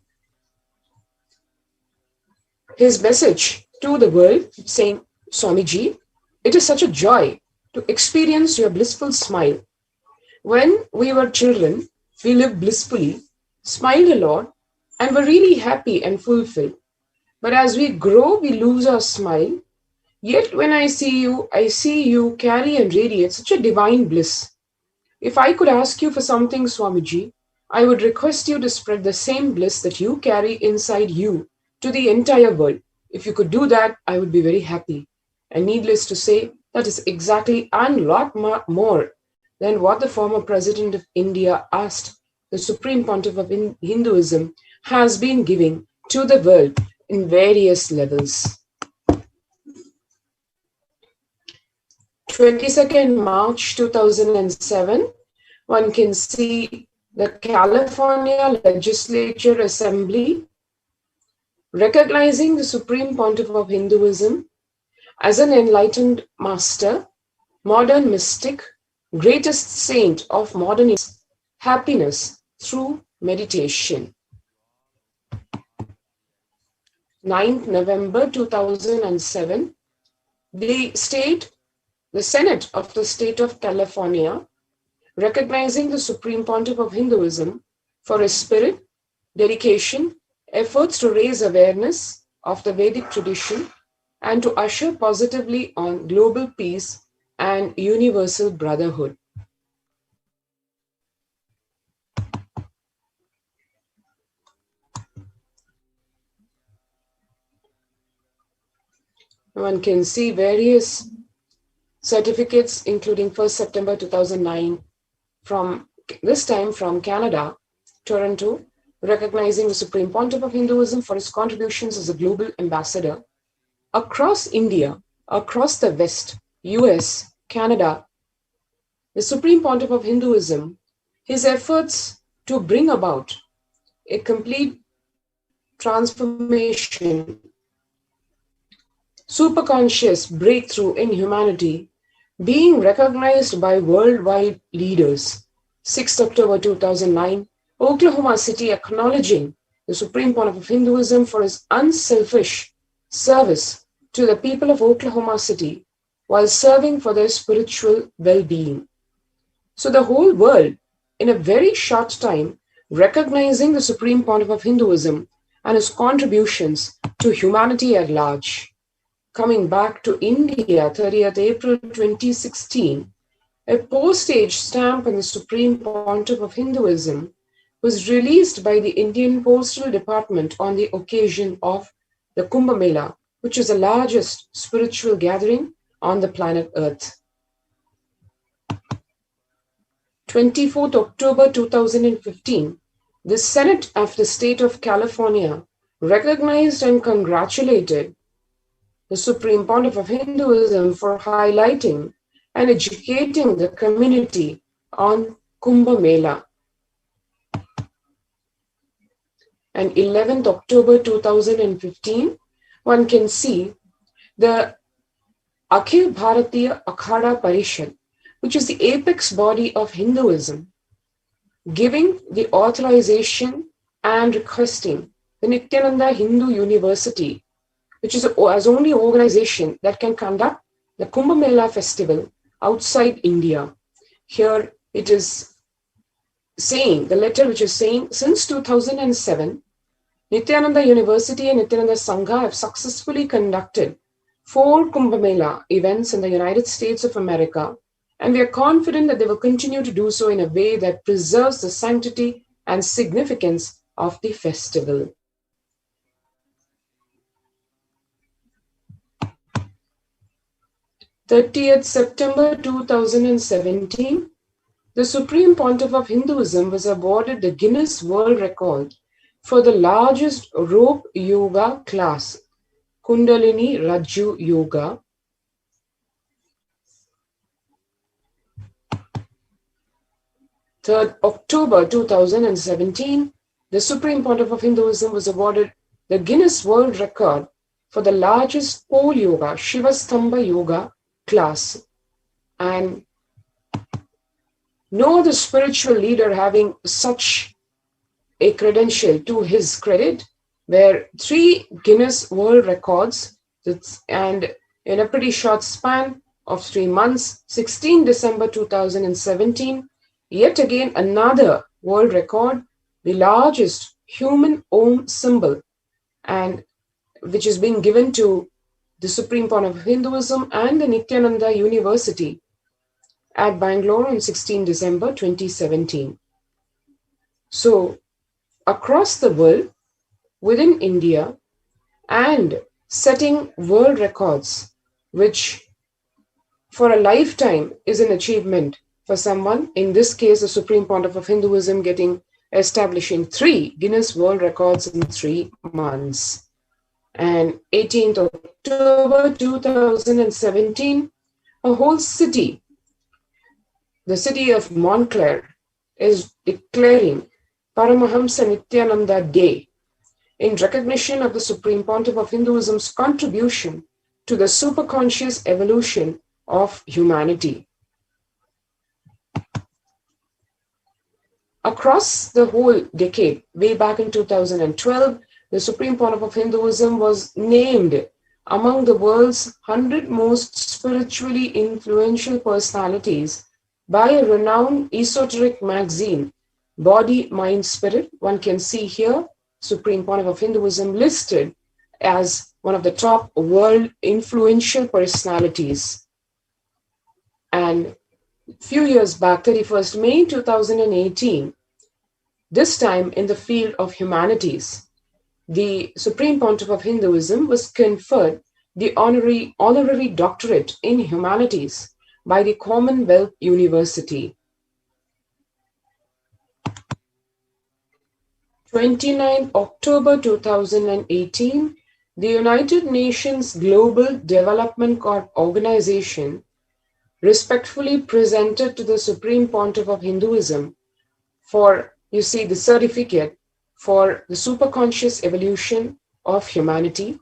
his message to the world saying, Swamiji, it is such a joy to experience your blissful smile. When we were children, we lived blissfully, smiled a lot, and were really happy and fulfilled. But as we grow, we lose our smile. Yet when I see you carry and radiate such a divine bliss. If I could ask you for something, Swamiji, I would request you to spread the same bliss that you carry inside you to the entire world. If you could do that, I would be very happy. And needless to say, that is exactly and a lot more than what the former President of India asked the Supreme Pontiff of Hinduism has been giving to the world in various levels. 22nd March 2007, one can see the California Legislature Assembly recognizing the Supreme Pontiff of Hinduism as an enlightened master, modern mystic, greatest saint of modern happiness through meditation. 9th November 2007, the Senate of the State of California recognizing the Supreme Pontiff of Hinduism for his spirit, dedication, efforts to raise awareness of the Vedic tradition and to usher positively on global peace and universal brotherhood. One can see various certificates, including 1st September 2009, this time from Canada, Toronto, recognizing the Supreme Pontiff of Hinduism for his contributions as a global ambassador. Across India, across the West, US, Canada, the Supreme Pontiff of Hinduism, his efforts to bring about a complete transformation, superconscious breakthrough in humanity, being recognized by worldwide leaders. 6th October 2009, Oklahoma City acknowledging the Supreme Pontiff of Hinduism for his unselfish service to the people of Oklahoma City while serving for their spiritual well-being. So the whole world, in a very short time, recognizing the Supreme Pontiff of Hinduism and his contributions to humanity at large. Coming back to India, 30th April 2016, a postage stamp on the Supreme Pontiff of Hinduism was released by the Indian Postal Department on the occasion of the Kumbh Mela, which is the largest spiritual gathering on the planet Earth. 24th October 2015, the Senate of the State of California recognized and congratulated the Supreme Pontiff of Hinduism for highlighting and educating the community on Kumbh Mela. And 11th October 2015, one can see the Akhil Bharatiya Akhada Parishad, which is the apex body of Hinduism, giving the authorization and requesting the Nityananda Hindu University, which is as only organization that can conduct the Kumbh Mela festival outside India. Here it is saying, the letter which is saying, since 2007, Nityananda University and Nityananda Sangha have successfully conducted 4 Kumbh Mela events in the United States of America, and we are confident that they will continue to do so in a way that preserves the sanctity and significance of the festival. September 30th, 2017, the Supreme Pontiff of Hinduism was awarded the Guinness World Record for the largest rope yoga class, Kundalini Raju Yoga. October 2017, the Supreme Pontiff of Hinduism was awarded the Guinness World Record for the largest pole yoga, Shiva Stamba Yoga class. And no other spiritual leader having such a credential to his credit, where 3 Guinness World Records, and in a pretty short span of 3 months, 16 December 2017, yet again another world record, the largest human Om symbol, and which is being given to the Supreme Pontiff of Hinduism and the Nityananda University at Bangalore on 16 December 2017. So, across the world, within India, and setting world records, which for a lifetime is an achievement for someone, in this case, the Supreme Pontiff of Hinduism establishing 3 Guinness World Records in 3 months. And 18th October 2017, a whole city, the city of Montclair, is declaring Paramahamsa Nityananda Day in recognition of the Supreme Pontiff of Hinduism's contribution to the superconscious evolution of humanity. Across the whole decade, way back in 2012, the Supreme Pontiff of Hinduism was named among the world's 100 most spiritually influential personalities by a renowned esoteric magazine, Body, Mind, Spirit. One can see here, Supreme Pontiff of Hinduism listed as one of the top world influential personalities. And a few years back, 31st May 2018, this time in the field of humanities, the Supreme Pontiff of Hinduism was conferred the honorary doctorate in humanities by the Commonwealth University. 29th October 2018, the United Nations Global Development Organization respectfully presented to the Supreme Pontiff of Hinduism for, you see, the certificate for the superconscious evolution of humanity.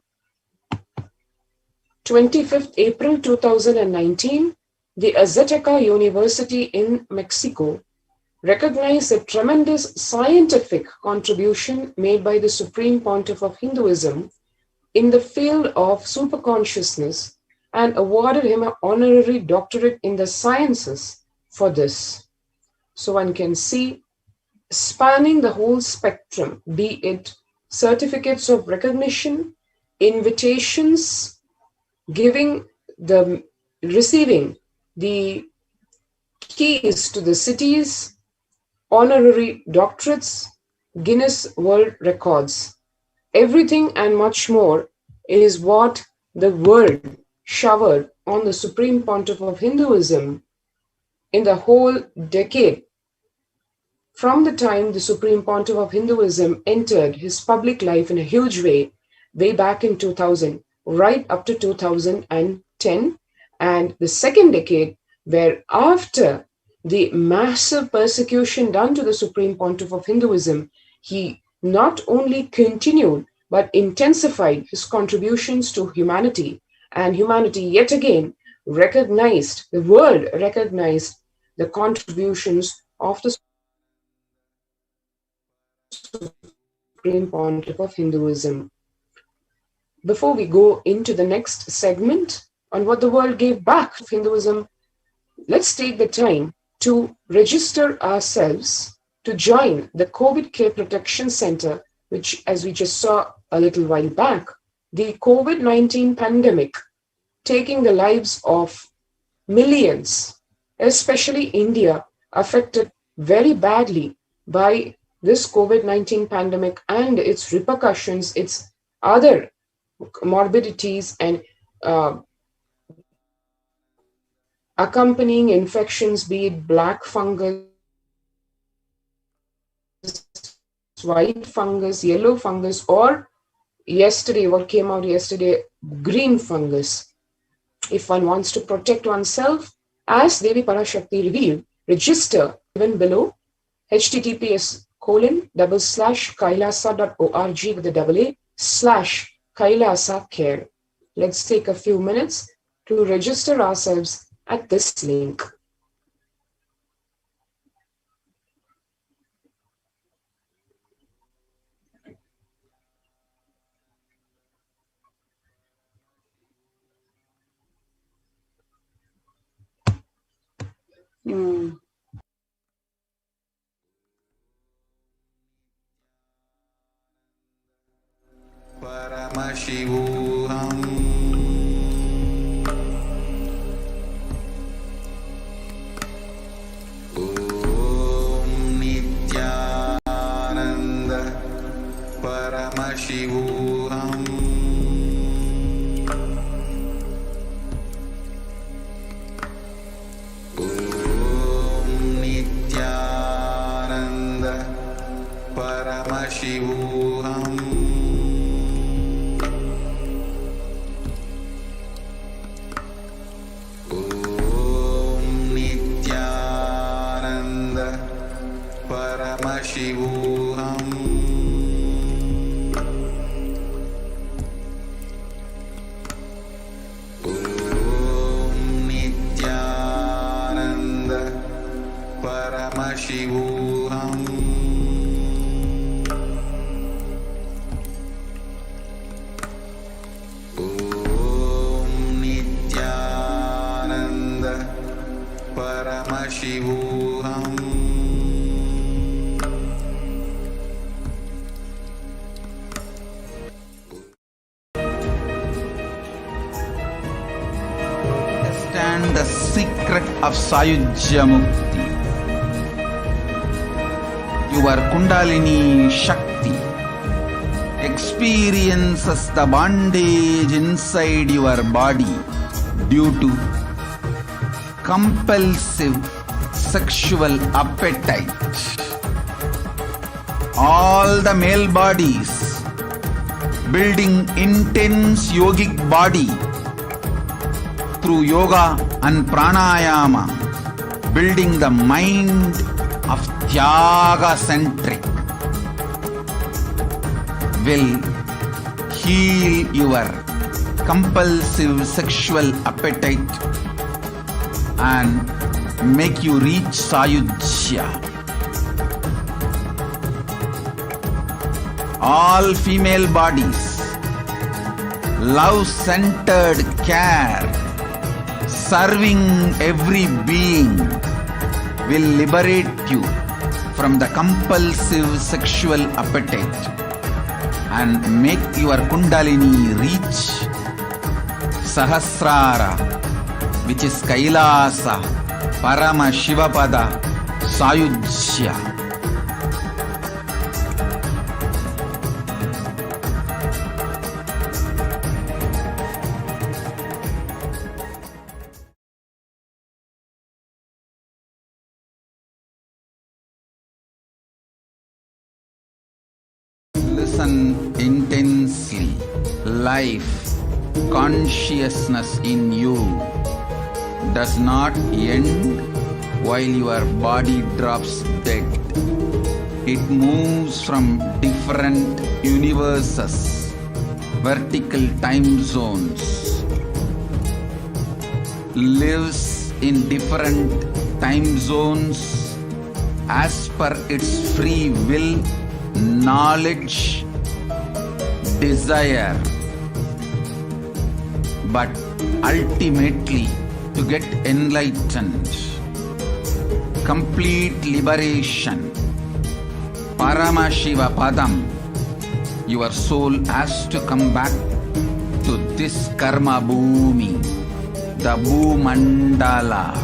25th April 2019, the Azteca University in Mexico recognized the tremendous scientific contribution made by the Supreme Pontiff of Hinduism in the field of superconsciousness and awarded him an honorary doctorate in the sciences for this. So one can see, spanning the whole spectrum, be it certificates of recognition, invitations, receiving the keys to the cities, honorary doctorates, Guinness World Records. Everything and much more is what the world showered on the Supreme Pontiff of Hinduism in the whole decade. From the time the Supreme Pontiff of Hinduism entered his public life in a huge way back in 2000, right up to 2010, and the second decade, where after the massive persecution done to the Supreme Pontiff of Hinduism, he not only continued but intensified his contributions to humanity, and humanity yet again recognized, the world recognized the contributions of the Supreme Pontiff of Hinduism. Before we go into the next segment on what the world gave back to Hinduism, let's take the time to register ourselves to join the COVID Care Protection Center, which, as we just saw a little while back, the COVID-19 pandemic taking the lives of millions, especially India, affected very badly by this COVID-19 pandemic and its repercussions, its other morbidities and accompanying infections, be it black fungus, white fungus, yellow fungus, or what came out yesterday, green fungus. If one wants to protect oneself, as Devi Parashakti revealed, register even below https://kailasa.org with a AA/Kailasa care. Let's take a few minutes to register ourselves at this link. Paramashivam. Om Nityananda Paramashivam. Om Nityananda Paramashivam. Paramashivam. Om Nityananda Paramashivam. Om Nityananda Paramashivam. The secret of Sayujya Mukti. Your Kundalini Shakti experiences the bondage inside your body due to compulsive sexual appetite. All the male bodies building intense yogic body through yoga and pranayama, building the mind of Tyaga centric, will heal your compulsive sexual appetite and make you reach Sayujya. All female bodies, love-centered care, serving every being will liberate you from the compulsive sexual appetite and make your Kundalini reach Sahasrara, which is Kailasa, Paramashivapada, Sayujya. listen intensely. Life, consciousness in you does not end while your body drops dead. It moves from different universes, vertical time zones, lives in different time zones as per its free will, knowledge, desire, but ultimately to get enlightened, complete liberation, Paramashiva Padam, your soul has to come back to this karma bhumi, the Bhumandala.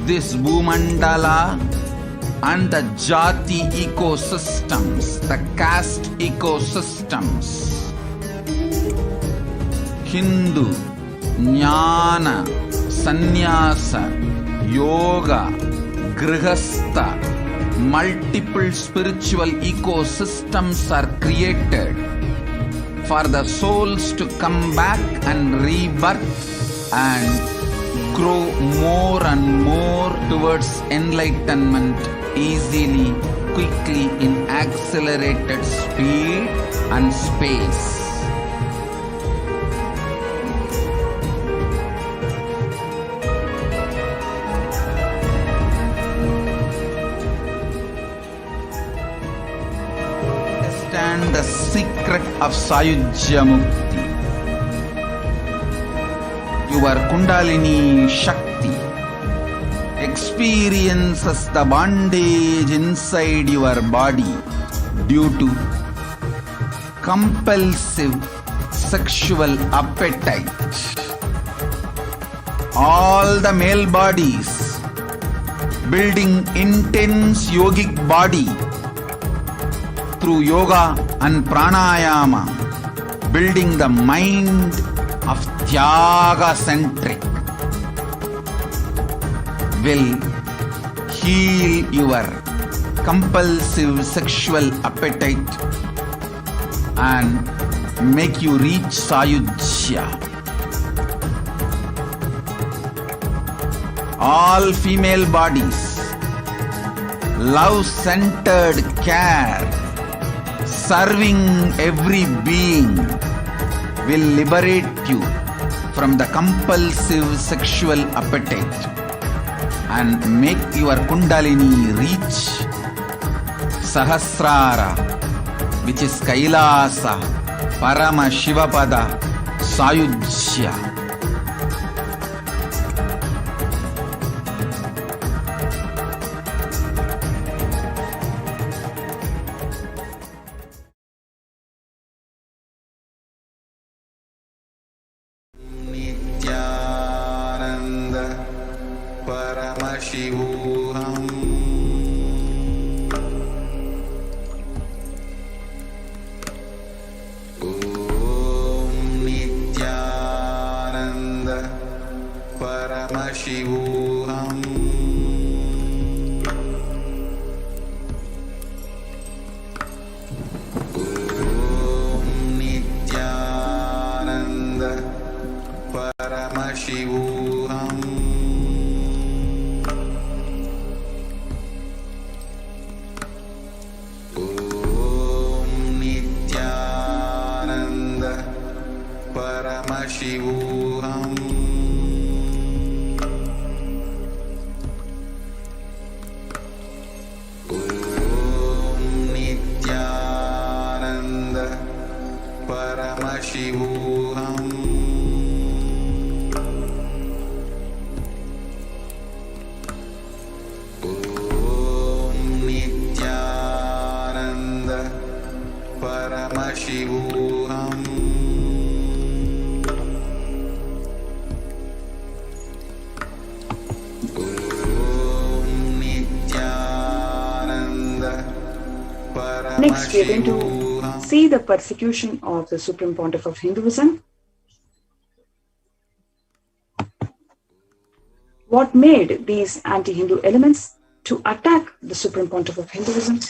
This Bhumandala and the Jati ecosystems, the caste ecosystems, Hindu, Jnana, Sannyasa, Yoga, Grihastha, multiple spiritual ecosystems are created for the souls to come back and rebirth and grow more and more towards enlightenment easily, quickly, in accelerated speed and space. Understand the secret of Sayujya Mukti. Your Kundalini Shakti experiences the bondage inside your body due to compulsive sexual appetite. All the male bodies building intense yogic body through yoga and pranayama, building the mind of Tyaga-centric, will heal your compulsive sexual appetite and make you reach Sayujya. All female bodies, love-centered care, serving every being, will liberate you from the compulsive sexual appetite and make your Kundalini reach Sahasrara, which is Kailasa, Paramashivapada, Sayujya. Nityananda Paramashivam. Om Nityananda Paramashivam. Paramashivam. Om Nityananda Paramashivam. Om Nityananda Paramashivam. Paramashivam. Next, we are going to see the persecution of the Supreme Pontiff of Hinduism. What made these anti-Hindu elements to attack the Supreme Pontiff of Hinduism?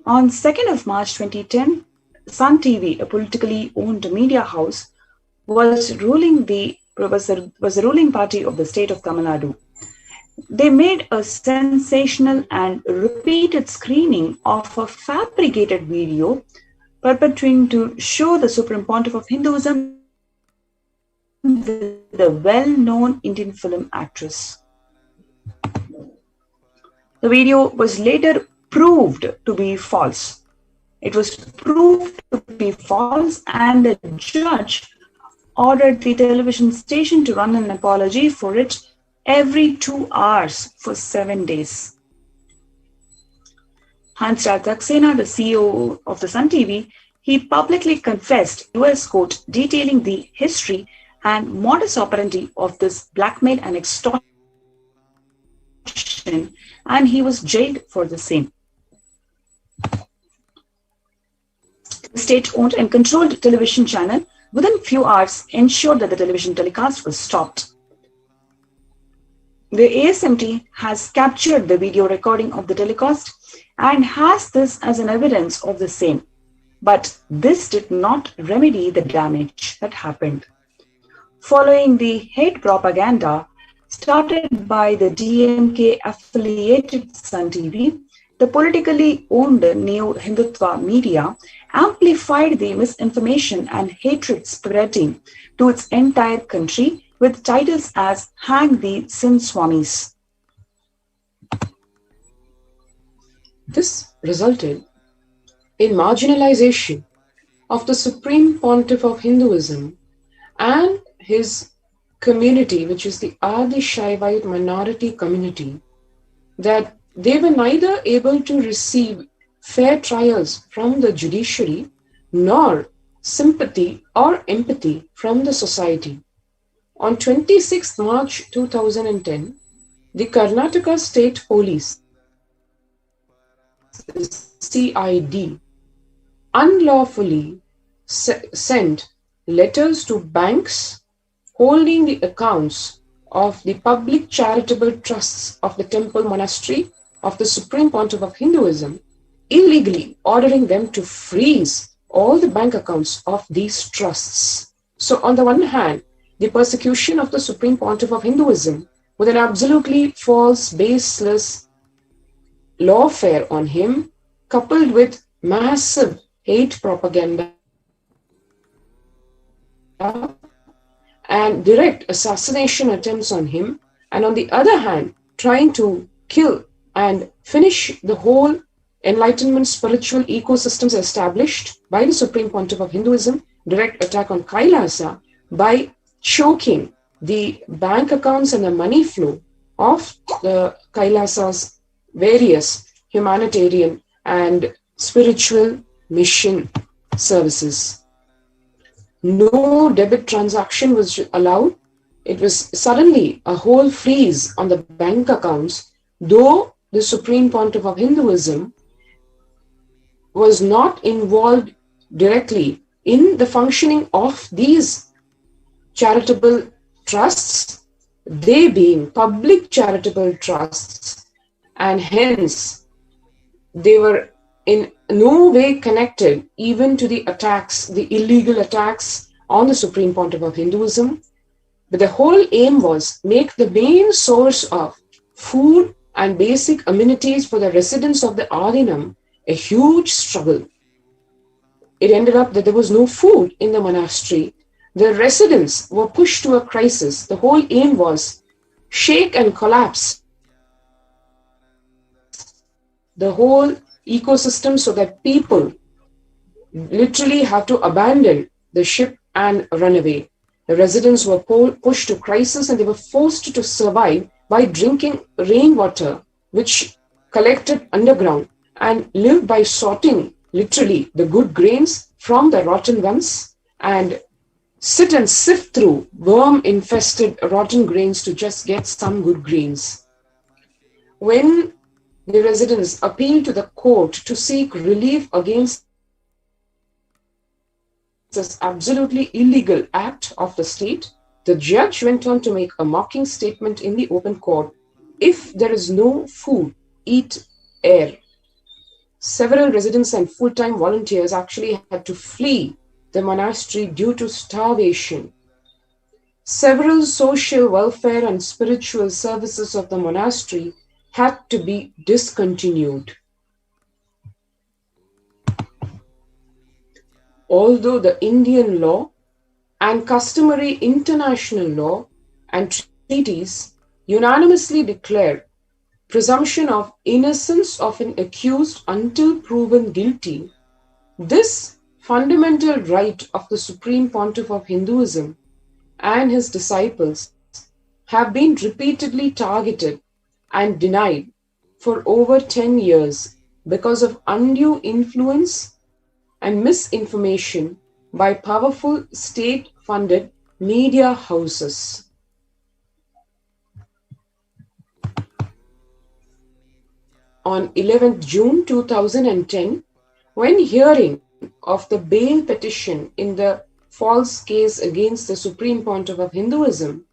On 2nd of March 2010, Sun TV, a politically owned media house, was the ruling party of the state of Tamil Nadu. They made a sensational and repeated screening of a fabricated video perpetrating to show the Supreme Pontiff of Hinduism with a well-known Indian film actress. The video was later proved to be false. It was proved to be false, and the judge ordered the television station to run an apology for it every 2 hours for 7 days. Hansraj Saxena, the CEO of the Sun TV, he publicly confessed to US court detailing the history and modus operandi of this blackmail and extortion, and he was jailed for the same. The state-owned and controlled television channel, within few hours, ensured that the television telecast was stopped. The ASMT has captured the video recording of the telecast and has this as an evidence of the same. But this did not remedy the damage that happened. Following the hate propaganda started by the DMK-affiliated Sun TV, the politically owned Neo Hindutva media amplified the misinformation and hatred spreading to its entire country with titles as Hang the Sin Swamis. This resulted in marginalization of the Supreme Pontiff of Hinduism and his community, which is the Adi Shaivite minority community, that they were neither able to receive fair trials from the judiciary nor sympathy or empathy from the society. On 26 March 2010, the Karnataka State Police, CID, unlawfully sent letters to banks holding the accounts of the public charitable trusts of the temple monastery of the Supreme Pontiff of Hinduism, illegally ordering them to freeze all the bank accounts of these trusts. So on the one hand, the persecution of the Supreme Pontiff of Hinduism with an absolutely false, baseless lawfare on him, coupled with massive hate propaganda and direct assassination attempts on him, and on the other hand, trying to kill and finish the whole enlightenment spiritual ecosystems established by the Supreme Pontiff of Hinduism, direct attack on Kailasa by choking the bank accounts and the money flow of the Kailasa's various humanitarian and spiritual mission services. No debit transaction was allowed. It was suddenly a whole freeze on the bank accounts, though the Supreme Pontiff of Hinduism was not involved directly in the functioning of these charitable trusts, they being public charitable trusts, and hence they were in no way connected even to the attacks, the illegal attacks on the Supreme Pontiff of Hinduism. But the whole aim was make the main source of food and basic amenities for the residents of the Adinam a huge struggle. It ended up that there was no food in the monastery. The residents were pushed to a crisis. The whole aim was shake and collapse the whole ecosystem so that people literally have to abandon the ship and run away. The residents were pushed to crisis and they were forced to survive by drinking rainwater, which collected underground, and lived by sorting, literally, the good grains from the rotten ones and sit and sift through worm-infested rotten grains to just get some good grains. When the residents appealed to the court to seek relief against this absolutely illegal act of the state, the judge went on to make a mocking statement in the open court: if there is no food, eat air. Several residents and full-time volunteers actually had to flee the monastery due to starvation. Several social welfare and spiritual services of the monastery had to be discontinued. Although the Indian law and customary international law and treaties unanimously declare presumption of innocence of an accused until proven guilty, this fundamental right of the Supreme Pontiff of Hinduism and his disciples have been repeatedly targeted and denied for over 10 years because of undue influence and misinformation by powerful state-funded media houses. On 11th June 2010, when hearing of the bail petition in the false case against the Supreme Pontiff of Hinduism,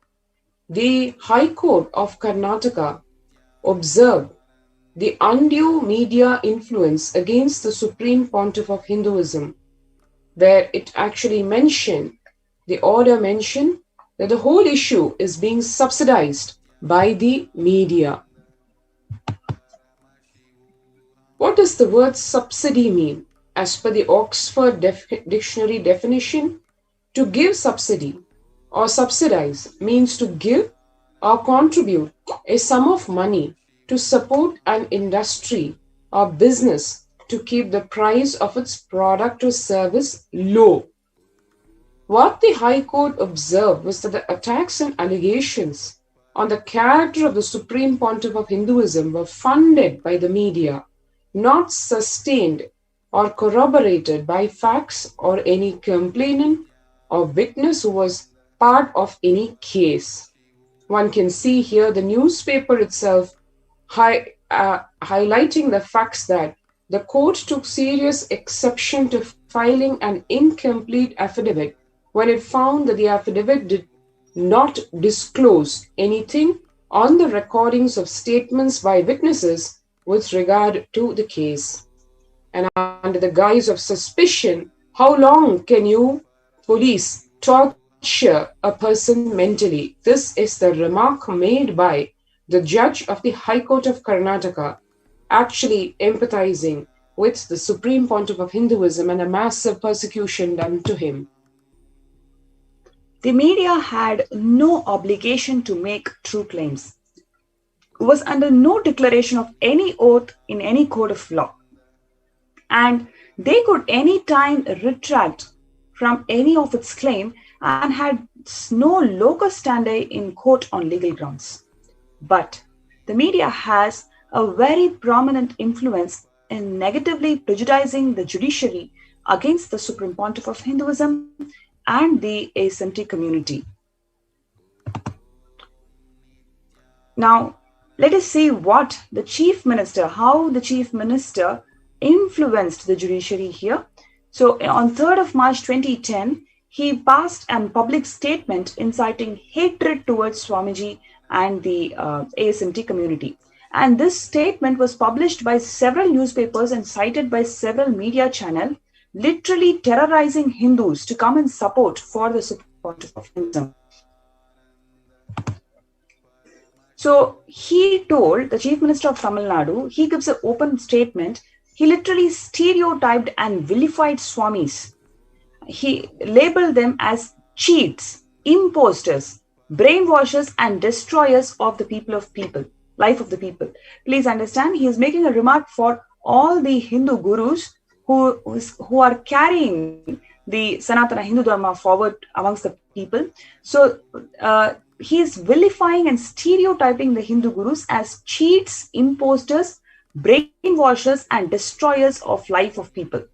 the High Court of Karnataka observed the undue media influence against the Supreme Pontiff of Hinduism, where it actually mentioned, the order mentioned, that the whole issue is being subsidized by the media. What does the word subsidy mean? As per the Oxford Dictionary definition, to give subsidy or subsidize means to give or contribute a sum of money to support an industry or business to keep the price of its product or service low. What the High Court observed was that the attacks and allegations on the character of the Supreme Pontiff of Hinduism were funded by the media, not sustained or corroborated by facts or any complainant or witness who was part of any case. One can see here the newspaper itself highlighting the facts that the court took serious exception to filing an incomplete affidavit when it found that the affidavit did not disclose anything on the recordings of statements by witnesses with regard to the case. And under the guise of suspicion, how long can you, police, torture a person mentally? This is the remark made by the judge of the High Court of Karnataka, actually empathizing with the Supreme Pontiff of Hinduism and the massive persecution done to him. The media had no obligation to make true claims. It was under no declaration of any oath in any code of law. And they could any time retract from any of its claim and had no locus standi in court on legal grounds. But the media has a very prominent influence in negatively prejudicing the judiciary against the Supreme Pontiff of Hinduism and the ASMT community. Now, let us see what the Chief Minister, how the Chief Minister influenced the judiciary here. So on 3rd of March 2010, he passed a public statement inciting hatred towards Swamiji and the ASMT community. And this statement was published by several newspapers and cited by several media channels, literally terrorizing Hindus to come and support for the Supreme Pontiff of Hinduism. So he told, the Chief Minister of Tamil Nadu, he gives an open statement. He literally stereotyped and vilified Swamis. He labeled them as cheats, imposters, brainwashers and destroyers of the life of the people. Please understand, he is making a remark for all the Hindu gurus who are carrying the Sanatana Hindu Dharma forward amongst the people. So he is vilifying and stereotyping the Hindu gurus as cheats, imposters, brainwashers, and destroyers of life of people.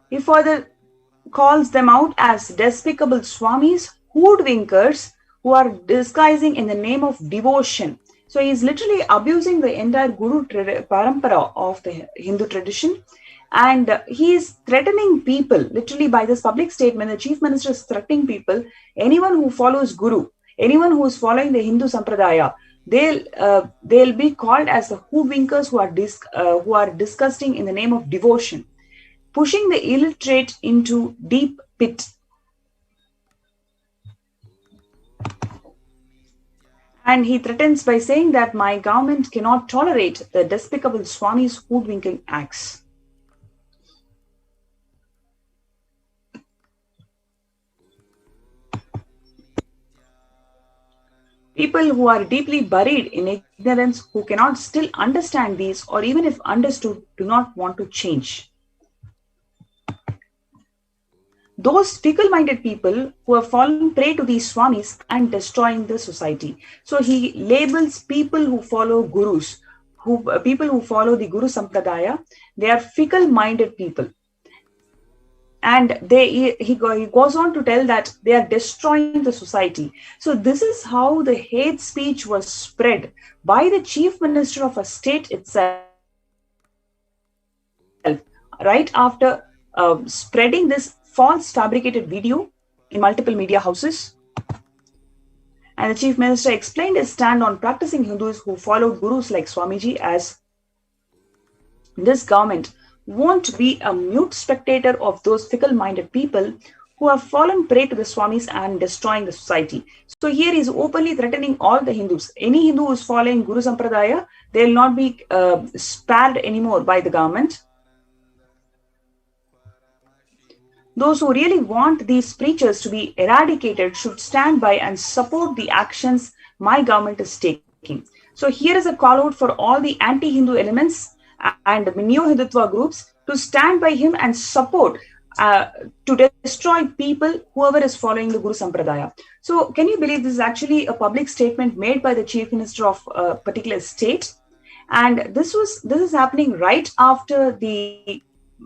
He further calls them out as despicable swamis, hoodwinkers, who are disguising in the name of devotion. So he is literally abusing the entire Guru parampara of the Hindu tradition, and he is threatening people. Literally, by this public statement, the chief minister is threatening people. Anyone who follows Guru, anyone who is following the Hindu sampradaya, they'll be called as the hoodwinkers who are disgusting in the name of devotion, pushing the illiterate into deep pit. And he threatens by saying that my government cannot tolerate the despicable Swami's hoodwinking acts. People who are deeply buried in ignorance, who cannot still understand these, or even if understood, do not want to change. Those fickle-minded people who have fallen prey to these swamis and destroying the society. So he labels people who follow gurus, people who follow the Guru Sampradaya, they are fickle-minded people. And he goes on to tell that they are destroying the society. So this is how the hate speech was spread by the chief minister of a state itself, right after spreading this false fabricated video in multiple media houses. And the chief minister explained his stand on practicing Hindus who followed gurus like Swamiji as this government won't be a mute spectator of those fickle-minded people who have fallen prey to the Swamis and destroying the society. So here he is openly threatening all the Hindus. Any Hindu who is following Guru Sampradaya, they will not be spared anymore by the government. Those who really want these preachers to be eradicated should stand by and support the actions my government is taking. So here is a call out for all the anti-Hindu elements and neo-Hindutva groups to stand by him and support to destroy people, whoever is following the Guru Sampradaya. So can you believe this is actually a public statement made by the chief minister of a particular state? And this is happening right after the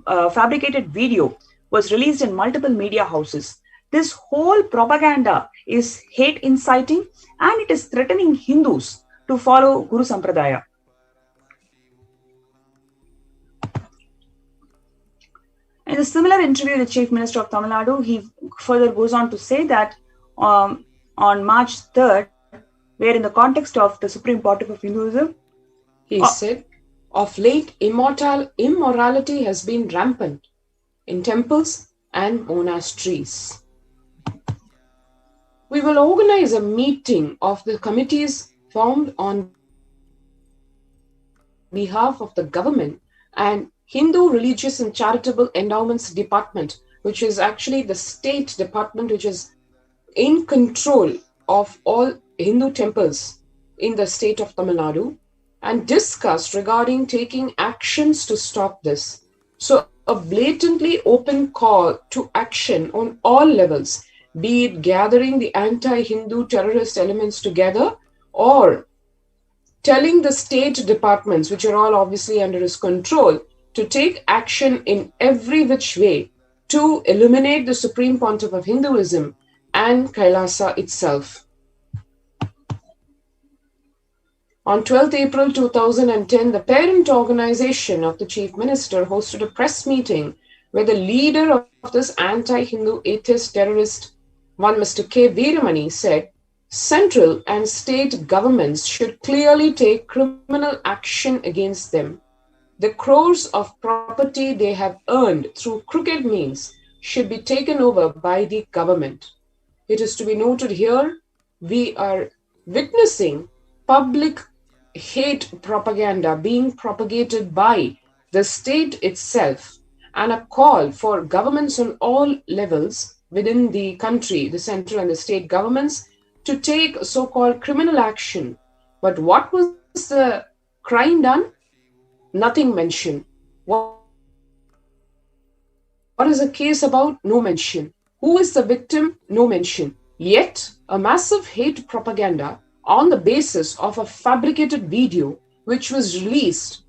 fabricated video was released in multiple media houses. This whole propaganda is hate inciting and it is threatening Hindus to follow Guru Sampradaya. In a similar interview, the Chief Minister of Tamil Nadu, he further goes on to say that on March 3rd, where in the context of the Supreme Pontiff of Hinduism, he said, of late, immorality has been rampant in temples and monasteries. We will organize a meeting of the committees formed on behalf of the government and Hindu Religious and Charitable Endowments Department, which is actually the state department which is in control of all Hindu temples in the state of Tamil Nadu, and discuss regarding taking actions to stop this. So a blatantly open call to action on all levels, be it gathering the anti-Hindu terrorist elements together or telling the state departments, which are all obviously under his control, to take action in every which way to eliminate the Supreme Pontiff of Hinduism and Kailasa itself. On 12th April 2010, the parent organization of the Chief Minister hosted a press meeting where the leader of this anti-Hindu atheist terrorist, one Mr. K. Veeramani, said, central and state governments should clearly take criminal action against them. The crores of property they have earned through crooked means should be taken over by the government. It is to be noted here, we are witnessing public hate propaganda being propagated by the state itself and a call for governments on all levels within the country, the central and the state governments, to take so-called criminal action. But what was the crime done? Nothing mentioned. What is the case about? No mention. Who is the victim? No mention. Yet, a massive hate propaganda on the basis of a fabricated video which was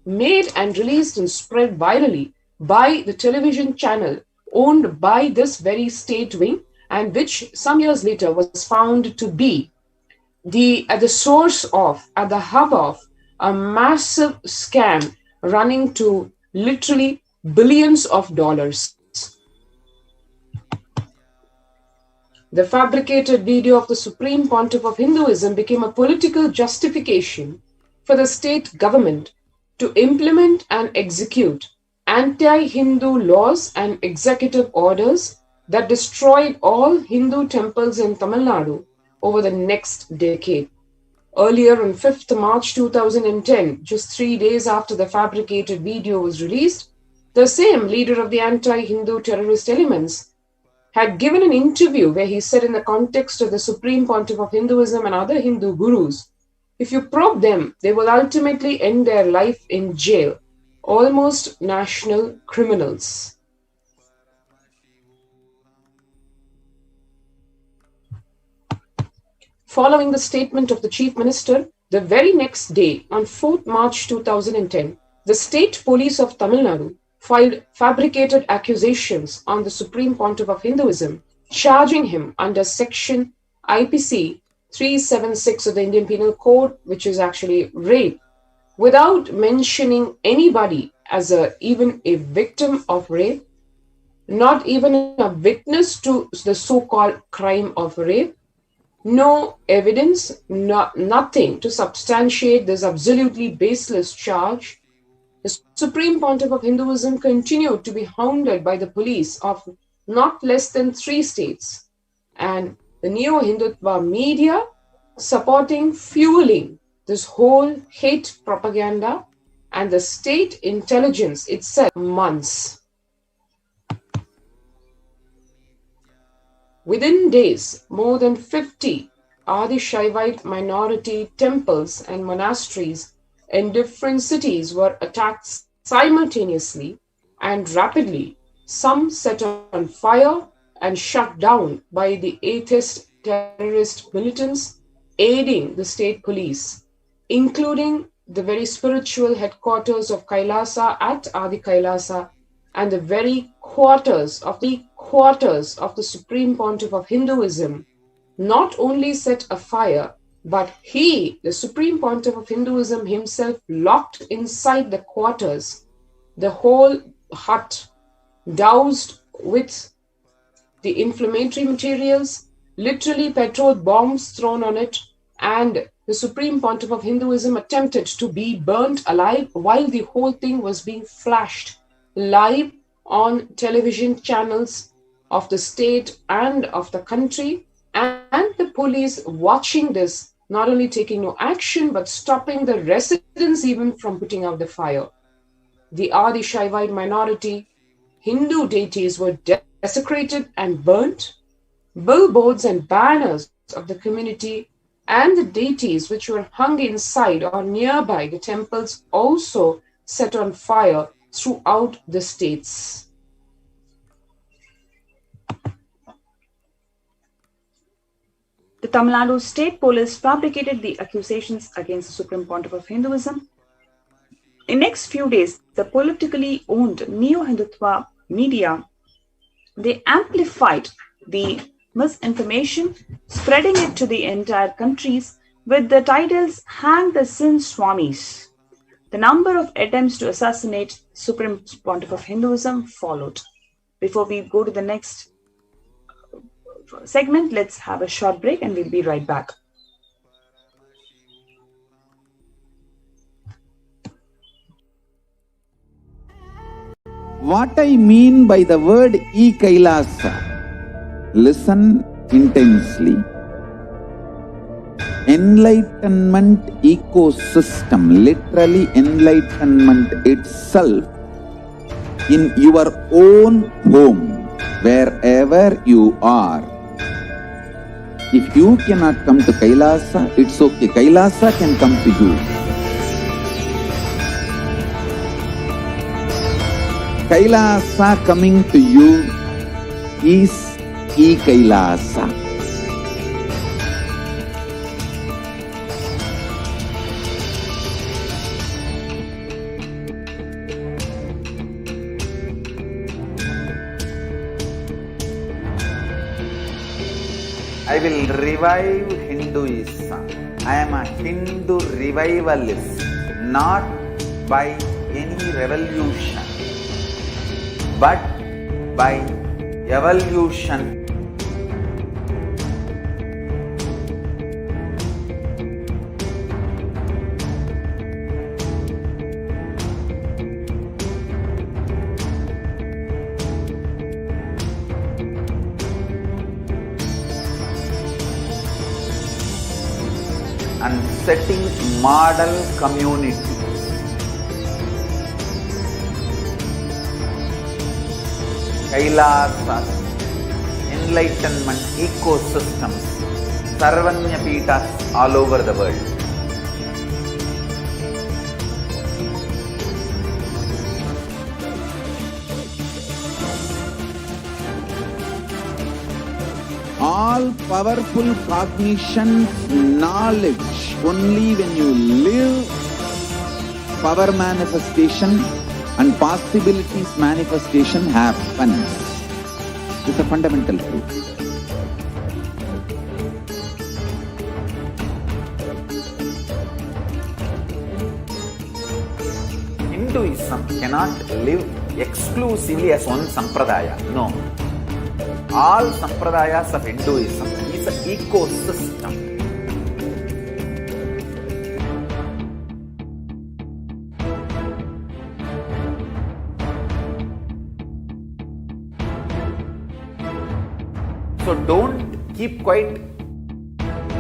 made and released and spread virally by the television channel owned by this very state wing, and which some years later was found to be at the hub of a massive scam running to literally billions of dollars. The fabricated video of the Supreme Pontiff of Hinduism became a political justification for the state government to implement and execute anti-Hindu laws and executive orders that destroyed all Hindu temples in Tamil Nadu over the next decade. Earlier on 5th March 2010, just 3 days after the fabricated video was released, the same leader of the anti-Hindu terrorist elements had given an interview where he said, in the context of the Supreme Pontiff of Hinduism and other Hindu gurus, if you probe them, they will ultimately end their life in jail, almost national criminals. Following the statement of the Chief Minister, the very next day, on 4th March 2010, the State Police of Tamil Nadu filed fabricated accusations on the Supreme Pontiff of Hinduism, charging him under Section IPC 376 of the Indian Penal Code, which is actually rape, without mentioning anybody as even a victim of rape, not even a witness to the so-called crime of rape. No evidence, nothing to substantiate this absolutely baseless charge. The Supreme Pontiff of Hinduism continued to be hounded by the police of not less than 3 states, and the neo-Hindutva media fueling this whole hate propaganda, and the state intelligence itself months. Within days, more than 50 Adi Shaivite minority temples and monasteries in different cities were attacked simultaneously and rapidly, some set on fire and shut down by the atheist terrorist militants aiding the state police, including the very spiritual headquarters of Kailasa at Adi Kailasa and the very quarters of the Supreme Pontiff of Hinduism. Not only set afire, but he, the Supreme Pontiff of Hinduism himself, locked inside the quarters, the whole hut doused with the inflammatory materials, literally petrol bombs thrown on it, and the Supreme Pontiff of Hinduism attempted to be burnt alive while the whole thing was being flashed live on television channels of the state and of the country, and the police watching this, not only taking no action, but stopping the residents even from putting out the fire. The Adi Shaivite minority Hindu deities were desecrated and burnt. Billboards and banners of the community and the deities which were hung inside or nearby the temples also set on fire throughout the states. The Tamil Nadu State Police fabricated the accusations against the Supreme Pontiff of Hinduism. In next few days, the politically owned neo-Hindutva media, they amplified the misinformation, spreading it to the entire countries with the titles "Hang the Sin Swamis." The number of attempts to assassinate Supreme Pontiff of Hinduism followed. Before we go to the next segment, let's have a short break and we'll be right back. What I mean by the word e-Kailasa, listen intensely. Enlightenment ecosystem, literally enlightenment itself, in your own home, wherever you are. If you cannot come to Kailasa, it's okay. Kailasa can come to you. Kailasa coming to you is E-Kailasa. I will revive Hinduism. I am a Hindu revivalist, not by any revolution, but by evolution. And setting model community. Kailasas, enlightenment ecosystems, Sarvanyapitas all over the world. All powerful cognition, knowledge, only when you live power manifestation and possibilities manifestation happens. It's a fundamental truth. Hinduism cannot live exclusively as one sampradaya. No. All sampradayas of Hinduism is an ecosystem. So don't keep quiet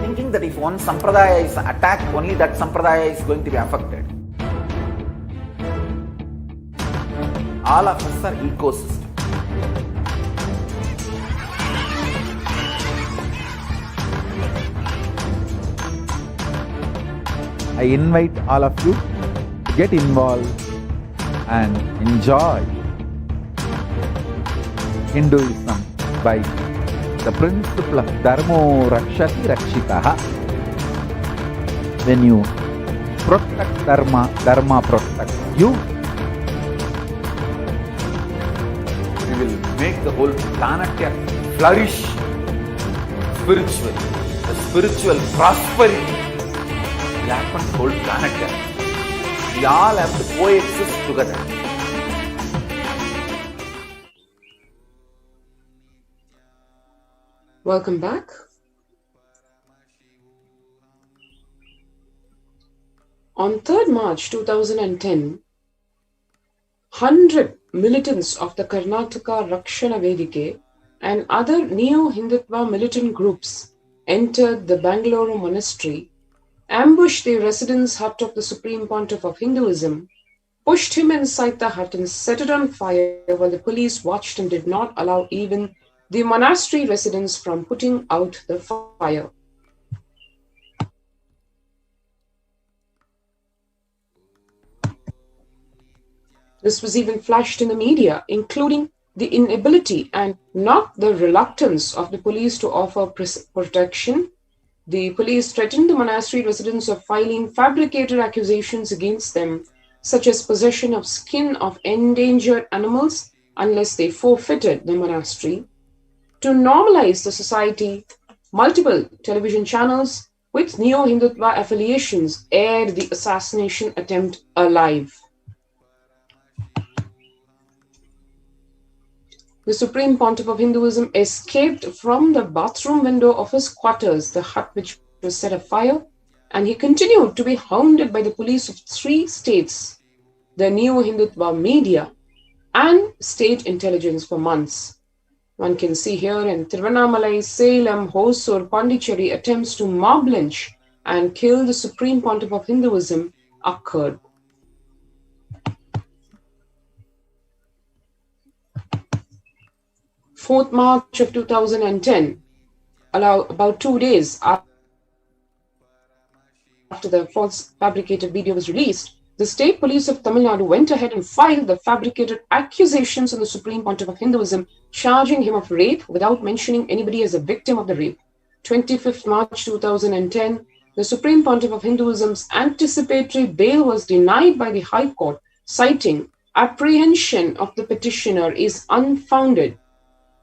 thinking that if one sampradaya is attacked, only that sampradaya is going to be affected. All of us are ecosystems. I invite all of you to get involved and enjoy Hinduism by the principle of Dharmo Rakshati Rakshitaha. When you protect Dharma, Dharma protects you. We will make the whole planet flourish spiritually. The spiritual prosperity will happen to the whole planet. We all have to coexist together. Welcome back. On 3rd March 2010, 100 militants of the Karnataka Rakshana Vedike and other neo-Hindutva militant groups entered the Bangalore monastery, ambushed the residence hut of the Supreme Pontiff of Hinduism, pushed him inside the hut and set it on fire while the police watched and did not allow even the monastery residents from putting out the fire. This was even flashed in the media, including the inability and not the reluctance of the police to offer protection. The police threatened the monastery residents of filing fabricated accusations against them, such as possession of skin of endangered animals, unless they forfeited the monastery. To normalize the society, multiple television channels with neo-Hindutva affiliations aired the assassination attempt alive. The Supreme Pontiff of Hinduism escaped from the bathroom window of his quarters, the hut which was set afire, and he continued to be hounded by the police of 3 states, the neo-Hindutva media, and state intelligence for months. One can see here in Tiruvannamalai, Salem, Hosur, Pondicherry, attempts to mob lynch and kill the Supreme Pontiff of Hinduism occurred. Fourth March of 2010, about 2 days after the false fabricated video was released, the state police of Tamil Nadu went ahead and filed the fabricated accusations on the Supreme Pontiff of Hinduism, charging him of rape without mentioning anybody as a victim of the rape. 25th March 2010, the Supreme Pontiff of Hinduism's anticipatory bail was denied by the High Court, citing apprehension of the petitioner is unfounded,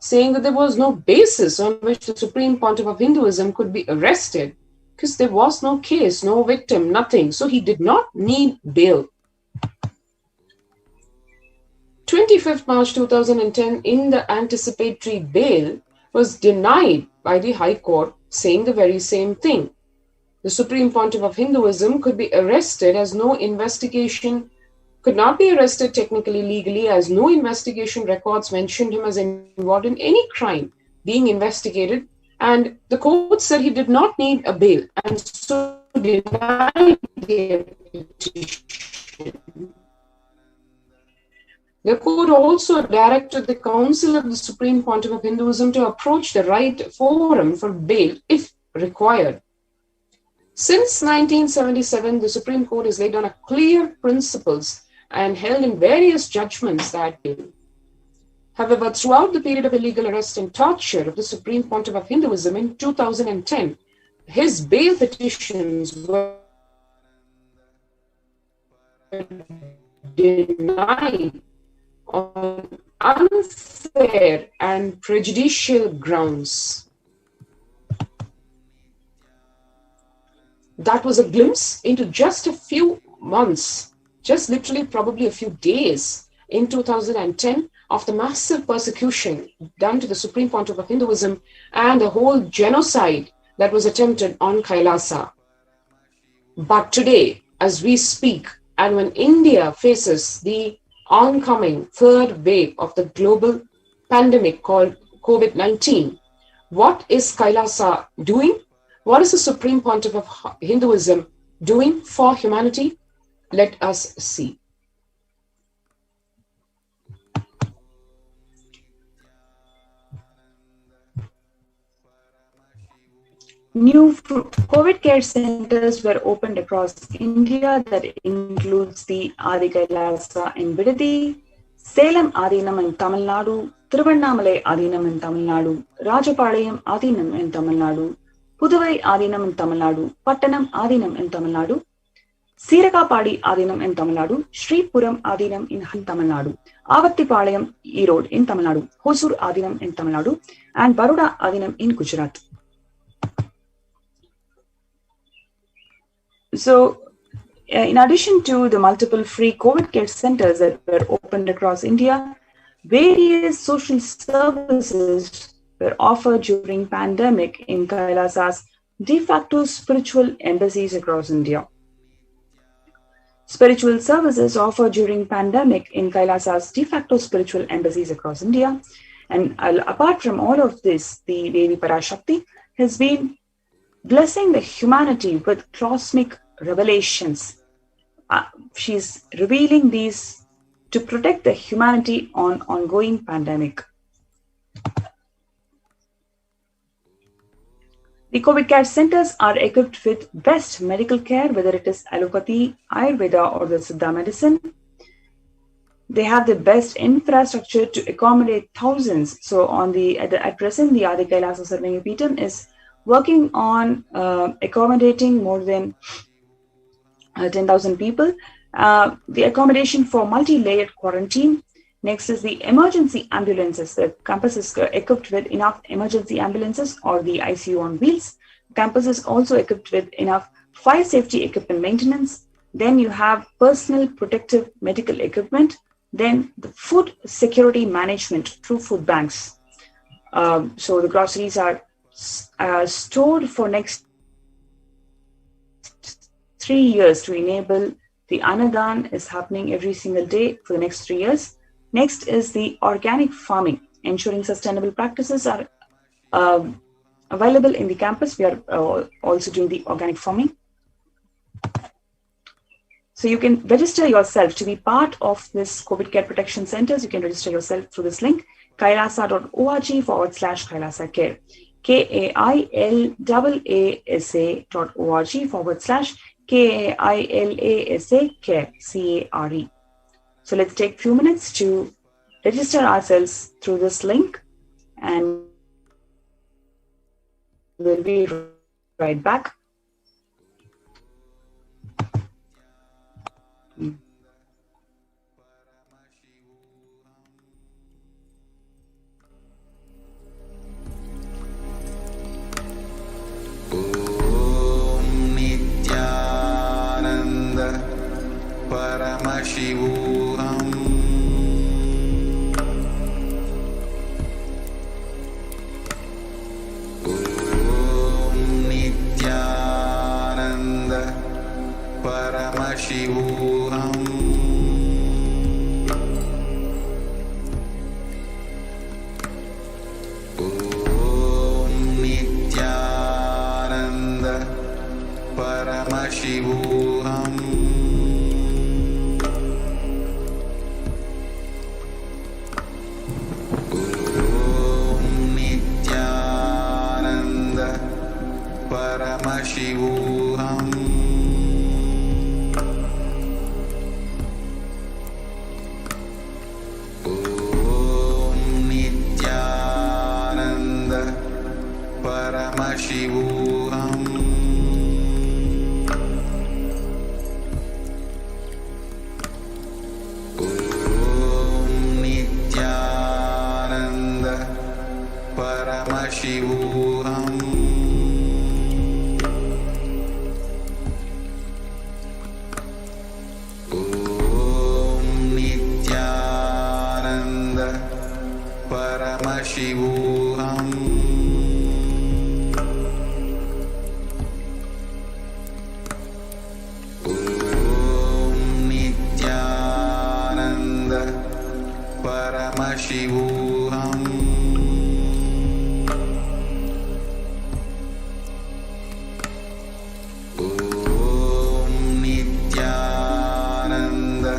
saying that there was no basis on which the Supreme Pontiff of Hinduism could be arrested because there was no case, no victim, nothing. So he did not need bail. 25th March 2010, in the anticipatory bail was denied by the High Court, saying the very same thing. The Supreme Pontiff of Hinduism could be arrested as no investigation, could not be arrested technically, legally, as no investigation records mentioned him as involved in any crime being investigated. And the court said he did not need a bail, and so denied the petition. The court also directed the Council of the Supreme Pontiff of Hinduism to approach the right forum for bail if required. Since 1977, the Supreme Court has laid down a clear principles and held in various judgments that bail. However, throughout the period of illegal arrest and torture of the Supreme Pontiff of Hinduism in 2010, his bail petitions were denied on unfair and prejudicial grounds. That was a glimpse into just a few months, just literally probably a few days in 2010 of the massive persecution done to the Supreme Pontiff of Hinduism and the whole genocide that was attempted on Kailasa. But today, as we speak, and when India faces the oncoming third wave of the global pandemic called COVID-19, what is Kailasa doing? What is the Supreme Pontiff of Hinduism doing for humanity? Let us see. New COVID care centers were opened across India. That includes the Adi Kailasa in Bidadi, Salem Adinam in Tamil Nadu, Thiruvannamalai Adinam in Tamil Nadu, Rajapalayam Adinam in Tamil Nadu, Puduvai Adinam in Tamil Nadu, Pattanam Adinam in Tamil Nadu, Sirakapadi Adinam in Tamil Nadu, Sripuram Adinam in Tamil Nadu, Avattipalayam Erode in Tamil Nadu, Hosur Adinam in Tamil Nadu, and Baroda Adinam in Gujarat. So, in addition to the multiple free COVID care centers that were opened across India, various social services were offered during pandemic in Kailasa's de facto spiritual embassies across India. Spiritual services offered during pandemic in Kailasa's de facto spiritual embassies across India. And apart from all of this, the Devi Parashakti has been blessing the humanity with cosmic revelations. She's revealing these to protect the humanity on ongoing pandemic. The COVID care centers are equipped with best medical care, whether it is allopathy, Ayurveda, or the Siddha medicine. They have the best infrastructure to accommodate thousands. So at present, the Adi Kailasa Sarvanga Peetham is working on accommodating more than 10,000 people. The accommodation for multi-layered quarantine. Next is the emergency ambulances. The campus is equipped with enough emergency ambulances or the ICU on wheels. Campus is also equipped with enough fire safety equipment maintenance. Then you have personal protective medical equipment. Then the food security management through food banks. So the groceries are stored for next 3 years to enable the Annadan is happening every single day for the next 3 years. Next is the organic farming, ensuring sustainable practices are available in the campus. We are also doing the organic farming. So you can register yourself to be part of this COVID care protection centers. You can register yourself through this link, kailasa.org/Kailasa Care. KAILAASA.org/KAILASA KAILASA, care, CARE. So let's take a few minutes to register ourselves through this link, and we'll be right back. Nityananda Paramashivam Nityananda Paramashivam Nityananda Paramashivam Nityananda Paramashivam Nityananda Paramashivam Nityananda Paramashivam Nityananda Paramashivam Nityananda Paramashivam Nityananda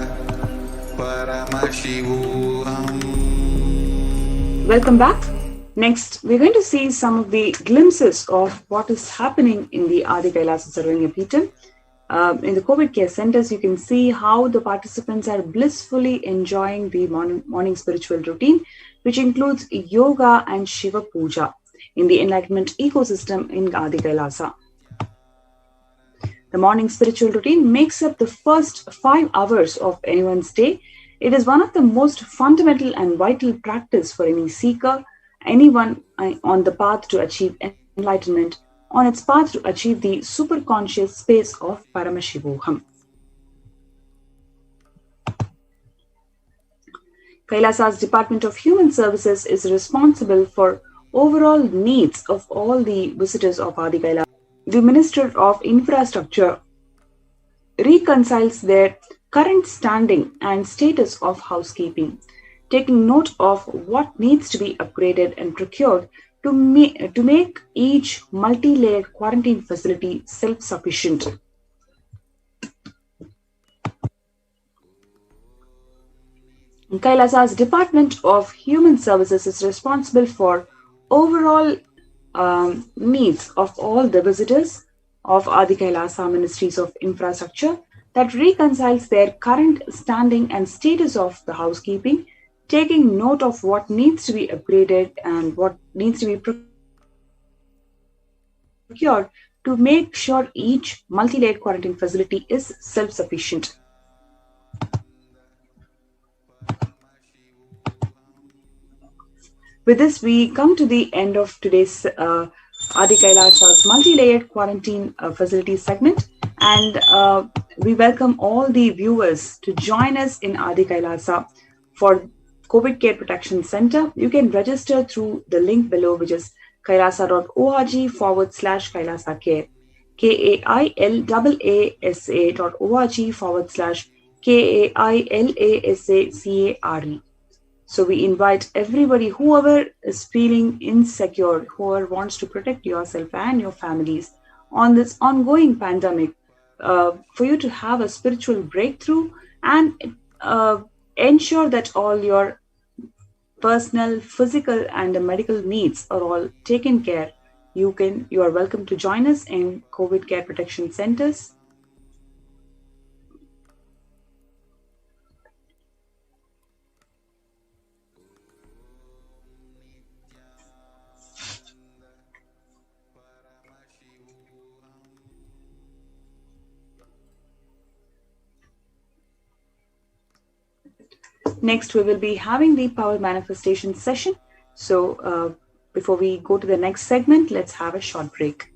Paramashivam. Welcome back. Next, we're going to see some of the glimpses of what is happening in the Adi Kailasa Sarvanya Peetham. In the COVID care centers, you can see how the participants are blissfully enjoying the morning spiritual routine, which includes yoga and Shiva Puja in the enlightenment ecosystem in Adi Kailasa. The morning spiritual routine makes up the first 5 hours of anyone's day. It is one of the most fundamental and vital practice for any seeker, anyone on the path to achieve enlightenment, on its path to achieve the superconscious space of Paramashivoham. Kailasa's Department of Human Services is responsible for overall needs of all the visitors of Adi Kailasa. The Minister of Infrastructure reconciles their current standing and status of housekeeping, taking note of what needs to be upgraded and procured to make each multi-layered quarantine facility self-sufficient. Kailasa's Department of Human Services is responsible for overall needs of all the visitors of Adi Kailasa Ministries of Infrastructure that reconciles their current standing and status of the housekeeping, taking note of what needs to be upgraded and what needs to be procured to make sure each multi-layered quarantine facility is self-sufficient. With this, we come to the end of today's Adi Kailasa's multi-layered quarantine facility segment, and we welcome all the viewers to join us in Adi Kailasa for COVID Care Protection Center. You can register through the link below, which is kailasa.org/Kailasa Care, KAILASA.org/KAILASACARE. So we invite everybody, whoever is feeling insecure, whoever wants to protect yourself and your families on this ongoing pandemic, for you to have a spiritual breakthrough and ensure that all your personal, physical, and medical needs are all taken care. You are welcome to join us in COVID Care Protection Centers. Next, we will be having the power manifestation session. So before we go to the next segment, let's have a short break.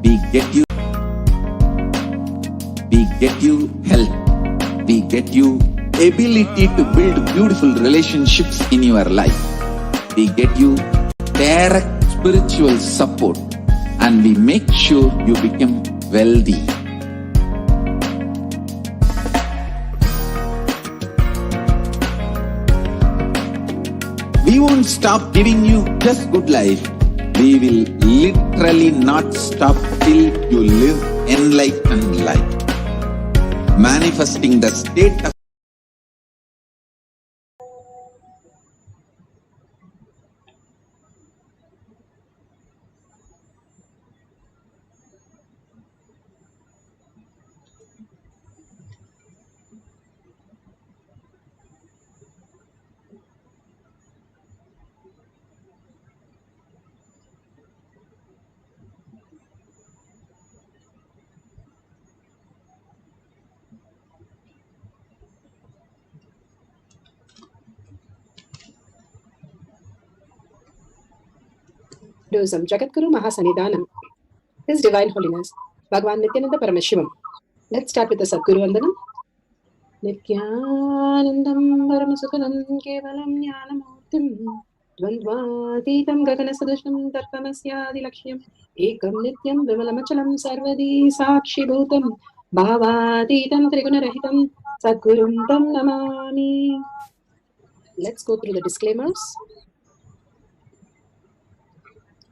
We get you health. We get you ability to build beautiful relationships in your life. We get you direct spiritual support, and we make sure you become wealthy. We won't stop giving you just good life. We will literally not stop till you live enlightened life. Manifesting the state of Hinduism, Jagadguru Mahasanidhanam, His Divine Holiness, Bhagavan Nityananda Paramashivamam. Let's start with the Sadguru Vandanam. Nityanandam Paramasukanam Kevalam Jnanamurtim Dvandvatitam Gaganasadushnam Tattamasyadi Lakshyam Ekam Nityam Vimalamachalam Sarvadi Sakshi Bhutam Bhavatitam Trigunarahitam Sadgurum Tam Namami. Let's go through the disclaimers.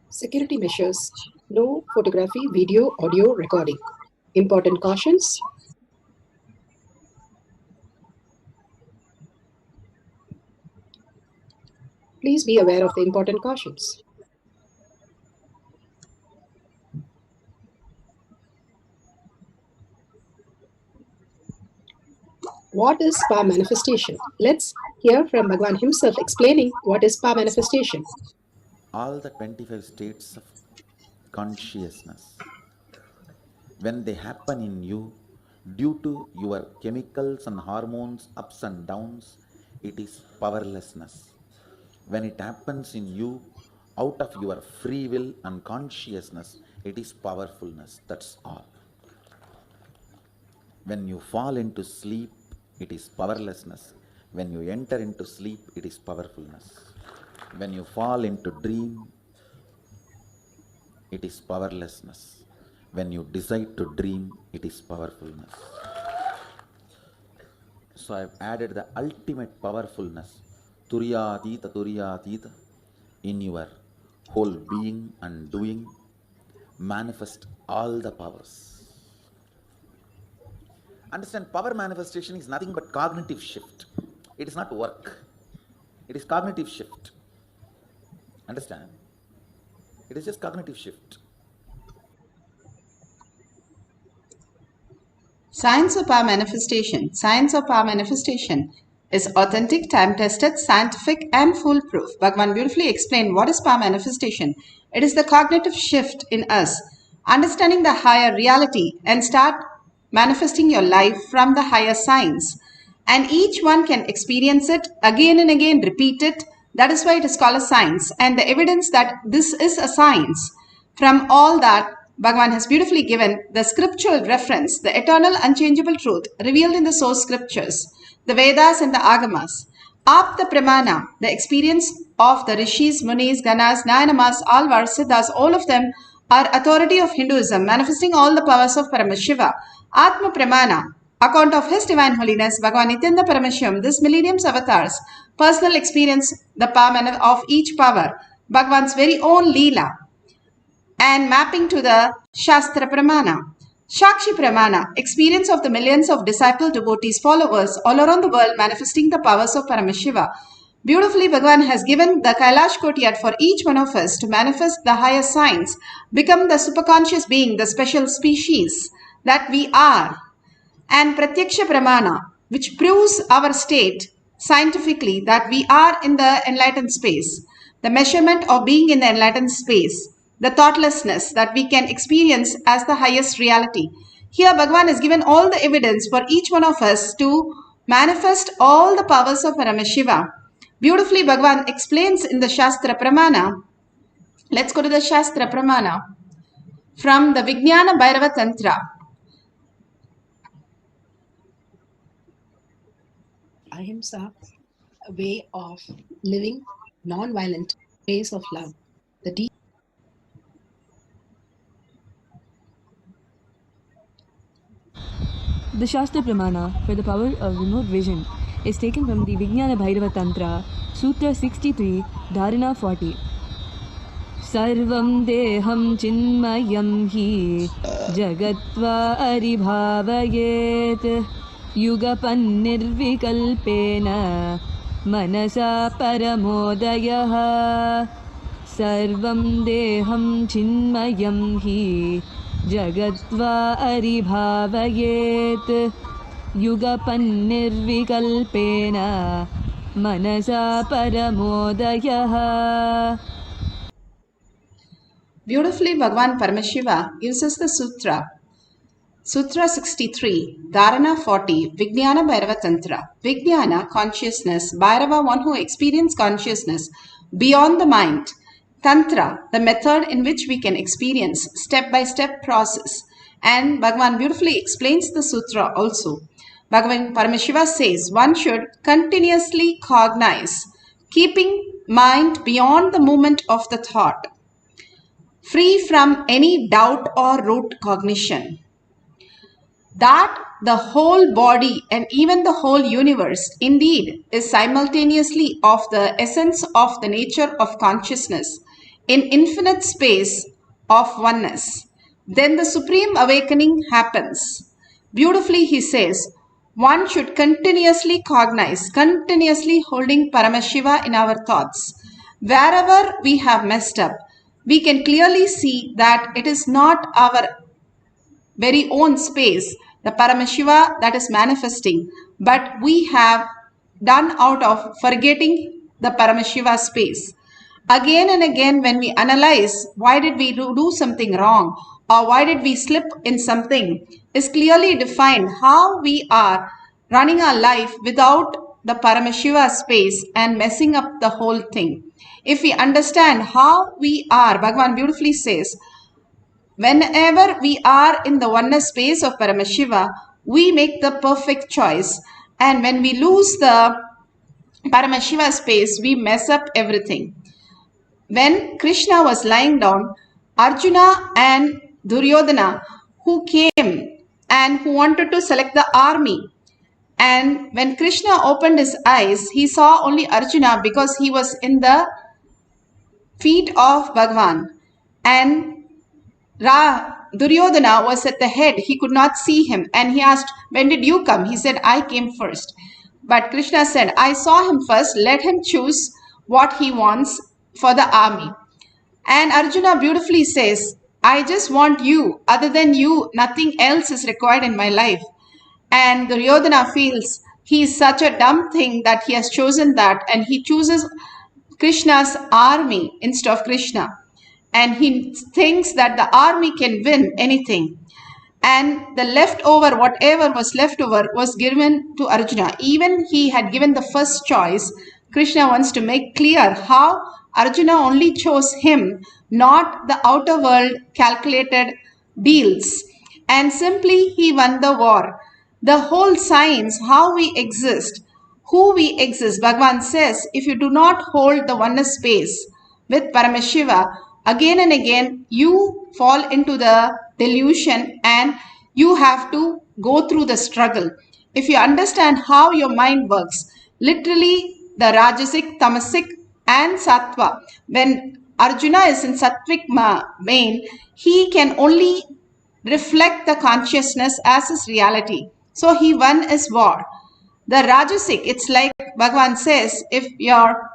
Security measures. No photography, video, audio recording. Important cautions. Please be aware of the important cautions. What is power manifestation? Let's hear from Bhagavan himself explaining what is power manifestation. All the 25 states of consciousness, when they happen in you, due to your chemicals and hormones ups and downs, it is powerlessness. When it happens in you, out of your free will and consciousness, it is powerfulness. That's all. When you fall into sleep, it is powerlessness. When you enter into sleep, it is powerfulness. When you fall into dream, it is powerlessness. When you decide to dream, it is powerfulness. So I have added the ultimate powerfulness, Turiyatita, in your whole being and doing. Manifest all the powers. Understand, power manifestation is nothing but cognitive shift. It is not work. It is cognitive shift. Understand? It is just cognitive shift. Science of power manifestation. Science of power manifestation is authentic, time-tested, scientific, and foolproof. Bhagavan beautifully explained what is power manifestation. It is the cognitive shift in us, understanding the higher reality and start manifesting your life from the higher science. And each one can experience it again and again, repeat it. That is why it is called a science. And the evidence that this is a science, from all that Bhagavan has beautifully given the scriptural reference, the eternal unchangeable truth revealed in the source scriptures, the Vedas and the Agamas, Apta Pramana, the experience of the Rishis, Munis, Ganas, Nayanamas, Alvar, Siddhas, all of them are authority of Hinduism, manifesting all the powers of Paramashiva. Atma Pramana, account of His Divine Holiness, Bhagavan Nityananda Paramashivam, this millennium's avatars, personal experience, the power of each power, Bhagavan's very own Leela, and mapping to the Shastra Pramana. Shakshi Pramana, experience of the millions of disciple devotees, followers all around the world manifesting the powers of Paramashiva. Beautifully, Bhagavan has given the Kailash courtyard for each one of us to manifest the higher science, become the superconscious being, the special species that we are. And Pratyaksha Pramana, which proves our state scientifically that we are in the enlightened space, the measurement of being in the enlightened space, the thoughtlessness that we can experience as the highest reality. Here Bhagavan has given all the evidence for each one of us to manifest all the powers of Paramashiva. Beautifully Bhagavan explains in the Shastra Pramana. Let's go to the Shastra Pramana from the Vijnana Bhairava Tantra. Ahimsa, a way of living non-violent ways of love. The deep The Shastra Pramana for the power of remote vision is taken from the Vijnana Bhairava Tantra, Sutra 63, Dharana 40. Sarvam deham chinmayam hi jagatva aribhavayet yugapan nirvikalpena manasa paramodayah. Sarvam deham chinmayam hi jagatva aribhavayet yugapan nirvikalpena manasa paramodayah. Beautifully, Bhagavan Paramashiva uses the sutra. Sutra 63, Dharana 40, Vijnana Bhairava Tantra. Vijnana, consciousness. Bhairava, one who experiences consciousness beyond the mind. Tantra, the method in which we can experience step-by-step process. And Bhagavan beautifully explains the sutra also. Bhagavan Paramashiva says one should continuously cognize, keeping mind beyond the movement of the thought, free from any doubt or rote cognition, that the whole body and even the whole universe indeed is simultaneously of the essence of the nature of consciousness in infinite space of oneness. Then the supreme awakening happens. Beautifully he says, one should continuously cognize, continuously holding Paramashiva in our thoughts. Wherever we have messed up, we can clearly see that it is not our very own space, the Paramashiva that is manifesting, but we have done out of forgetting the Paramashiva space. Again and again when we analyze why did we do something wrong or why did we slip in something, is clearly defined how we are running our life without the Paramashiva space and messing up the whole thing. If we understand how we are, Bhagavan beautifully says, whenever we are in the oneness space of Paramashiva, we make the perfect choice. And when we lose the Paramashiva space, we mess up everything. When Krishna was lying down, Arjuna and Duryodhana, who came and who wanted to select the army, and when Krishna opened his eyes, he saw only Arjuna because he was in the feet of Bhagavan, and Duryodhana was at the head. He could not see him, and he asked, when did you come? He said, I came first. But Krishna said, I saw him first, let him choose what he wants for the army. And Arjuna beautifully says, I just want you. Other than you, nothing else is required in my life. And Duryodhana feels he is such a dumb thing that he has chosen that, and he chooses Krishna's army instead of Krishna. And he thinks that the army can win anything. And the leftover, whatever was left over, was given to Arjuna. Even he had given the first choice. Krishna wants to make clear how Arjuna only chose him, not the outer world calculated deals. And simply he won the war. The whole science, how we exist, who we exist, Bhagavan says, if you do not hold the oneness space with Paramashiva, again and again you fall into the delusion and you have to go through the struggle. If you understand how your mind works, literally the Rajasic, Tamasic and Sattva, when Arjuna is in Sattvic vein, he can only reflect the consciousness as his reality. So he won his war. The Rajasic, it's like Bhagavan says, if your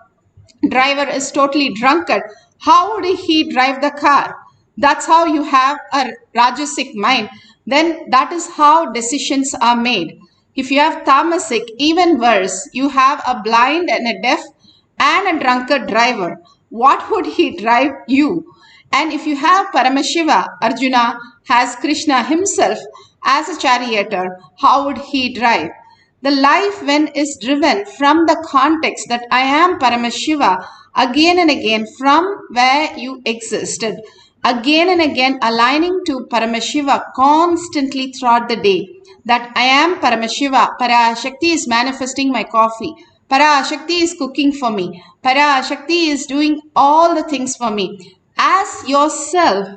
driver is totally drunkard, how would he drive the car? That's how you have a Rajasic mind. Then that is how decisions are made. If you have tamasic, even worse, you have a blind and a deaf and a drunkard driver. What would he drive you? And if you have Paramashiva, Arjuna has Krishna himself as a charioteer, how would he drive? The life when is driven from the context that I am Paramashiva again and again from where you existed, again and again aligning to Paramashiva constantly throughout the day. That I am Paramashiva, Parashakti is manifesting my coffee, Parashakti is cooking for me, Parashakti is doing all the things for me. As yourself,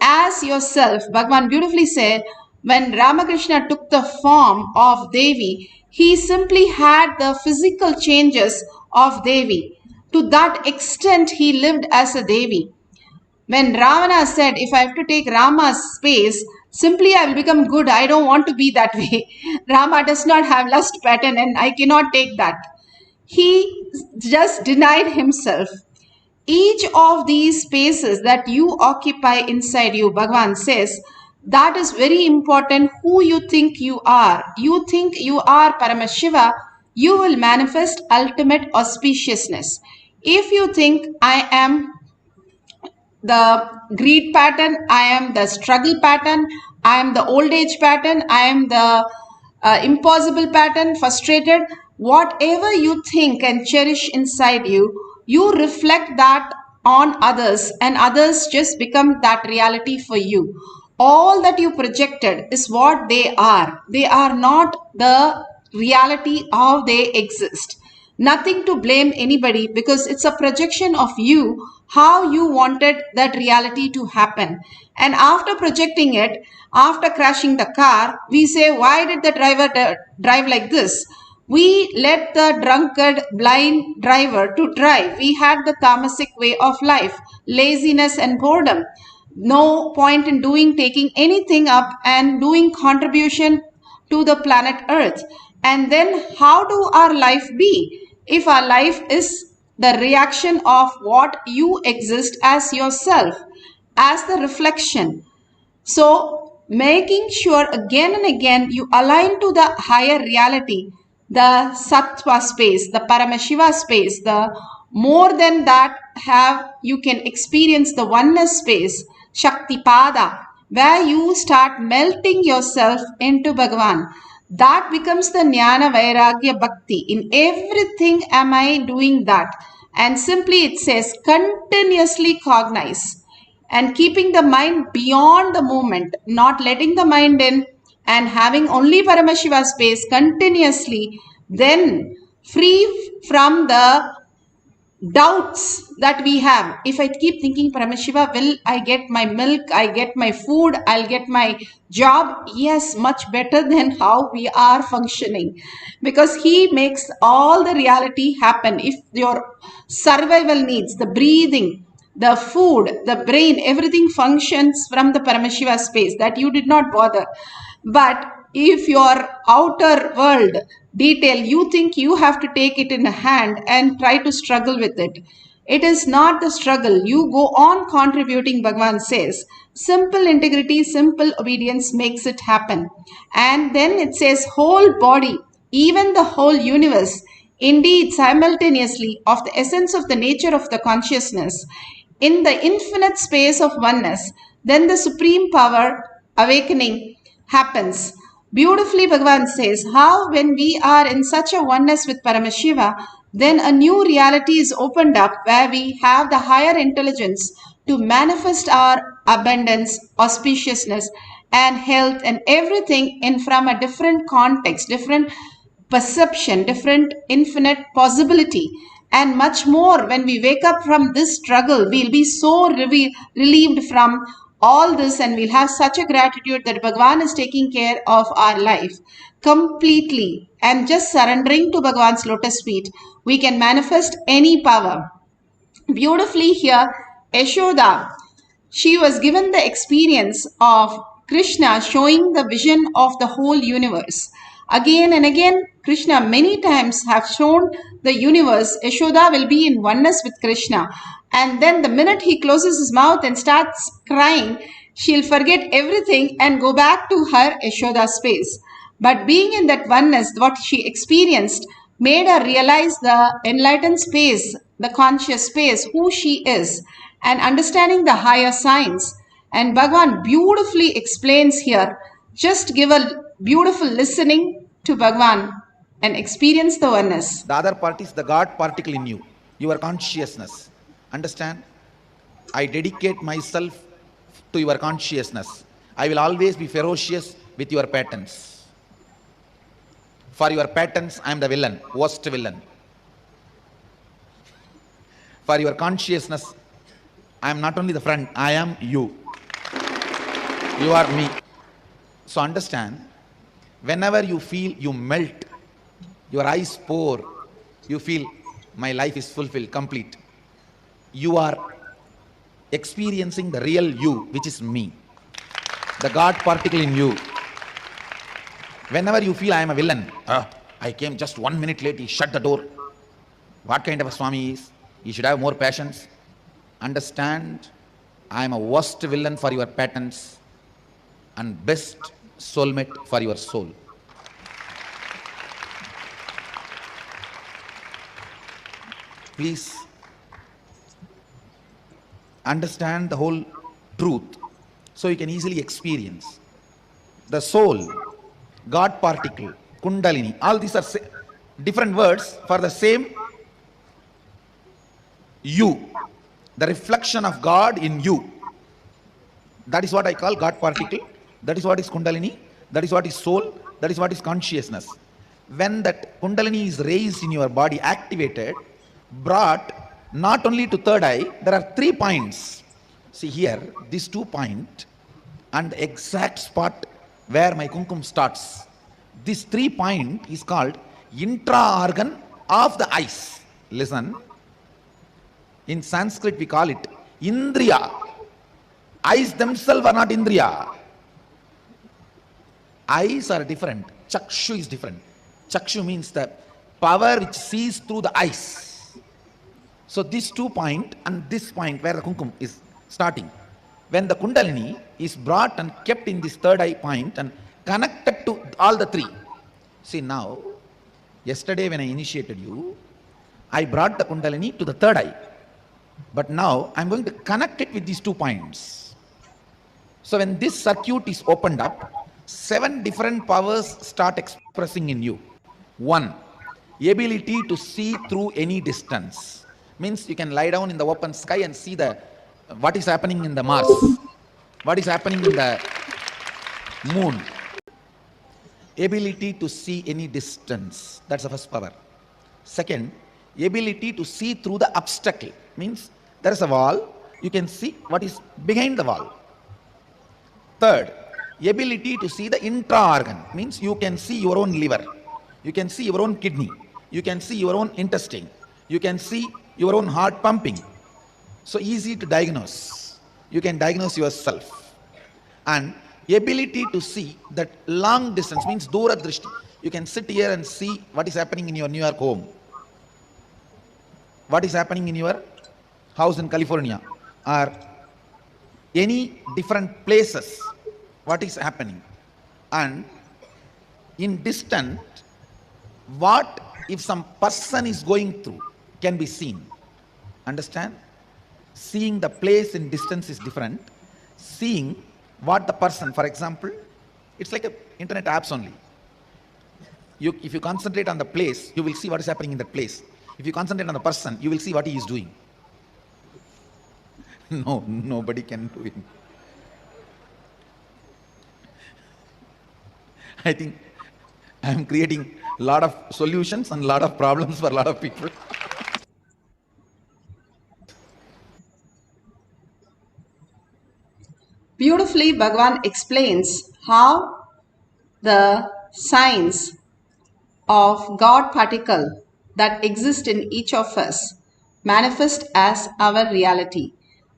Bhagavan beautifully said, when Ramakrishna took the form of Devi, he simply had the physical changes of Devi. To that extent, he lived as a Devi. When Ravana said, if I have to take Rama's space, simply I will become good. I don't want to be that way. Rama does not have lust pattern and I cannot take that. He just denied himself. Each of these spaces that you occupy inside you, Bhagavan says, that is very important who you think you are. You think you are Paramashiva, you will manifest ultimate auspiciousness. If you think I am the greed pattern, I am the struggle pattern, I am the old age pattern, I am the impossible pattern, frustrated, whatever you think and cherish inside you, you reflect that on others and others just become that reality for you. All that you projected is what they are. They are not the reality how they exist. Nothing to blame anybody because it's a projection of you, how you wanted that reality to happen. And after projecting it, after crashing the car, we say, why did the driver drive like this? We let the drunkard, blind driver to drive. We had the tamasic way of life, laziness and boredom. No point in taking anything up and doing contribution to the planet Earth. And then how do our life be? If our life is the reaction of what you exist as yourself, as the reflection. So making sure again and again you align to the higher reality, the Sattva space, the Paramashiva space, the more than that you can experience the oneness space, Shakti Pada, where you start melting yourself into Bhagavan. That becomes the Jnana Vairagya Bhakti. In everything am I doing that. And simply it says continuously cognize and keeping the mind beyond the moment, not letting the mind in and having only Paramashiva space continuously, then free from the doubts that we have. If I keep thinking Paramashiva, will I get my milk, I get my food, I'll get my job? Yes, much better than how we are functioning, because he makes all the reality happen. If your survival needs, the breathing, the food, the brain, everything functions from the Paramashiva space, that you did not bother. But if your outer world detail, you think you have to take it in a hand and try to struggle with it. It is not the struggle. You go on contributing, Bhagavan says. Simple integrity, simple obedience makes it happen. And then it says whole body, even the whole universe, indeed simultaneously of the essence of the nature of the consciousness, in the infinite space of oneness, then the supreme power awakening happens. Beautifully, Bhagavan says how when we are in such a oneness with Paramashiva, then a new reality is opened up where we have the higher intelligence to manifest our abundance, auspiciousness and health and everything in from a different context, different perception, different infinite possibility. And much more, when we wake up from this struggle, we'll be so relieved from all this and we'll have such a gratitude that Bhagavan is taking care of our life completely. And just surrendering to Bhagavan's lotus feet, we can manifest any power. Beautifully here, Yashoda, she was given the experience of Krishna showing the vision of the whole universe. Again and again, Krishna many times have shown the universe. Yashoda will be in oneness with Krishna. And then the minute he closes his mouth and starts crying, she'll forget everything and go back to her Yashoda space. But being in that oneness, what she experienced, made her realize the enlightened space, the conscious space, who she is, and understanding the higher science. And Bhagavan beautifully explains here. Just give a beautiful listening to Bhagavan and experience the oneness. The other part is the God particle in you, your consciousness. Understand? I dedicate myself to your consciousness. I will always be ferocious with your patterns. For your patterns, I am the villain, worst villain. For your consciousness, I am not only the friend, I am you. You are me. So understand, whenever you feel you melt, your eyes pour, you feel my life is fulfilled, complete. You are experiencing the real you, which is me, the God particle in you. Whenever you feel I am a villain, I came just 1 minute late, he shut the door. What kind of a Swami is? He should have more patience. Understand, I am a worst villain for your patterns and best soulmate for your soul. Please understand the whole truth so you can easily experience. The soul, God particle, Kundalini, all these are different words for the same you, the reflection of God in you. That is what I call God particle. That is what is Kundalini. That is what is soul. That is what is consciousness. When that Kundalini is raised in your body, activated, brought not only to third eye, there are 3 points. See here, these 2 points and the exact spot where my kumkum starts. This 3 point is called intra-organ of the eyes. Listen. In Sanskrit we call it Indriya. Eyes themselves are not Indriya. Eyes are different. Chakshu is different. Chakshu means the power which sees through the eyes. So this 2 point and this point where the kumkum is starting. When the Kundalini is brought and kept in this third eye point and connected to all the 3. See now, yesterday when I initiated you, I brought the Kundalini to the third eye. But now I am going to connect it with these 2 points. So when this circuit is opened up, 7 different powers start expressing in you. 1, ability to see through any distance. Means you can lie down in the open sky and see what is happening in the Mars, what is happening in the moon. Ability to see any distance. That's the first power. Second, ability to see through the obstacle. Means there is a wall, you can see what is behind the wall. Third, ability to see the intra-organ. Means you can see your own liver, you can see your own kidney, you can see your own intestine, you can see your own heart pumping. So easy to diagnose. You can diagnose yourself. And ability to see that long distance, means Dura Drishti. You can sit here and see what is happening in your New York home, what is happening in your house in California, or any different places, what is happening. And in distant, what if some person is going through can be seen. Understand? Seeing the place in distance is different. Seeing what the person, for example, it's like internet apps only. If you concentrate on the place, you will see what is happening in that place. If you concentrate on the person, you will see what he is doing. No, nobody can do it. I think I am creating a lot of solutions and a lot of problems for a lot of people. Beautifully, Bhagavan explains how the science of God particle that exists in each of us manifest as our reality.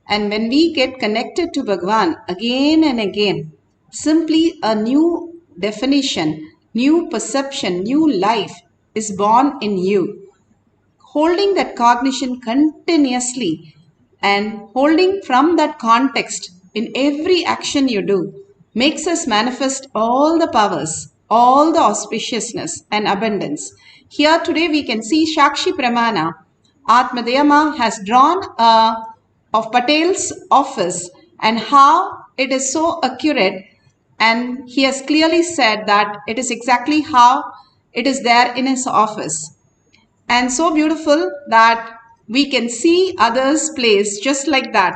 And when we get connected to Bhagavan again and again, simply a new definition, new perception, new life is born in you. Holding that cognition continuously and holding from that context in every action you do makes us manifest all the powers all the auspiciousness and abundance. Here today we can see Shakshi Pramana. Atmadhyama has drawn of Patel's office and how it is so accurate, and he has clearly said that it is exactly how it is there in his office. And so beautiful that we can see others' place just like that.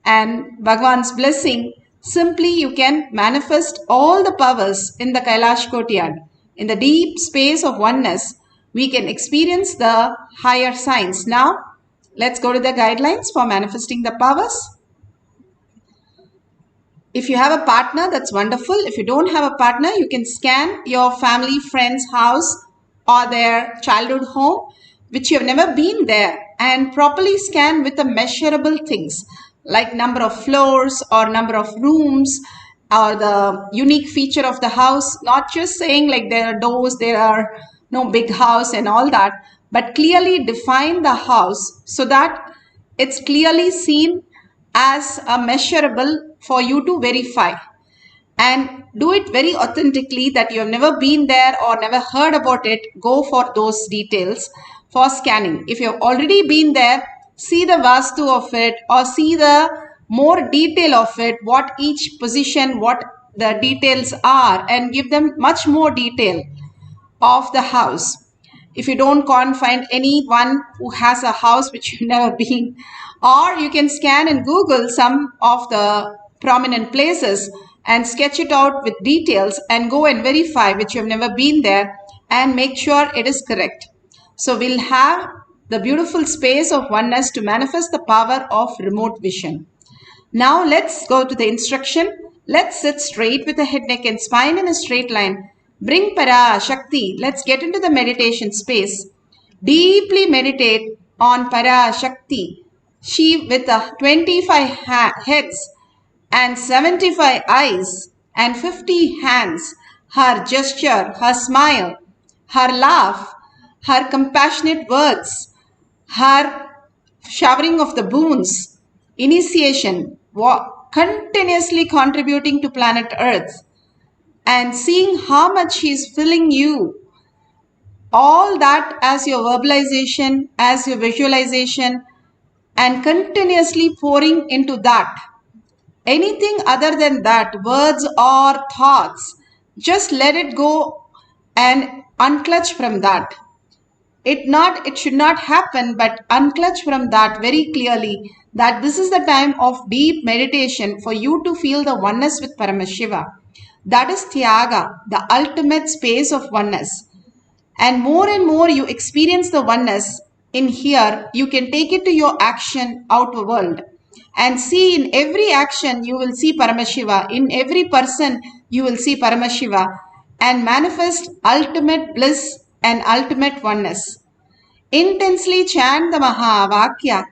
And Bhagwan's blessing, simply you can manifest all the powers in the Kailash Courtyard. In the deep space of oneness, we can experience the higher signs. Now, let's go to the guidelines for manifesting the powers. If you have a partner, that's wonderful. If you don't have a partner, you can scan your family, friend's house or their childhood home, which you have never been there, and properly scan with the measurable things like number of floors or number of rooms or the unique feature of the house. Not just saying like there are doors, there are no big house and all that, but clearly define the house so that it's clearly seen as a measurable for you to verify, and do it very authentically that you have never been there or never heard about it. Go for those details for scanning. If you have already been there, see the vastu of it or see the more detail of it, what each position, what the details are, and give them much more detail of the house. If you can't find anyone who has a house which you've never been, or you can scan and Google some of the prominent places and sketch it out with details and go and verify which you've never been there and make sure it is correct. So we'll have the beautiful space of oneness to manifest the power of remote vision. Now let's go to the instruction. Let's sit straight with the head, neck and spine in a straight line. Bring Parashakti. Let's get into the meditation space. Deeply meditate on Parashakti. She with 25 heads and 75 eyes and 50 hands. Her gesture, her smile, her laugh, her compassionate words, her showering of the boons, initiation, continuously contributing to planet Earth, and seeing how much she is filling you. All that as your verbalization, as your visualization, and continuously pouring into that. Anything other than that, words or thoughts, just let it go and unclutch from that. It should not happen, but unclutch from that very clearly that this is the time of deep meditation for you to feel the oneness with Paramashiva. That is Tyaga, the ultimate space of oneness. And more you experience the oneness in here, you can take it to your action outer world. And see, in every action you will see Paramashiva. In every person you will see Paramashiva. And manifest ultimate bliss and ultimate oneness. Intensely chant the Mahavakya.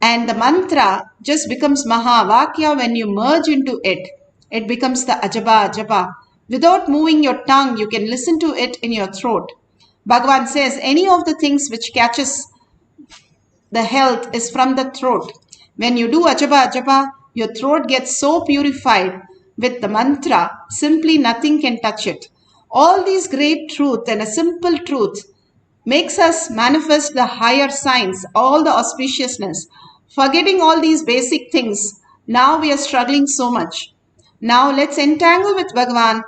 And the mantra just becomes Mahavakya when you merge into it. It becomes the Ajaba Ajaba. Without moving your tongue, you can listen to it in your throat. Bhagavan says any of the things which catches the health is from the throat. When you do Ajaba Ajaba, your throat gets so purified with the mantra, simply nothing can touch it. All these great truth and a simple truth makes us manifest the higher signs, all the auspiciousness. Forgetting all these basic things, now we are struggling so much. Now let's entangle with Bhagavan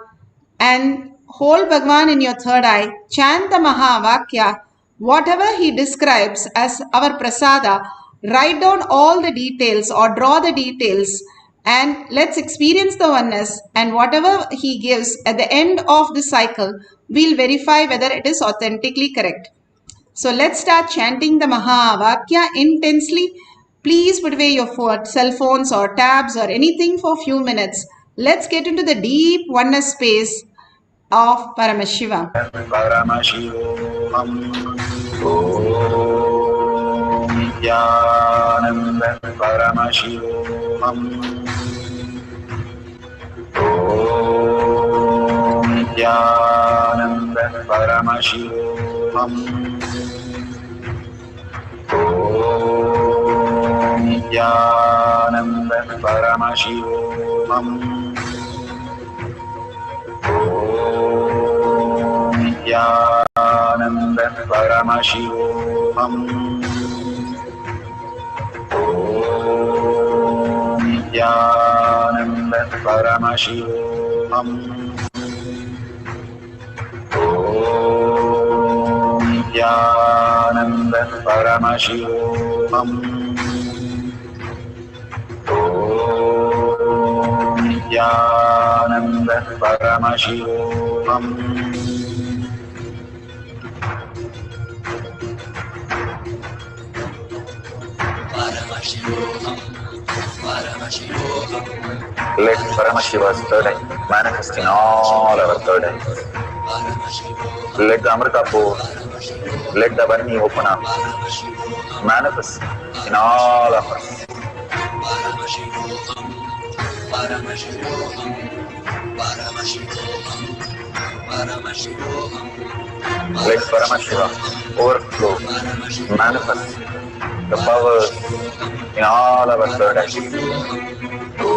and hold Bhagavan in your third eye. Chant the Mahavakya. Whatever he describes as our prasada, write down all the details or draw the details and let's experience the oneness, and whatever he gives at the end of the cycle, we'll verify whether it is authentically correct. So let's start chanting the Mahavakya intensely. Please put away your cell phones or tabs or anything for a few minutes. Let's get into the deep oneness space of Paramashivam. Nityananda Paramashivam. Nityananda Paramashivam. Nityananda Paramashivam. Nityananda Paramashivam. Nityananda Paramashivam. Nityananda Paramashivam. Nityananda Paramashivam. Let Paramashiva's third eye manifest in all our third eyes. Let the Amrita pour, let the Varni open up, manifest in all of us. Let Paramashiva overflow, manifest the powers in all our third eyes. Om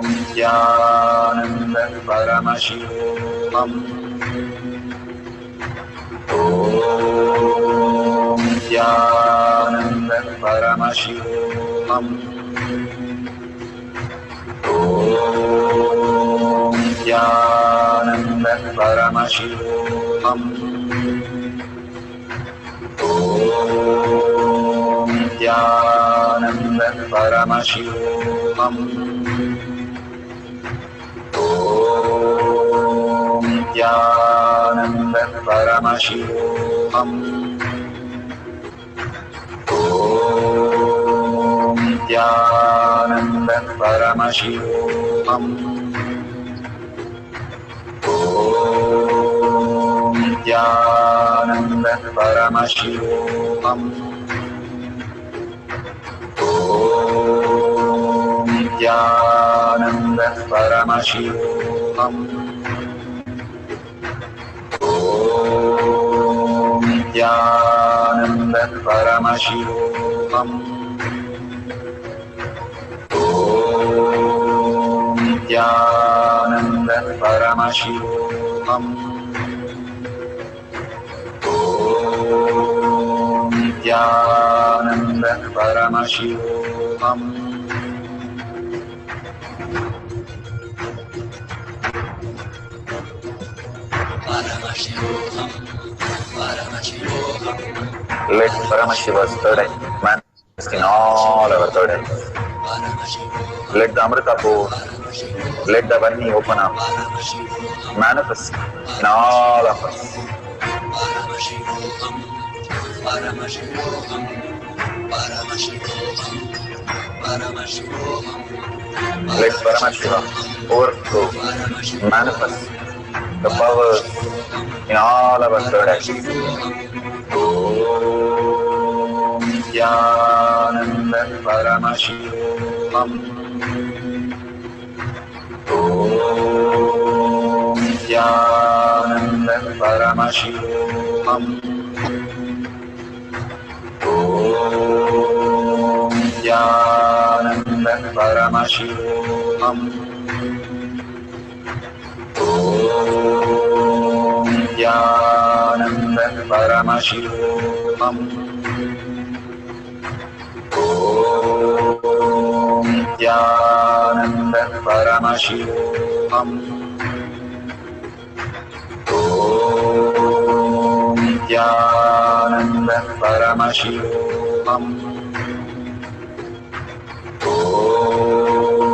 Nityananda Paramashivam. Om Nityananda Paramashivam. Om Nityananda Paramashivam. Om Nityananda Paramashivam. Om Nityananda Paramashivam. Om Nityananda Paramashivam. Om Nityananda Paramashivam. Om Nityananda Paramashivam. Om Nityananda Paramashivam. Om Nityananda Paramashivam. Om Nityananda Paramashivam. Let Paramashiva's third eye manifest in all our third eyes. Let the Amrita pour, let the Varni open up, manifest in all of us. Let Paramashiva overflow, manifest the powers in all our third eyes. Om Nityananda Paramashivam. Om Nityananda Paramashivam. Om Nityananda Paramashivam. Om Nityananda Paramashivam. Om Nityananda Paramashivam. Om Nityananda Paramashivam.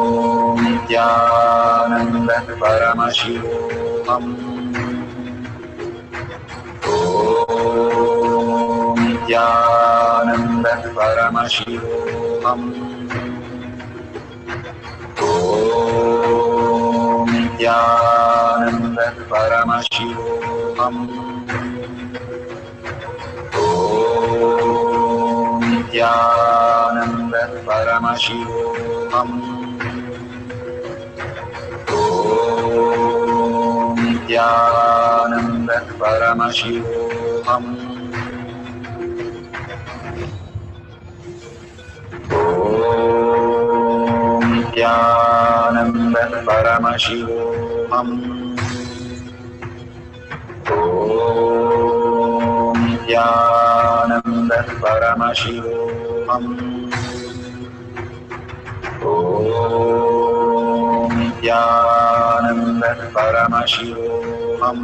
Om Nityananda Paramashivam. Om Nityananda Paramashivam. Om Nityananda Paramashivam. Om Nityananda Paramashivam. Om Nityananda Paramashivam. Om Nityananda Paramashivam. Om Nityananda Paramashivam. Om Nityananda Paramashivam. Om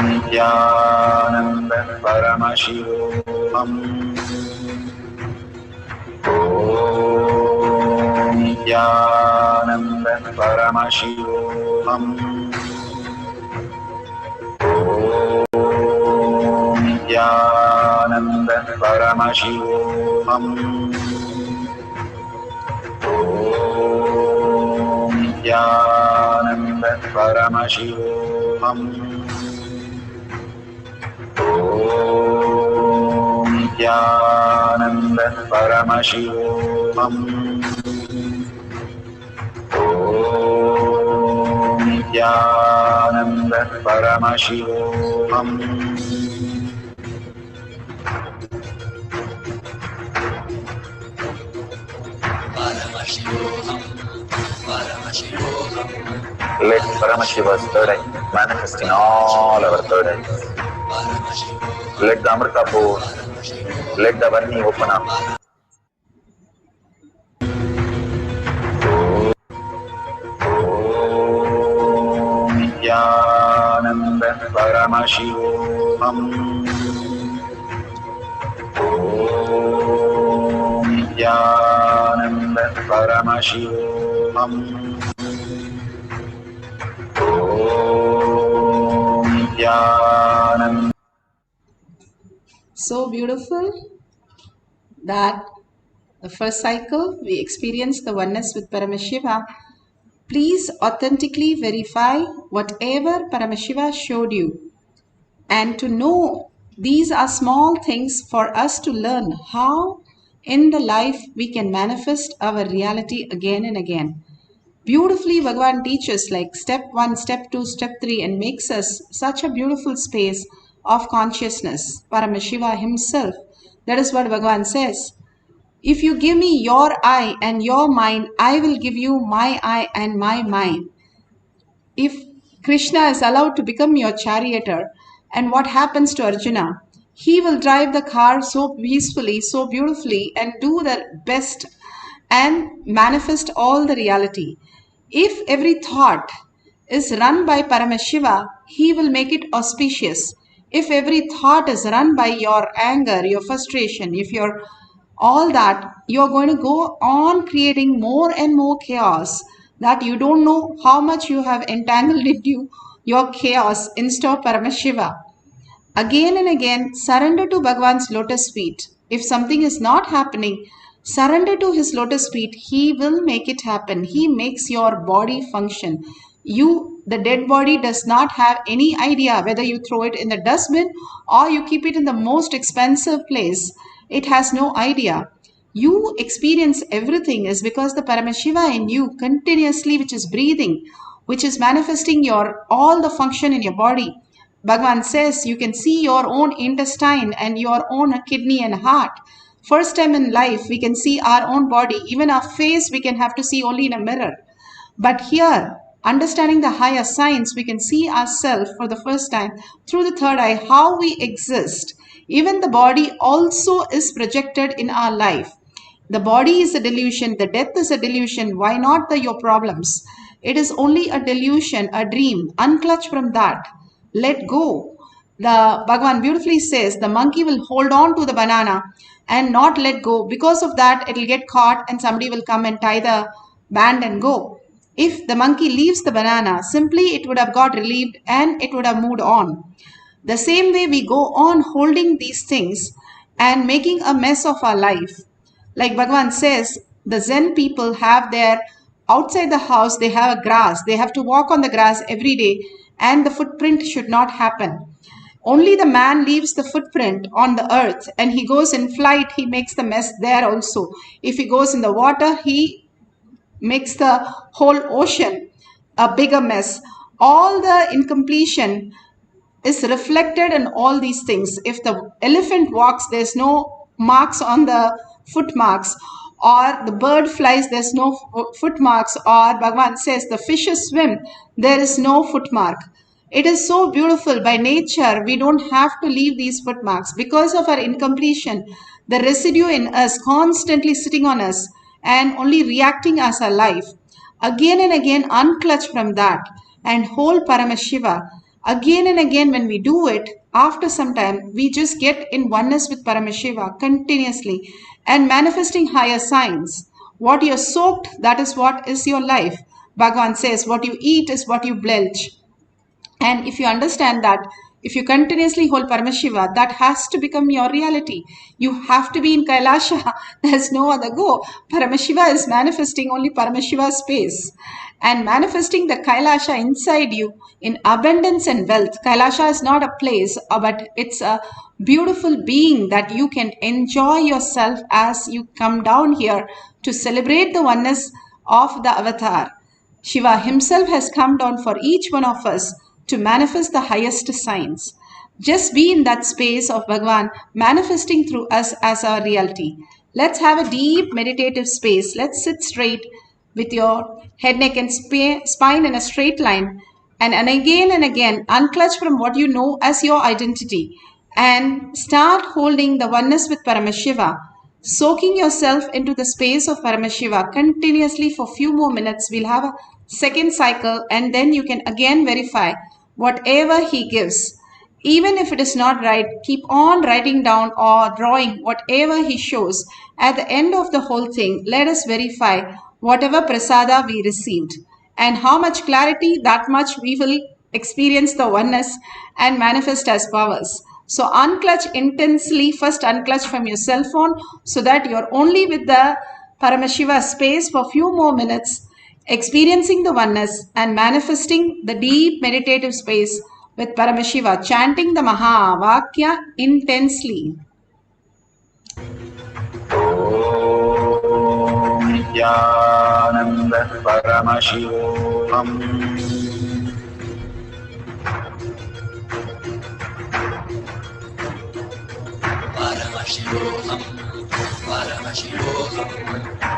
Nityananda Paramashivam. Om Nityananda Paramashivam. Om Nityananda Paramashivam. Om Nityananda Paramashivam. Om Nityananda Paramashivam. Om Nityananda Paramashivam. Let Paramashiva's third eye manifest in all our third eyes. Let the Amrita pour. Let the Varni open up. Om Nityananda Paramashivam. Om Nityananda Paramashivam. Om Nityananda. So beautiful that the first cycle we experience the oneness with Paramashiva. Please authentically verify whatever Paramashiva showed you, and to know these are small things for us to learn how in the life we can manifest our reality again and again. Beautifully, Bhagavan teaches like step 1, step 2, step 3 and makes us such a beautiful space of consciousness. Paramashiva himself. That is what Bhagavan says. If you give me your eye and your mind, I will give you my eye and my mind. If Krishna is allowed to become your charioteer, and what happens to Arjuna? He will drive the car so peacefully, so beautifully, and do the best and manifest all the reality. If every thought is run by Paramashiva, he will make it auspicious. If every thought is run by your anger, your frustration, if you're all that, you're going to go on creating more and more chaos that you don't know how much you have entangled into your chaos instead of Paramashiva. Again and again, surrender to Bhagavan's lotus feet. If something is not happening, surrender to his lotus feet. He will make it happen. He makes your body function. You, the dead body, does not have any idea whether you throw it in the dustbin or you keep it in the most expensive place. It has no idea. You experience everything is because the Paramashiva in you continuously, which is breathing, which is manifesting your all the function in your body. Bhagavan says you can see your own intestine and your own kidney and heart. First time in life we can see our own body. Even our face we can have to see only in a mirror. But here, understanding the higher science, we can see ourselves for the first time through the third eye, how we exist. Even the body also is projected in our life. The body is a delusion. The death is a delusion. Why not your problems? It is only a delusion, a dream. Unclutch from that. Let go. The Bhagavan beautifully says the monkey will hold on to the banana and not let go. Because of that, it will get caught and somebody will come and tie the band and go. If the monkey leaves the banana, simply it would have got relieved and it would have moved on. The same way we go on holding these things and making a mess of our life. Like Bhagavan says, the Zen people have their, outside the house, they have a grass. They have to walk on the grass every day and the footprint should not happen. Only the man leaves the footprint on the earth and he goes in flight, he makes the mess there also. If he goes in the water, he makes the whole ocean a bigger mess. All the incompletion is reflected in all these things. If the elephant walks, there's no marks on the foot marks. or the bird flies, there's no foot marks, or Bhagavan says the fishes swim, there is no foot mark. It is so beautiful. By nature, we don't have to leave these footmarks. Because of our incompletion, the residue in us constantly sitting on us and only reacting as our life. Again and again, unclutch from that and hold Paramashiva. Again and again, when we do it, after some time, we just get in oneness with Paramashiva continuously and manifesting higher signs. What you're soaked, that is what is your life. Bhagavan says, what you eat is what you belch. And if you understand that, if you continuously hold Paramashiva, that has to become your reality. You have to be in Kailasha. There's no other go. Paramashiva is manifesting only Paramashiva space. And manifesting the Kailasha inside you in abundance and wealth. Kailasha is not a place, but it's a beautiful being that you can enjoy yourself as you come down here to celebrate the oneness of the avatar. Shiva himself has come down for each one of us to manifest the highest signs. Just be in that space of Bhagavan manifesting through us as our reality. Let's have a deep meditative space. Let's sit straight with your head, neck and spine in a straight line. And again, unclutch from what you know as your identity. And start holding the oneness with Paramashiva. Soaking yourself into the space of Paramashiva continuously for a few more minutes. We'll have a second cycle and then you can again verify whatever he gives. Even if it is not right, keep on writing down or drawing whatever he shows. At the end of the whole thing, let us verify whatever prasada we received. And how much clarity, that much we will experience the oneness and manifest as powers. So unclutch intensely, first unclutch from your cell phone so that you're only with the Paramashiva space for a few more minutes, experiencing the oneness and manifesting the deep meditative space with Paramashiva, chanting the Maha Vakya intensely. Om Nityananda Paramashivam.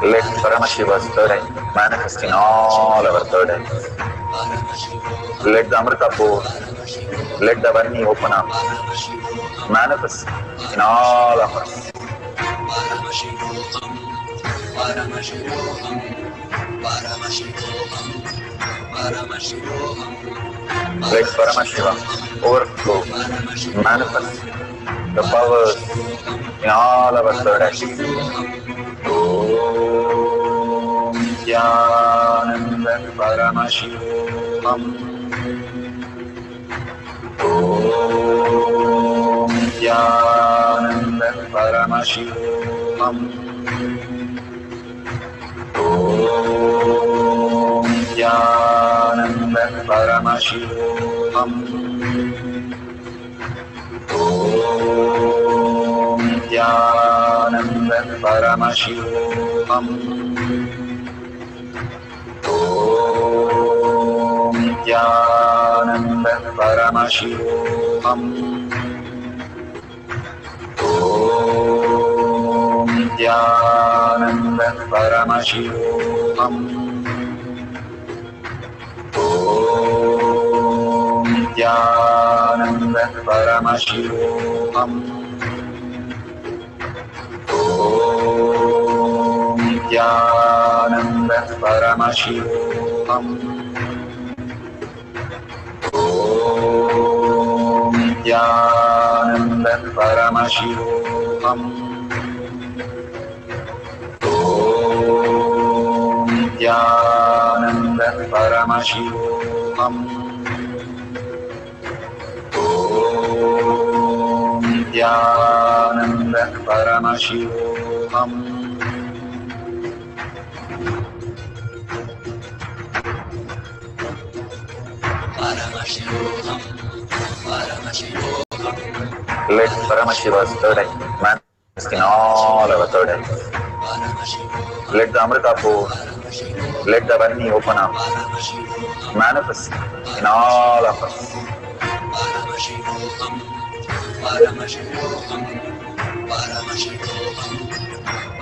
Let Paramashiva's third eye manifest in all our third eyes. Let the Amrita pour, let the Varni open up, manifest in all of us. Let Paramashiva overflow, manifest the powers in all our third eyes. Om Nityananda Paramashivam. Om Nityananda Paramashivam. Om Nityananda Paramashivam. Om Nityananda Paramashivam. Om Nityananda Paramashivam. Om Nityananda Paramashivam. Om Nityananda Paramashivam. Om Nityananda Paramashivam. Om Nityananda Paramashivam. Om Nityananda Paramashivam. Om Nityananda Paramashivam. Let Paramashiva's third eye manifest in all our third eyes. Let the Amrita pour, let the Varni open up, manifest in all of us.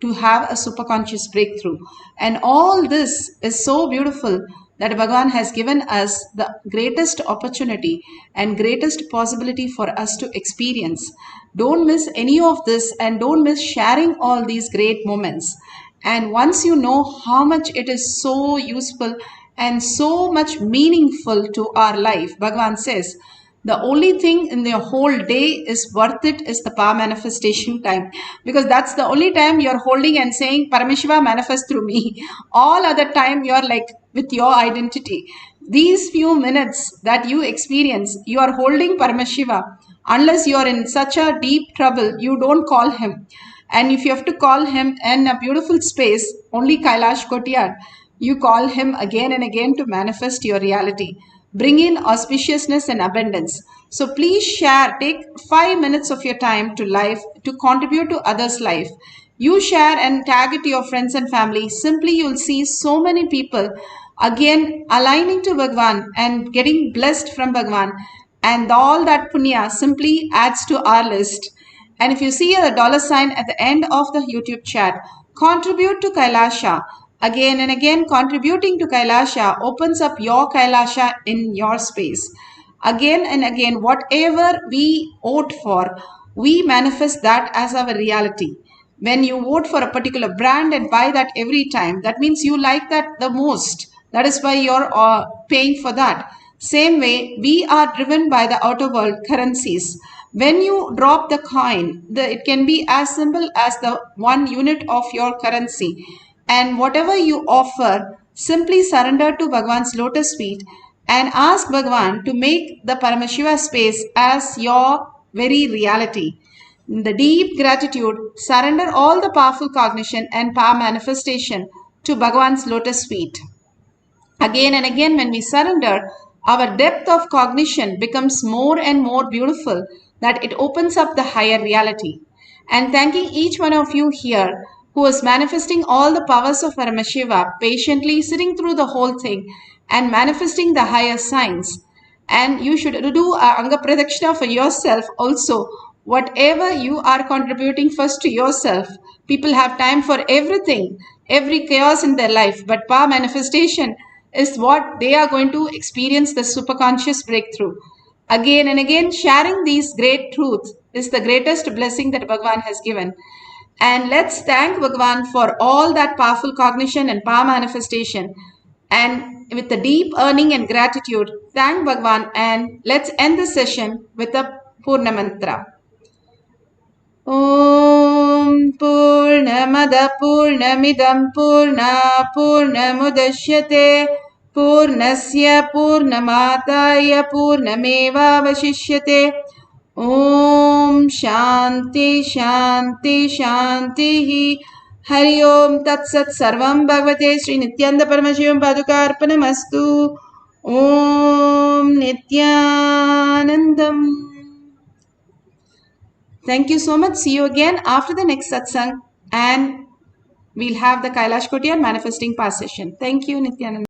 to have a superconscious breakthrough. And all this is so beautiful that Bhagavan has given us the greatest opportunity and greatest possibility for us to experience. Don't miss any of this, and don't miss sharing all these great moments. And once you know how much it is so useful and so much meaningful to our life, Bhagavan says, the only thing in the whole day is worth it is the power manifestation time, because that's the only time you're holding and saying, Paramashiva, manifest through me. All other time you're like with your identity. These few minutes that you experience, you are holding Paramashiva. Unless you're in such a deep trouble, you don't call him. And if you have to call him in a beautiful space, only Kailash Kotiyar, you call him again and again to manifest your reality. Bring in auspiciousness and abundance. So please share, take 5 minutes of your time to life to contribute to others' life. You share and tag it to your friends and family. Simply you'll see so many people again aligning to Bhagavan and getting blessed from Bhagavan. And all that punya simply adds to our list. And if you see a $sign at the end of the YouTube chat, contribute to Kailasha. Again and again, contributing to Kailasha opens up your Kailasha in your space. Again and again, whatever we vote for, we manifest that as our reality. When you vote for a particular brand and buy that every time, that means you like that the most. That is why you're paying for that. Same way, we are driven by the outer world currencies. When you drop the coin, it can be as simple as the 1 unit of your currency. And whatever you offer, simply surrender to Bhagavan's lotus feet and ask Bhagavan to make the Paramashiva space as your very reality. In the deep gratitude, surrender all the powerful cognition and power manifestation to Bhagavan's lotus feet. Again and again, when we surrender, our depth of cognition becomes more and more beautiful, that it opens up the higher reality. And thanking each one of you here who is manifesting all the powers of Paramashiva, patiently sitting through the whole thing and manifesting the higher signs. And you should do a Anga Pradakshina for yourself also. Whatever you are contributing first to yourself, people have time for everything, every chaos in their life, but power manifestation is what they are going to experience, the superconscious breakthrough. Again and again, sharing these great truths is the greatest blessing that Bhagavan has given. And let's thank Bhagavan for all that powerful cognition and power manifestation. And with the deep earning and gratitude, thank Bhagavan, and let's end the session with a Purna Mantra. Om Purnamada Purnamidam Purna Purnamudashyate Purnasya Purnamataya Purnameva Vashishyate. Om Shanti Shanti Shanti. Hari Om Tat Sat Sarvam Bhagavate Sri Nityananda Paramashivam Padukarpanamastu. Om Nithyanandam. Thank you so much. See you again after the next satsang, and we'll have the Kailash Kotiyar manifesting power session. Thank you, Nithyananda.